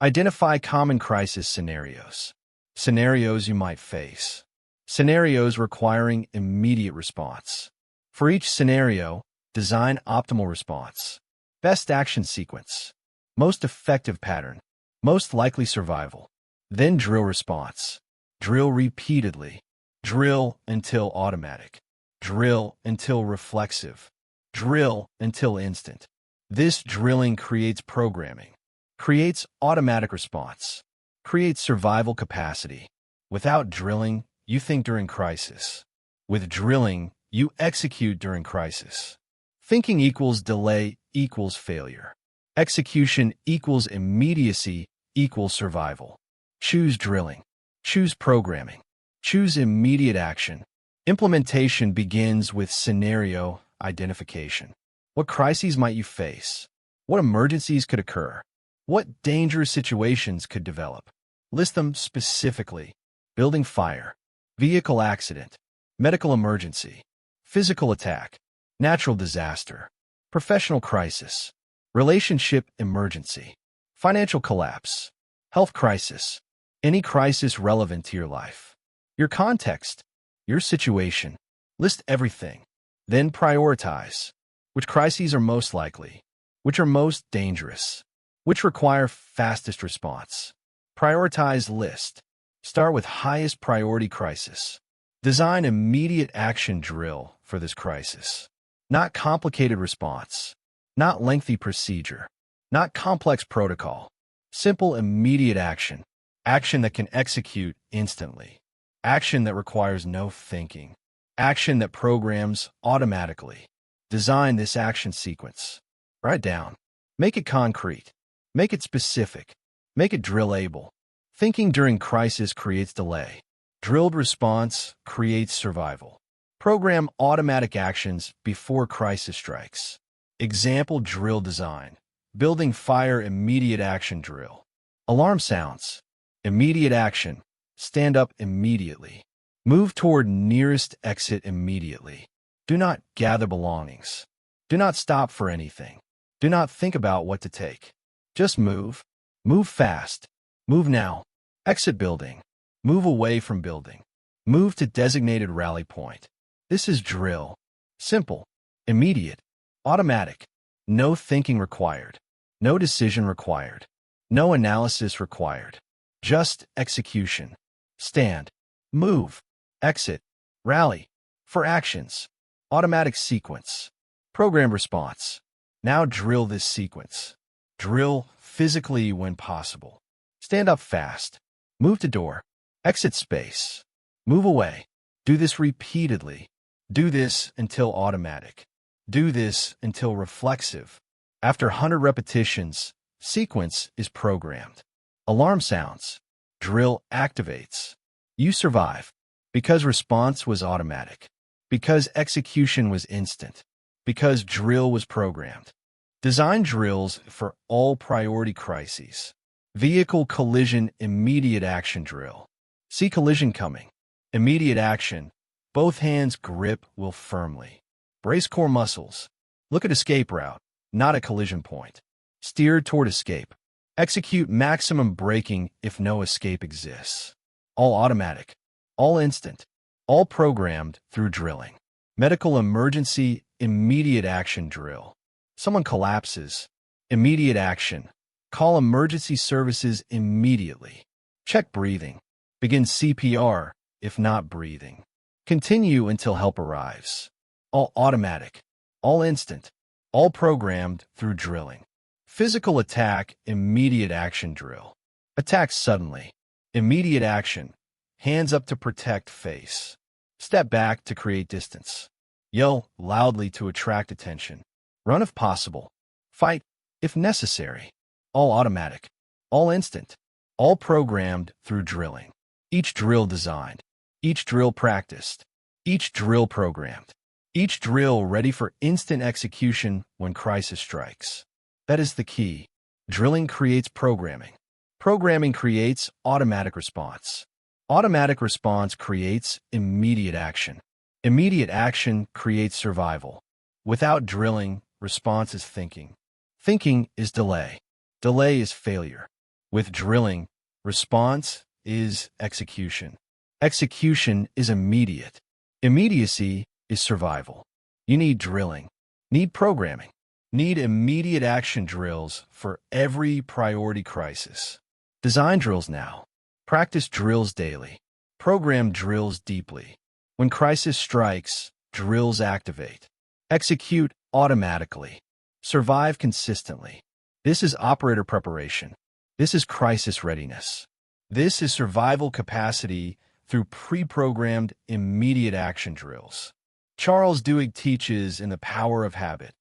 Identify common crisis scenarios. Scenarios you might face. Scenarios requiring immediate response. For each scenario, design optimal response. Best action sequence. Most effective pattern. Most likely survival. Then drill response. Drill repeatedly. Drill until automatic. Drill until reflexive. Drill until instant. This drilling creates programming. Creates automatic response. Creates survival capacity. Without drilling, you think during crisis. With drilling, you execute during crisis. Thinking equals delay equals failure. Execution equals immediacy equals survival. Choose drilling. Choose programming. Choose immediate action. Implementation begins with scenario identification. What crises might you face? What emergencies could occur? What dangerous situations could develop? List them specifically. Building fire, vehicle accident, medical emergency, physical attack, natural disaster, professional crisis, relationship emergency, financial collapse, health crisis, any crisis relevant to your life. Your context, your situation. List everything. Then prioritize. Which crises are most likely? Which are most dangerous? Which require fastest response? Prioritize list. Start with highest priority crisis. Design immediate action drill for this crisis. Not complicated response. Not lengthy procedure. Not complex protocol. Simple immediate action. Action that can execute instantly. Action that requires no thinking. Action that programs automatically. Design this action sequence. Write it down. Make it concrete. Make it specific. Make it drill-able. Thinking during crisis creates delay. Drilled response creates survival. Program automatic actions before crisis strikes. Example drill design. Building fire immediate action drill. Alarm sounds. Immediate action. Stand up immediately. Move toward nearest exit immediately. Do not gather belongings. Do not stop for anything. Do not think about what to take. Just move. Move fast. Move now. Exit building. Move away from building. Move to designated rally point. This is drill. Simple. Immediate. Automatic. No thinking required. No decision required. No analysis required. Just execution. Stand. Move. Exit. Rally. For actions. Automatic sequence. Program response. Now drill this sequence. Drill physically when possible. Stand up fast. Move to door. Exit space. Move away. Do this repeatedly. Do this until automatic. Do this until reflexive. After 100 repetitions, sequence is programmed. Alarm sounds. Drill activates. You survive. Because response was automatic. Because execution was instant. Because drill was programmed. Design drills for all priority crises. Vehicle collision immediate action drill. See collision coming. Immediate action. Both hands grip will firmly. Brace core muscles. Look at escape route, not a collision point. Steer toward escape. Execute maximum braking if no escape exists. All automatic. All instant. All programmed through drilling. Medical emergency immediate action drill. Someone collapses. Immediate action. Call emergency services immediately. Check breathing. Begin CPR if not breathing. Continue until help arrives. All automatic. All instant. All programmed through drilling. Physical attack immediate action drill. Attack suddenly. Immediate action. Hands up to protect face. Step back to create distance. Yell loudly to attract attention. Run if possible. Fight if necessary. All automatic. All instant. All programmed through drilling. Each drill designed. Each drill practiced. Each drill programmed. Each drill ready for instant execution when crisis strikes. That is the key. Drilling creates programming. Programming creates automatic response. Automatic response creates immediate action. Immediate action creates survival. Without drilling, response is thinking. Thinking is delay. Delay is failure. With drilling, response is execution. Execution is immediate. Immediacy is survival. You need drilling. Need programming. Need immediate action drills for every priority crisis. Design drills now. Practice drills daily. Program drills deeply. When crisis strikes, drills activate. Execute automatically. Survive consistently. This is operator preparation. This is crisis readiness. This is survival capacity through pre-programmed immediate action drills. Charles Duhigg teaches in The Power of Habit.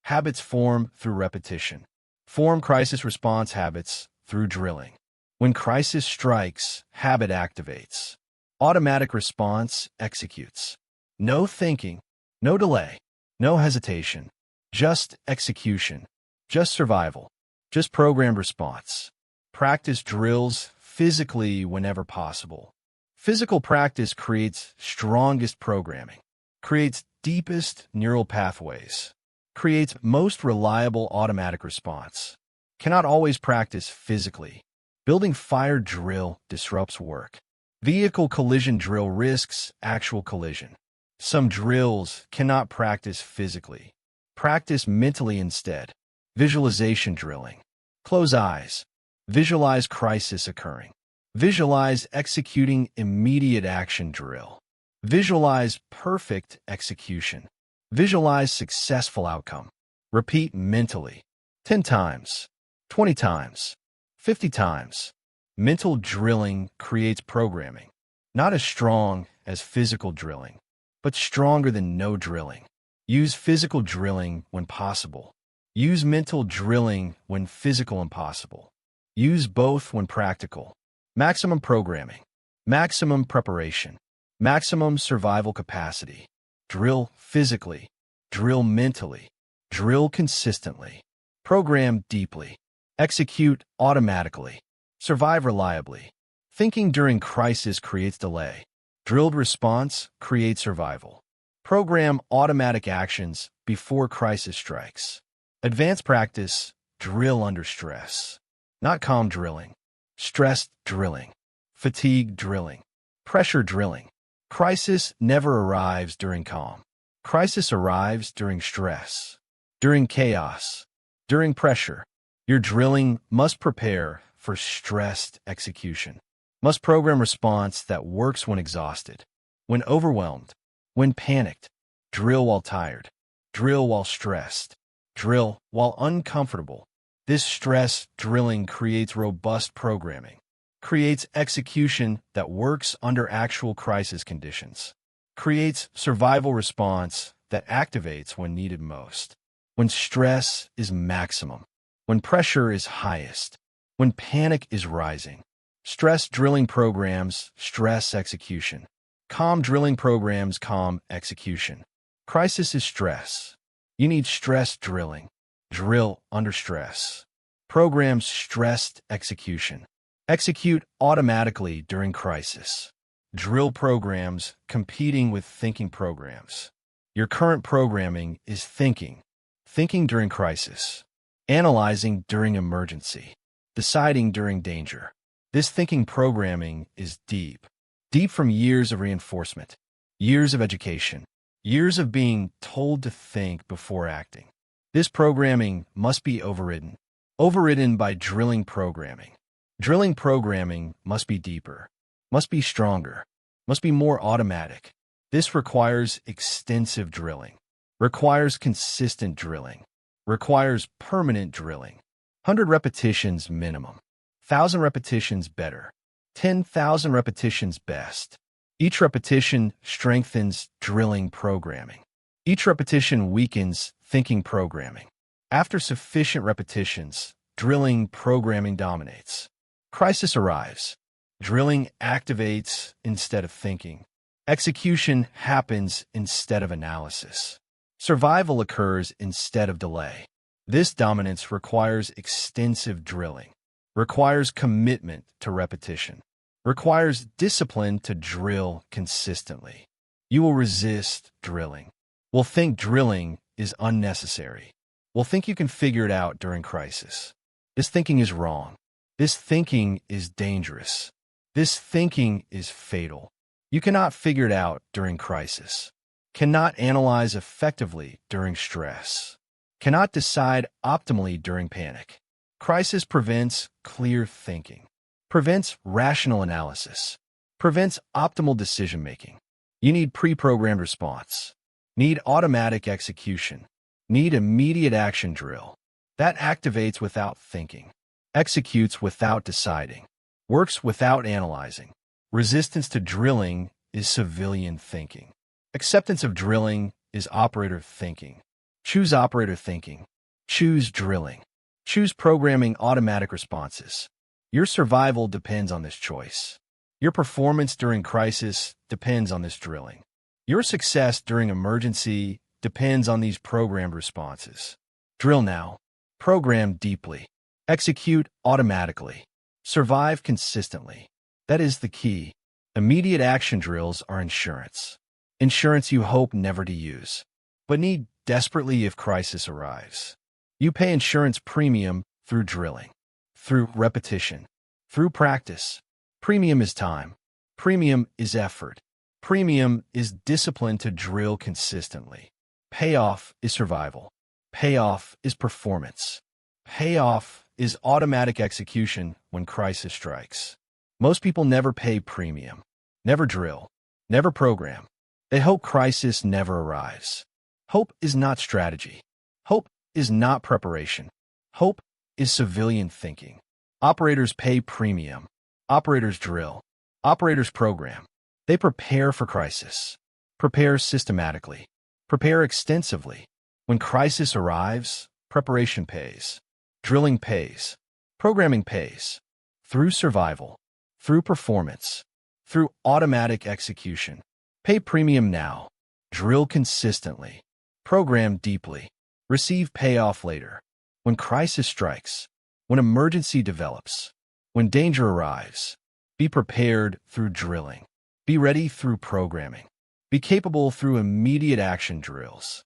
Habits form through repetition. Form crisis response habits through drilling. When crisis strikes, habit activates. Automatic response executes. No thinking, no delay, no hesitation. Just execution. Just survival. Just programmed response. Practice drills physically whenever possible. Physical practice creates strongest programming, creates deepest neural pathways, creates most reliable automatic response. Cannot always practice physically. Building fire drill disrupts work. Vehicle collision drill risks actual collision. Some drills cannot practice physically. Practice mentally instead. Visualization drilling. Close eyes. Visualize crisis occurring. Visualize executing immediate action drill. Visualize perfect execution. Visualize successful outcome. Repeat mentally. 10 times. 20 times. 50 times. Mental drilling creates programming. Not as strong as physical drilling, but stronger than no drilling. Use physical drilling when possible. Use mental drilling when physical impossible. Use both when practical. Maximum programming. Maximum preparation. Maximum survival capacity. Drill physically. Drill mentally. Drill consistently. Program deeply. Execute automatically. Survive reliably. Thinking during crisis creates delay. Drilled response creates survival. Program automatic actions before crisis strikes. Advanced practice, drill under stress. Not calm drilling. Stress drilling. Fatigue drilling. Pressure drilling. Crisis never arrives during calm. Crisis arrives during stress. During chaos. During pressure. Your drilling must prepare for stressed execution. Must program response that works when exhausted, when overwhelmed, when panicked. Drill while tired. Drill while stressed. Drill while uncomfortable. This stress drilling creates robust programming, creates execution that works under actual crisis conditions, creates survival response that activates when needed most, when stress is maximum, when pressure is highest, when panic is rising. Stress drilling programs stress execution. Calm drilling programs calm execution. Crisis is stress. You need stress drilling. Drill under stress. Program stressed execution. Execute automatically during crisis. Drill programs competing with thinking programs. Your current programming is thinking. Thinking during crisis. Analyzing during emergency. Deciding during danger. This thinking programming is deep. Deep from years of reinforcement. Years of education. Years of being told to think before acting. This programming must be overridden. Overridden by drilling programming. Drilling programming must be deeper. Must be stronger. Must be more automatic. This requires extensive drilling. Requires consistent drilling. Requires permanent drilling. 100 repetitions minimum. 1,000 repetitions better. 10,000 repetitions best. Each repetition strengthens drilling programming. Each repetition weakens thinking programming. After sufficient repetitions, drilling programming dominates. Crisis arrives. Drilling activates instead of thinking. Execution happens instead of analysis. Survival occurs instead of delay. This dominance requires extensive drilling, requires commitment to repetition, requires discipline to drill consistently. You will resist drilling. Will think drilling is unnecessary. Will think you can figure it out during crisis. This thinking is wrong. This thinking is dangerous. This thinking is fatal. You cannot figure it out during crisis. Cannot analyze effectively during stress. Cannot decide optimally during panic. Crisis prevents clear thinking, prevents rational analysis, prevents optimal decision-making. You need pre-programmed response, need automatic execution, need immediate action drill. That activates without thinking, executes without deciding, works without analyzing. Resistance to drilling is civilian thinking. Acceptance of drilling is operator thinking. Choose operator thinking. Choose drilling. Choose programming automatic responses. Your survival depends on this choice. Your performance during crisis depends on this drilling. Your success during emergency depends on these programmed responses. Drill now. Program deeply. Execute automatically. Survive consistently. That is the key. Immediate action drills are insurance. Insurance you hope never to use, but need desperately if crisis arrives. You pay insurance premium through drilling, through repetition, through practice. Premium is time. Premium is effort. Premium is discipline to drill consistently. Payoff is survival. Payoff is performance. Payoff is automatic execution when crisis strikes. Most people never pay premium, never drill, never program. They hope crisis never arrives. Hope is not strategy. Hope is not preparation. Hope is civilian thinking. Operators pay premium. Operators drill. Operators program. They prepare for crisis. Prepare systematically. Prepare extensively. When crisis arrives, preparation pays. Drilling pays. Programming pays. Through survival. Through performance. Through automatic execution. Pay premium now. Drill consistently. Program deeply. Receive payoff later. When crisis strikes. When emergency develops. When danger arrives. Be prepared through drilling. Be ready through programming. Be capable through immediate action drills.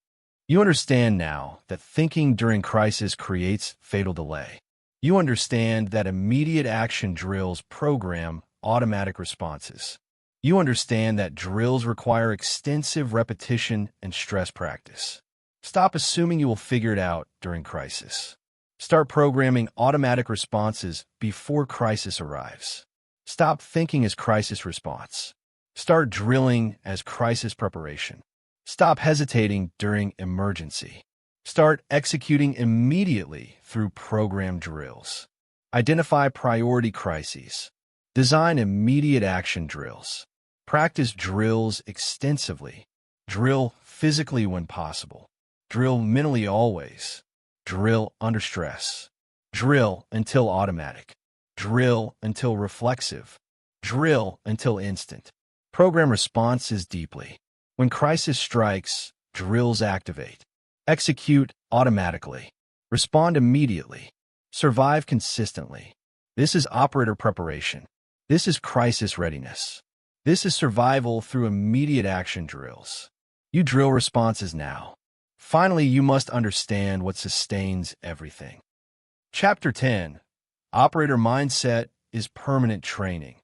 You understand now that thinking during crisis creates fatal delay. You understand that immediate action drills program automatic responses. You understand that drills require extensive repetition and stress practice. Stop assuming you will figure it out during crisis. Start programming automatic responses before crisis arrives. Stop thinking as crisis response. Start drilling as crisis preparation. Stop hesitating during emergency. Start executing immediately through program drills. Identify priority crises. Design immediate action drills. Practice drills extensively. Drill physically when possible. Drill mentally always. Drill under stress. Drill until automatic. Drill until reflexive. Drill until instant. Program responses deeply. When crisis strikes, drills activate. Execute automatically. Respond immediately. Survive consistently. This is operator preparation. This is crisis readiness. This is survival through immediate action drills. You drill responses now. Finally, you must understand what sustains everything. Chapter 10. Operator mindset is permanent training.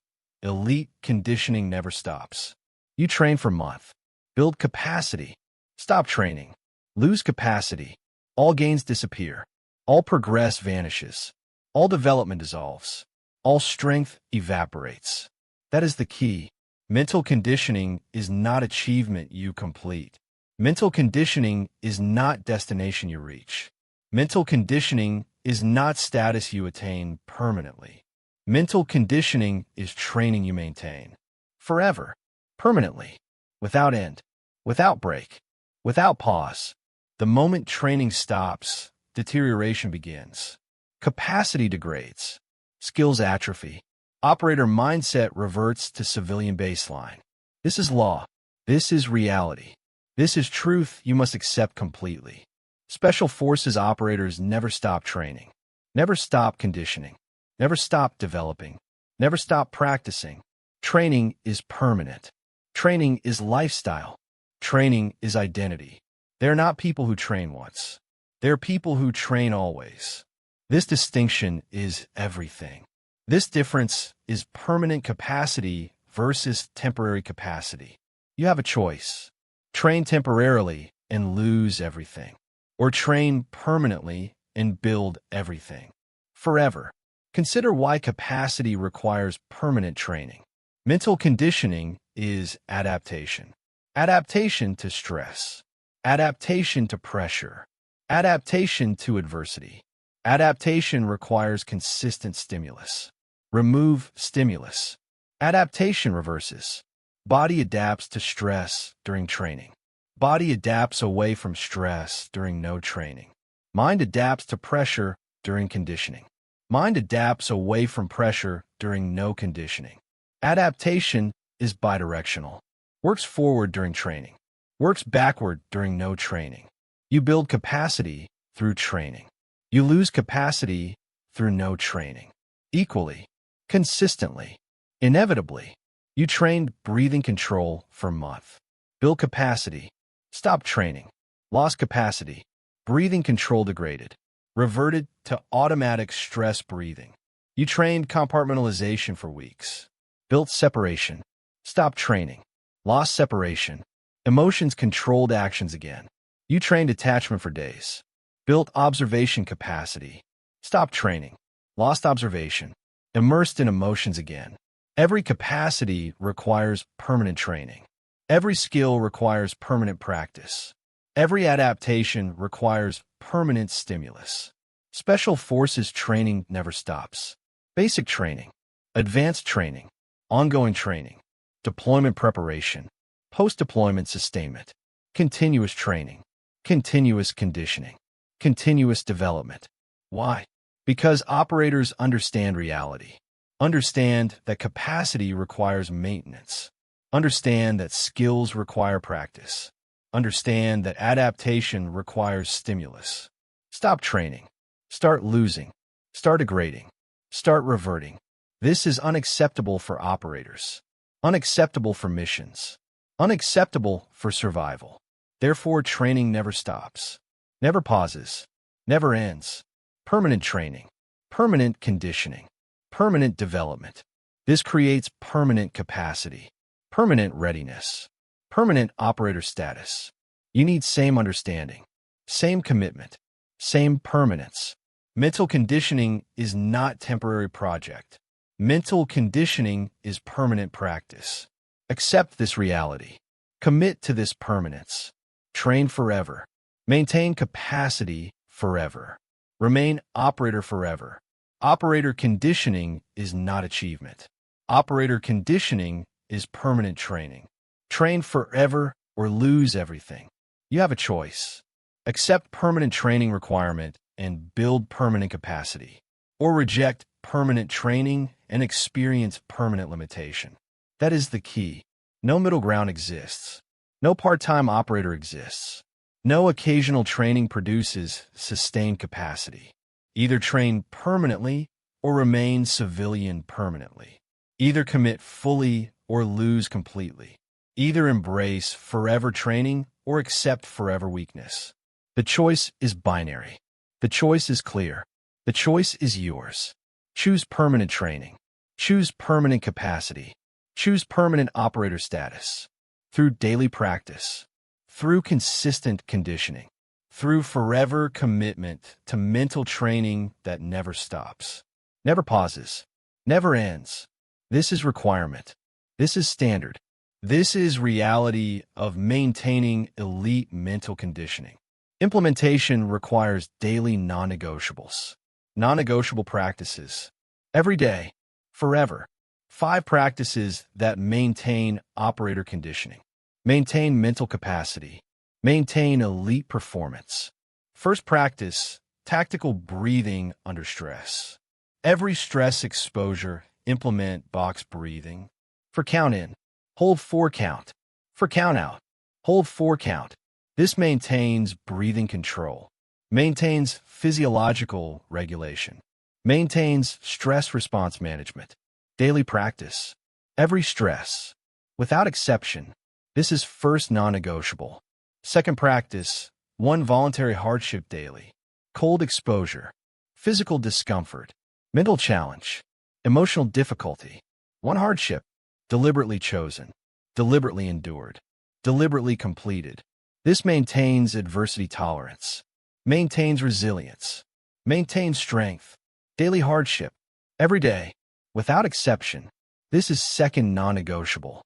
Elite conditioning never stops. You train for a month. Build capacity. Stop training. Lose capacity. All gains disappear. All progress vanishes. All development dissolves. All strength evaporates. That is the key. Mental conditioning is not achievement you complete. Mental conditioning is not destination you reach. Mental conditioning is not status you attain permanently. Mental conditioning is training you maintain. Forever. Permanently. Without end. Without break. Without pause. The moment training stops, deterioration begins. Capacity degrades. Skills atrophy. Operator mindset reverts to civilian baseline. This is law. This is reality. This is truth you must accept completely. Special Forces operators never stop training. Never stop conditioning. Never stop developing. Never stop practicing. Training is permanent. Training is lifestyle. Training is identity. They're not people who train once. They're people who train always. This distinction is everything. This difference is permanent capacity versus temporary capacity. You have a choice. Train temporarily and lose everything, or train permanently and build everything. Forever. Consider why capacity requires permanent training. Mental conditioning is adaptation. Adaptation to stress. Adaptation to pressure. Adaptation to adversity. Adaptation requires consistent stimulus. Remove stimulus. Adaptation reverses. Body adapts to stress during training. Body adapts away from stress during no training. Mind adapts to pressure during conditioning. Mind adapts away from pressure during no conditioning. Adaptation is bidirectional. Works forward during training. Works backward during no training. You build capacity through training. You lose capacity through no training. Equally, consistently, inevitably. You trained breathing control for a month. Built capacity. Stopped training. Lost capacity. Breathing control degraded. Reverted to automatic stress breathing. You trained compartmentalization for weeks. Built separation. Stopped training. Lost separation. Emotions controlled actions again. You trained attachment for days. Built observation capacity. Stopped training. Lost observation. Immersed in emotions again. Every capacity requires permanent training. Every skill requires permanent practice. Every adaptation requires permanent stimulus. Special Forces training never stops. Basic training, advanced training, ongoing training, deployment preparation, post-deployment sustainment, continuous training, continuous conditioning, continuous development. Why? Because operators understand reality. Understand that capacity requires maintenance. Understand that skills require practice. Understand that adaptation requires stimulus. Stop training. Start losing. Start degrading. Start reverting. This is unacceptable for operators. Unacceptable for missions. Unacceptable for survival. Therefore, training never stops. Never pauses. Never ends. Permanent training. Permanent conditioning. Permanent development. This creates permanent capacity, permanent readiness, permanent operator status. You need same understanding, same commitment, same permanence. Mental conditioning is not temporary project. Mental conditioning is permanent practice. Accept this reality. Commit to this permanence. Train forever. Maintain capacity forever. Remain operator forever. Operator conditioning is not achievement. Operator conditioning is permanent training. Train forever or lose everything. You have a choice. Accept permanent training requirement and build permanent capacity, or reject permanent training and experience permanent limitation. That is the key. No middle ground exists. No part-time operator exists. No occasional training produces sustained capacity. Either train permanently or remain civilian permanently. Either commit fully or lose completely. Either embrace forever training or accept forever weakness. The choice is binary. The choice is clear. The choice is yours. Choose permanent training. Choose permanent capacity. Choose permanent operator status. Through daily practice. Through consistent conditioning. Through forever commitment to mental training that never stops, never pauses, never ends. This is requirement. This is standard. This is reality of maintaining elite mental conditioning. Implementation requires daily non-negotiables. Non-negotiable practices. Every day, forever. 5 practices that maintain operator conditioning. Maintain mental capacity. Maintain elite performance. First practice, tactical breathing under stress. Every stress exposure, implement box breathing. For count in, hold 4 count. For count out, hold 4 count. This maintains breathing control, maintains physiological regulation, maintains stress response management. Daily practice. Every stress, without exception. This is first non-negotiable. Second practice, 1 voluntary hardship daily. Cold exposure, physical discomfort, mental challenge, emotional difficulty. 1 hardship, deliberately chosen, deliberately endured, deliberately completed. This maintains adversity tolerance, maintains resilience, maintains strength. Daily hardship, every day, without exception. This is second non-negotiable.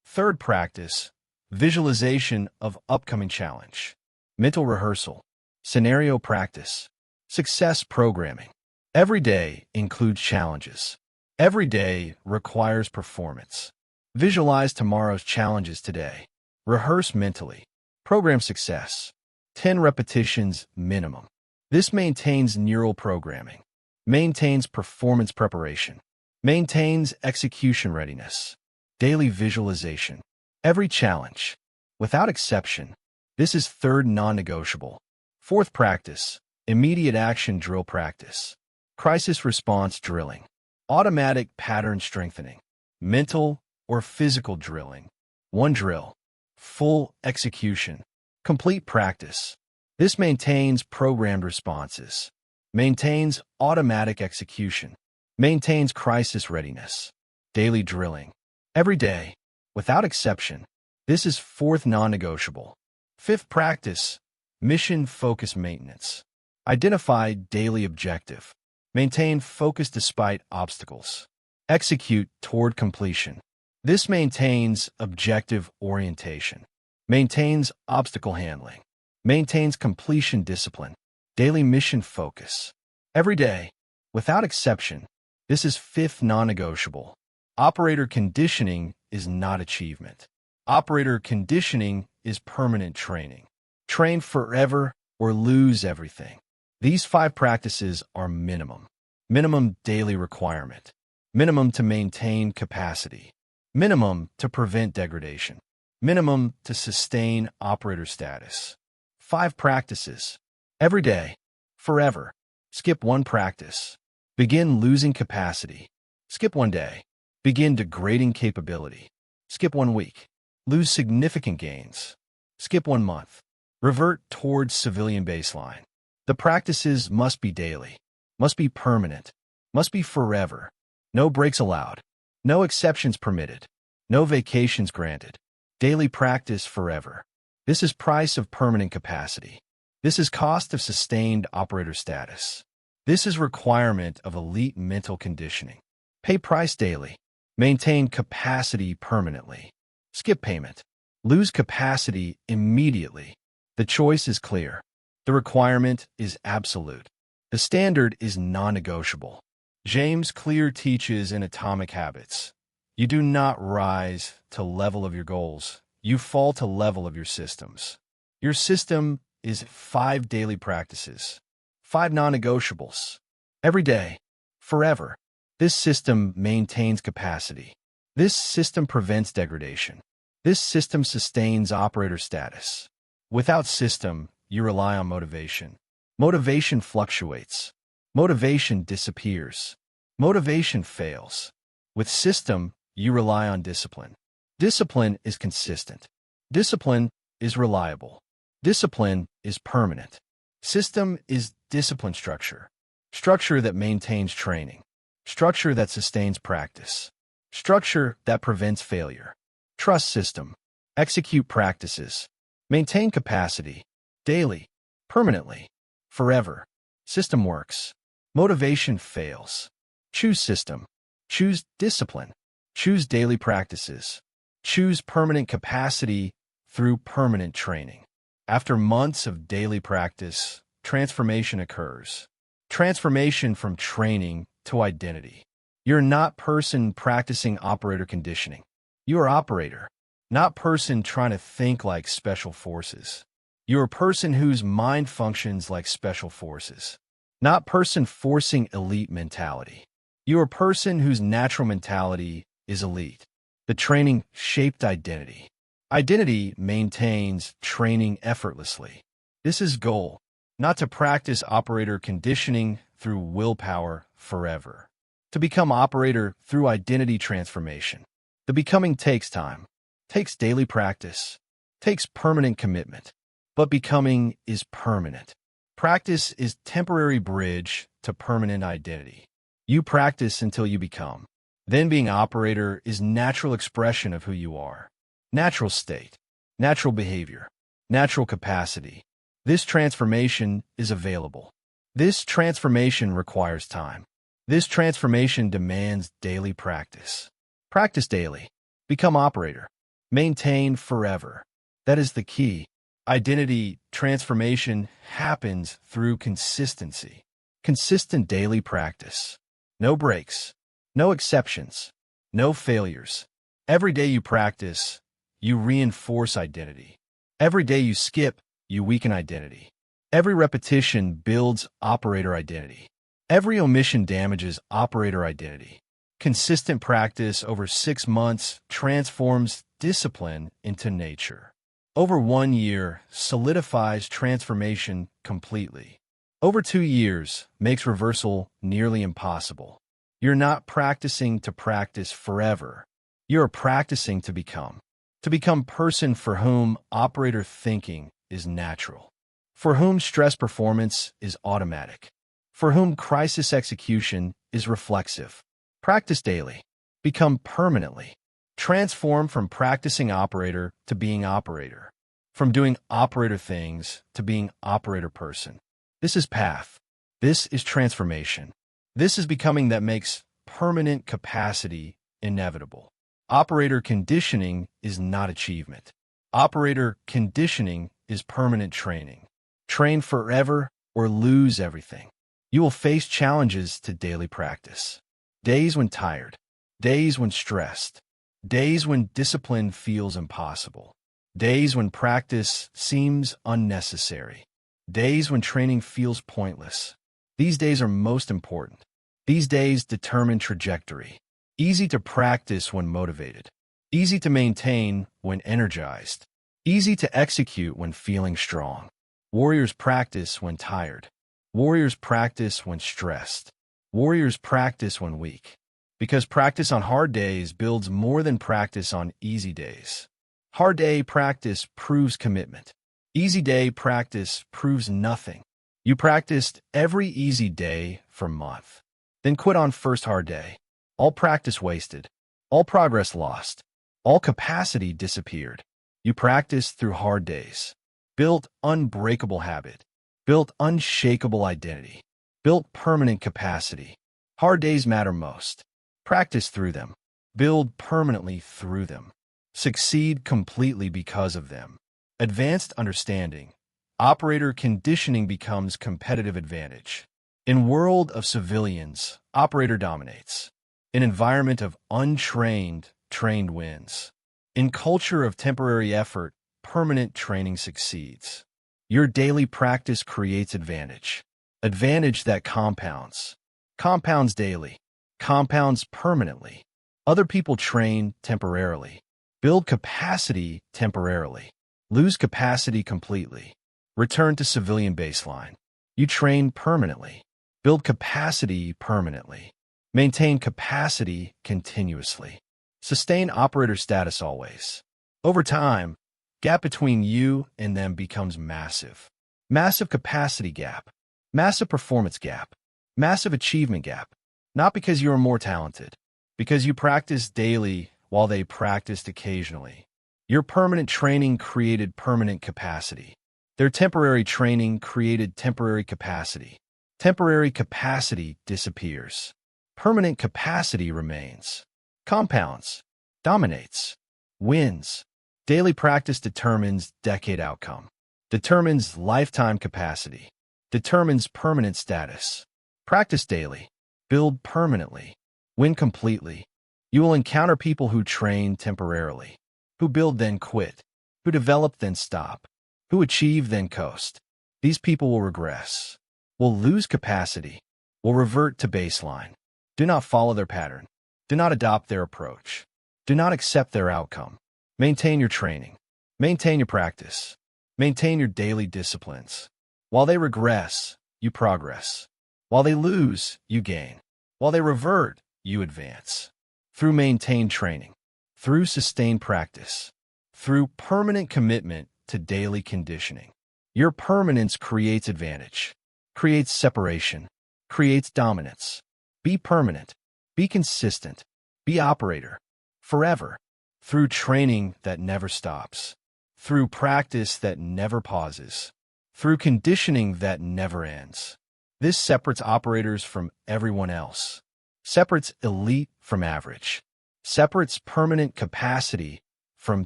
Third practice, visualization of upcoming challenge. Mental rehearsal, scenario practice, success programming. Every day includes challenges. Every day requires performance. Visualize tomorrow's challenges today. Rehearse mentally. Program success. 10 repetitions minimum. This maintains neural programming, maintains performance preparation, maintains execution readiness. Daily visualization. Every challenge, without exception. This is third non-negotiable. Fourth practice, immediate action drill practice. Crisis response drilling. Automatic pattern strengthening. Mental or physical drilling. 1 drill. Full execution. Complete practice. This maintains programmed responses, maintains automatic execution, maintains crisis readiness. Daily drilling. Every day, without exception. This is fourth non-negotiable. Fifth practice, mission focus maintenance. Identify daily objective. Maintain focus despite obstacles. Execute toward completion. This maintains objective orientation, maintains obstacle handling, maintains completion discipline. Daily mission focus. Every day, without exception. This is fifth non-negotiable. Operator conditioning is not achievement. Operator conditioning is permanent training. Train forever or lose everything. These 5 practices are minimum. Minimum daily requirement. Minimum to maintain capacity. Minimum to prevent degradation. Minimum to sustain operator status. 5 practices. Every day. Forever. Skip 1 practice. Begin losing capacity. Skip 1 day. Begin degrading capability. Skip 1 week. Lose significant gains. Skip 1 month. Revert towards civilian baseline. The practices must be daily, must be permanent, must be forever. No breaks allowed. No exceptions permitted. No vacations granted. Daily practice forever. This is price of permanent capacity. This is cost of sustained operator status. This is requirement of elite mental conditioning. Pay price daily. Maintain capacity permanently. Skip payment. Lose capacity immediately. The choice is clear. The requirement is absolute. The standard is non-negotiable. James Clear teaches in Atomic Habits, you do not rise to level of your goals. You fall to level of your systems. Your system is 5 daily practices, 5 non-negotiables. Every day, forever. This system maintains capacity. This system prevents degradation. This system sustains operator status. Without system, you rely on motivation. Motivation fluctuates. Motivation disappears. Motivation fails. With system, you rely on discipline. Discipline is consistent. Discipline is reliable. Discipline is permanent. System is discipline structure. Structure that maintains training. Structure that sustains practice. Structure that prevents failure. Trust system. Execute practices. Maintain capacity. Daily. Permanently. Forever. System works. Motivation fails. Choose system. Choose discipline. Choose daily practices. Choose permanent capacity through permanent training. After months of daily practice, transformation occurs. Transformation from training to identity. You're not person practicing operator conditioning. You are operator, not person trying to think like special forces. You're a person whose mind functions like special forces, not person forcing elite mentality. You're a person whose natural mentality is elite. The training shaped identity. Identity maintains training effortlessly. This is goal, not to practice operator conditioning through willpower forever. To become operator through identity transformation. The becoming takes time, takes daily practice, takes permanent commitment. But becoming is permanent. Practice is temporary bridge to permanent identity. You practice until you become. Then being operator is natural expression of who you are. Natural state, natural behavior, natural capacity. This transformation is available. This transformation requires time. This transformation demands daily practice. Practice daily. Become operator. Maintain forever. That is the key. Identity transformation happens through consistency. Consistent daily practice. No breaks. No exceptions. No failures. Every day you practice, you reinforce identity. Every day you skip, you weaken identity. Every repetition builds operator identity. Every omission damages operator identity. Consistent practice over 6 months transforms discipline into nature. Over 1 year solidifies transformation completely. Over 2 years makes reversal nearly impossible. You're not practicing to practice forever. You're practicing to become. To become person for whom operator thinking is natural. For whom stress performance is automatic. For whom crisis execution is reflexive. Practice daily. Become permanently. Transform from practicing operator to being operator. From doing operator things to being operator person. This is path. This is transformation. This is becoming that makes permanent capacity inevitable. Operator conditioning is not achievement. Operator conditioning is permanent training. Train forever or lose everything. You will face challenges to daily practice. Days when tired. Days when stressed. Days when discipline feels impossible. Days when practice seems unnecessary. Days when training feels pointless. These days are most important. These days determine trajectory. Easy to practice when motivated. Easy to maintain when energized. Easy to execute when feeling strong. Warriors practice when tired. Warriors practice when stressed. Warriors practice when weak. Because practice on hard days builds more than practice on easy days. Hard day practice proves commitment. Easy day practice proves nothing. You practiced every easy day for a month. Then quit on first hard day. All practice wasted. All progress lost. All capacity disappeared. You practiced through hard days. Built unbreakable habit. Built unshakable identity. Built permanent capacity. Hard days matter most. Practice through them. Build permanently through them. Succeed completely because of them. Advanced understanding. Operator conditioning becomes competitive advantage. In world of civilians, operator dominates. In environment of untrained, trained wins. In culture of temporary effort, permanent training succeeds. Your daily practice creates advantage. Advantage that compounds. Compounds daily. Compounds permanently. Other people train temporarily. Build capacity temporarily. Lose capacity completely. Return to civilian baseline. You train permanently. Build capacity permanently. Maintain capacity continuously. Sustain operator status always. Over time, gap between you and them becomes massive. Massive capacity gap. Massive performance gap. Massive achievement gap. Not because you are more talented. Because you practice daily while they practiced occasionally. Your permanent training created permanent capacity. Their temporary training created temporary capacity. Temporary capacity disappears. Permanent capacity remains. Compounds. Dominates. Wins. Daily practice determines decade outcome. Determines lifetime capacity. Determines permanent status. Practice daily. Build permanently. Win completely. You will encounter people who train temporarily, who build then quit, who develop then stop, who achieve then coast. These people will regress, will lose capacity, will revert to baseline. Do not follow their pattern. Do not adopt their approach. Do not accept their outcome. Maintain your training. Maintain your practice. Maintain your daily disciplines. While they regress, you progress. While they lose, you gain. While they revert, you advance. Through maintained training, through sustained practice, through permanent commitment to daily conditioning. Your permanence creates advantage, creates separation, creates dominance. Be permanent, be consistent, be operator, forever, through training that never stops, through practice that never pauses, through conditioning that never ends. This separates operators from everyone else, separates elite from average, separates permanent capacity from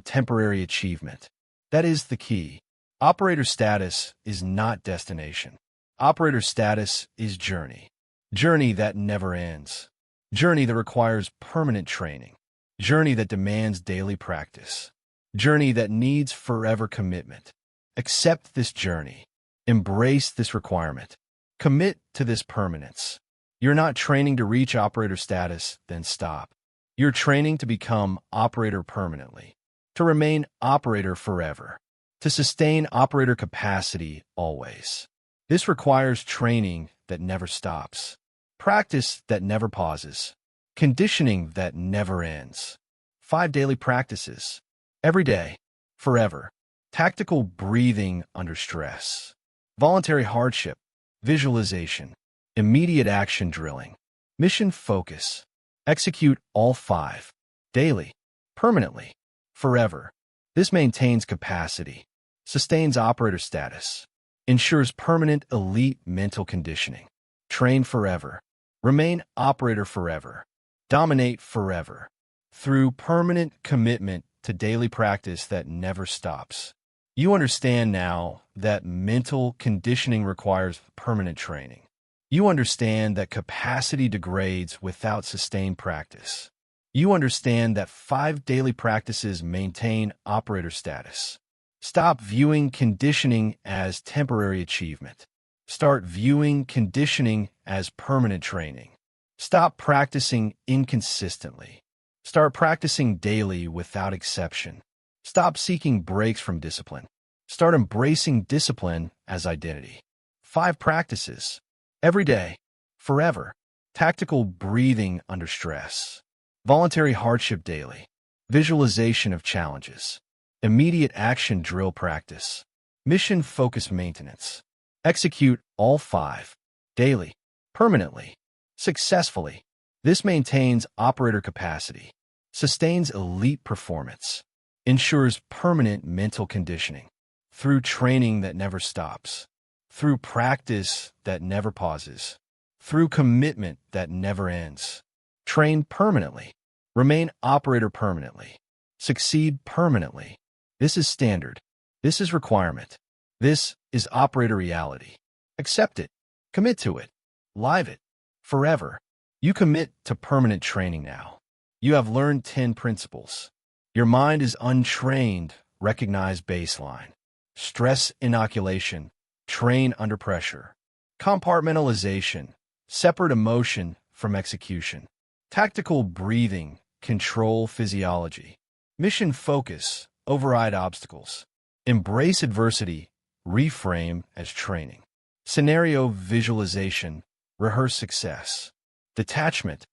temporary achievement. That is the key. Operator status is not destination. Operator status is journey. Journey that never ends. Journey that requires permanent training. Journey that demands daily practice. Journey that needs forever commitment. Accept this journey. Embrace this requirement. Commit to this permanence. You're not training to reach operator status, then stop. You're training to become operator permanently, to remain operator forever, to sustain operator capacity always. This requires training that never stops, practice that never pauses, conditioning that never ends. 5 daily practices. Every day, forever. Tactical breathing under stress. Voluntary hardship. Visualization. Immediate action drilling. Mission focus. Execute all 5. Daily. Permanently. Forever. This maintains capacity. Sustains operator status. Ensures permanent elite mental conditioning. Train forever. Remain operator forever. Dominate forever. Through permanent commitment to daily practice that never stops. You understand now that mental conditioning requires permanent training. You understand that capacity degrades without sustained practice. You understand that 5 daily practices maintain operator status. Stop viewing conditioning as temporary achievement. Start viewing conditioning as permanent training. Stop practicing inconsistently. Start practicing daily without exception. Stop seeking breaks from discipline. Start embracing discipline as identity. 5 practices. Every day. Forever. Tactical breathing under stress. Voluntary hardship daily. Visualization of challenges. Immediate action drill practice. Mission focus maintenance. Execute all 5. Daily. Permanently. Successfully. This maintains operator capacity. Sustains elite performance. Ensures permanent mental conditioning. Through training that never stops. Through practice that never pauses. Through commitment that never ends. Train permanently. Remain operator permanently. Succeed permanently. This is standard. This is requirement. This is operator reality. Accept it. Commit to it. Live it. Forever. You commit to permanent training now. You have learned 10 principles. Your mind is untrained. Recognize baseline. Stress inoculation. Train under pressure. Compartmentalization. Separate emotion from execution. Tactical breathing. Control physiology. Mission focus. Override obstacles. Embrace adversity. Reframe as training. Scenario visualization. Rehearse success. Detachment.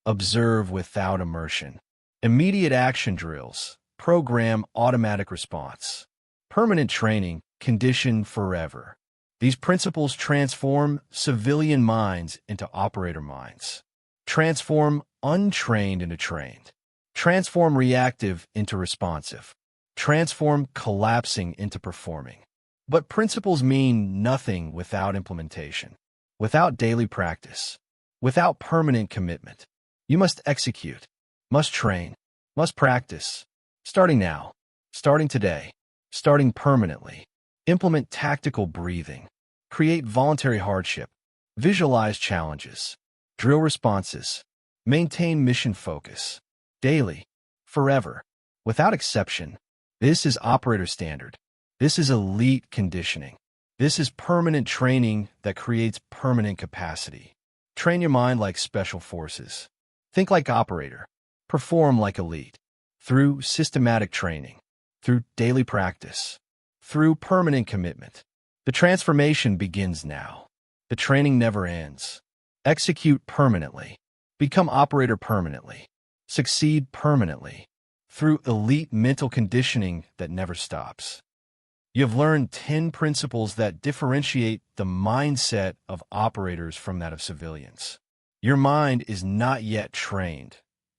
Observe without immersion. Immediate action drills. Program automatic response. Permanent training. Condition forever. These principles transform civilian minds into operator minds. Transform untrained into trained. Transform reactive into responsive. Transform collapsing into performing. But principles mean nothing without implementation, without daily practice, without permanent commitment. You must execute, must train, must practice. Starting now, starting today, starting permanently. Implement tactical breathing. Create voluntary hardship. Visualize challenges. Drill responses. Maintain mission focus. Daily. Forever. Without exception. This is operator standard. This is elite conditioning. This is permanent training that creates permanent capacity. Train your mind like special forces. Think like operator. Perform like elite. Through systematic training. Through daily practice. Through permanent commitment. The transformation begins now. The training never ends. Execute permanently. Become operator permanently. Succeed permanently. Through elite mental conditioning that never stops. You have learned 10 principles that differentiate the mindset of operators from that of civilians. Your mind is not yet trained.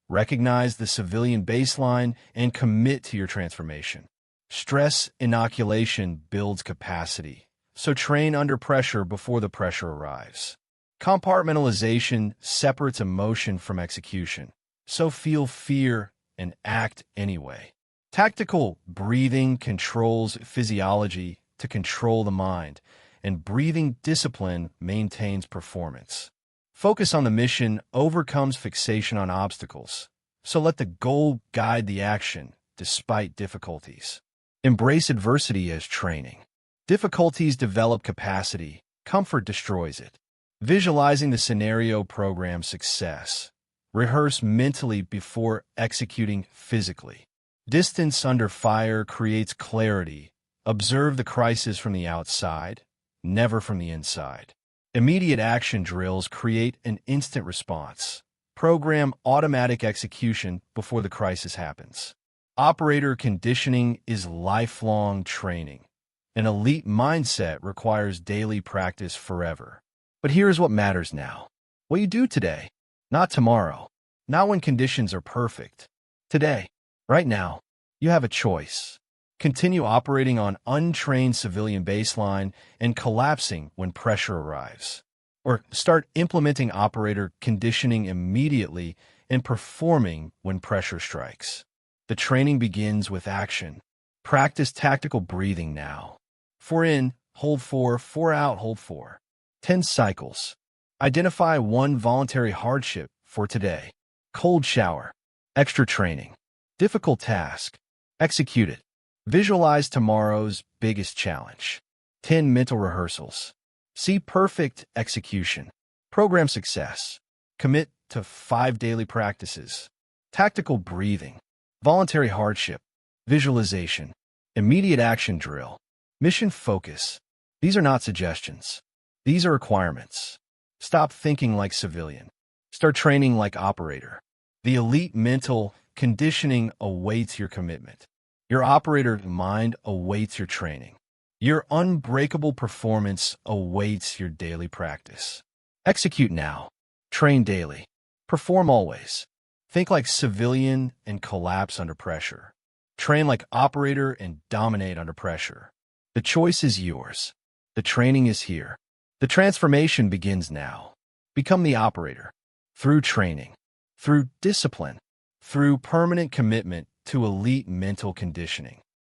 Recognize the civilian baseline and commit to your transformation. Stress inoculation builds capacity, so train under pressure before the pressure arrives. Compartmentalization separates emotion from execution, so feel fear and act anyway. Tactical breathing controls physiology to control the mind, and breathing discipline maintains performance. Focus on the mission overcomes fixation on obstacles, so let the goal guide the action despite difficulties. Embrace adversity as training. Difficulties develop capacity, comfort destroys it. Visualizing the scenario programs success. Rehearse mentally before executing physically. Distance under fire creates clarity. Observe the crisis from the outside, never from the inside. Immediate action drills create an instant response. Program automatic execution before the crisis happens. Operator conditioning is lifelong training. An elite mindset requires daily practice forever. But here's what matters now. What you do today, not tomorrow, not when conditions are perfect. Today, right now, you have a choice. Continue operating on untrained civilian baseline and collapsing when pressure arrives. Or start implementing operator conditioning immediately and performing when pressure strikes. The training begins with action. Practice tactical breathing now. 4 in, hold 4, 4 out, hold 4. 10 cycles. Identify one voluntary hardship for today. Cold shower. Extra training. Difficult task. Execute it. Visualize tomorrow's biggest challenge. 10 mental rehearsals. See perfect execution. Program success. Commit to 5 daily practices. Tactical breathing. Voluntary hardship. Visualization. Immediate action drill. Mission focus. These are not suggestions. These are requirements. Stop thinking like civilian. Start training like operator. The elite mental conditioning awaits your commitment. Your operator mind awaits your training. Your unbreakable performance awaits your daily practice. Execute now. Train daily. Perform always. Think like civilian and collapse under pressure. Train like operator and dominate under pressure. The choice is yours. The training is here. The transformation begins now. Become the operator. Through training. Through discipline. Through permanent commitment to elite mental conditioning.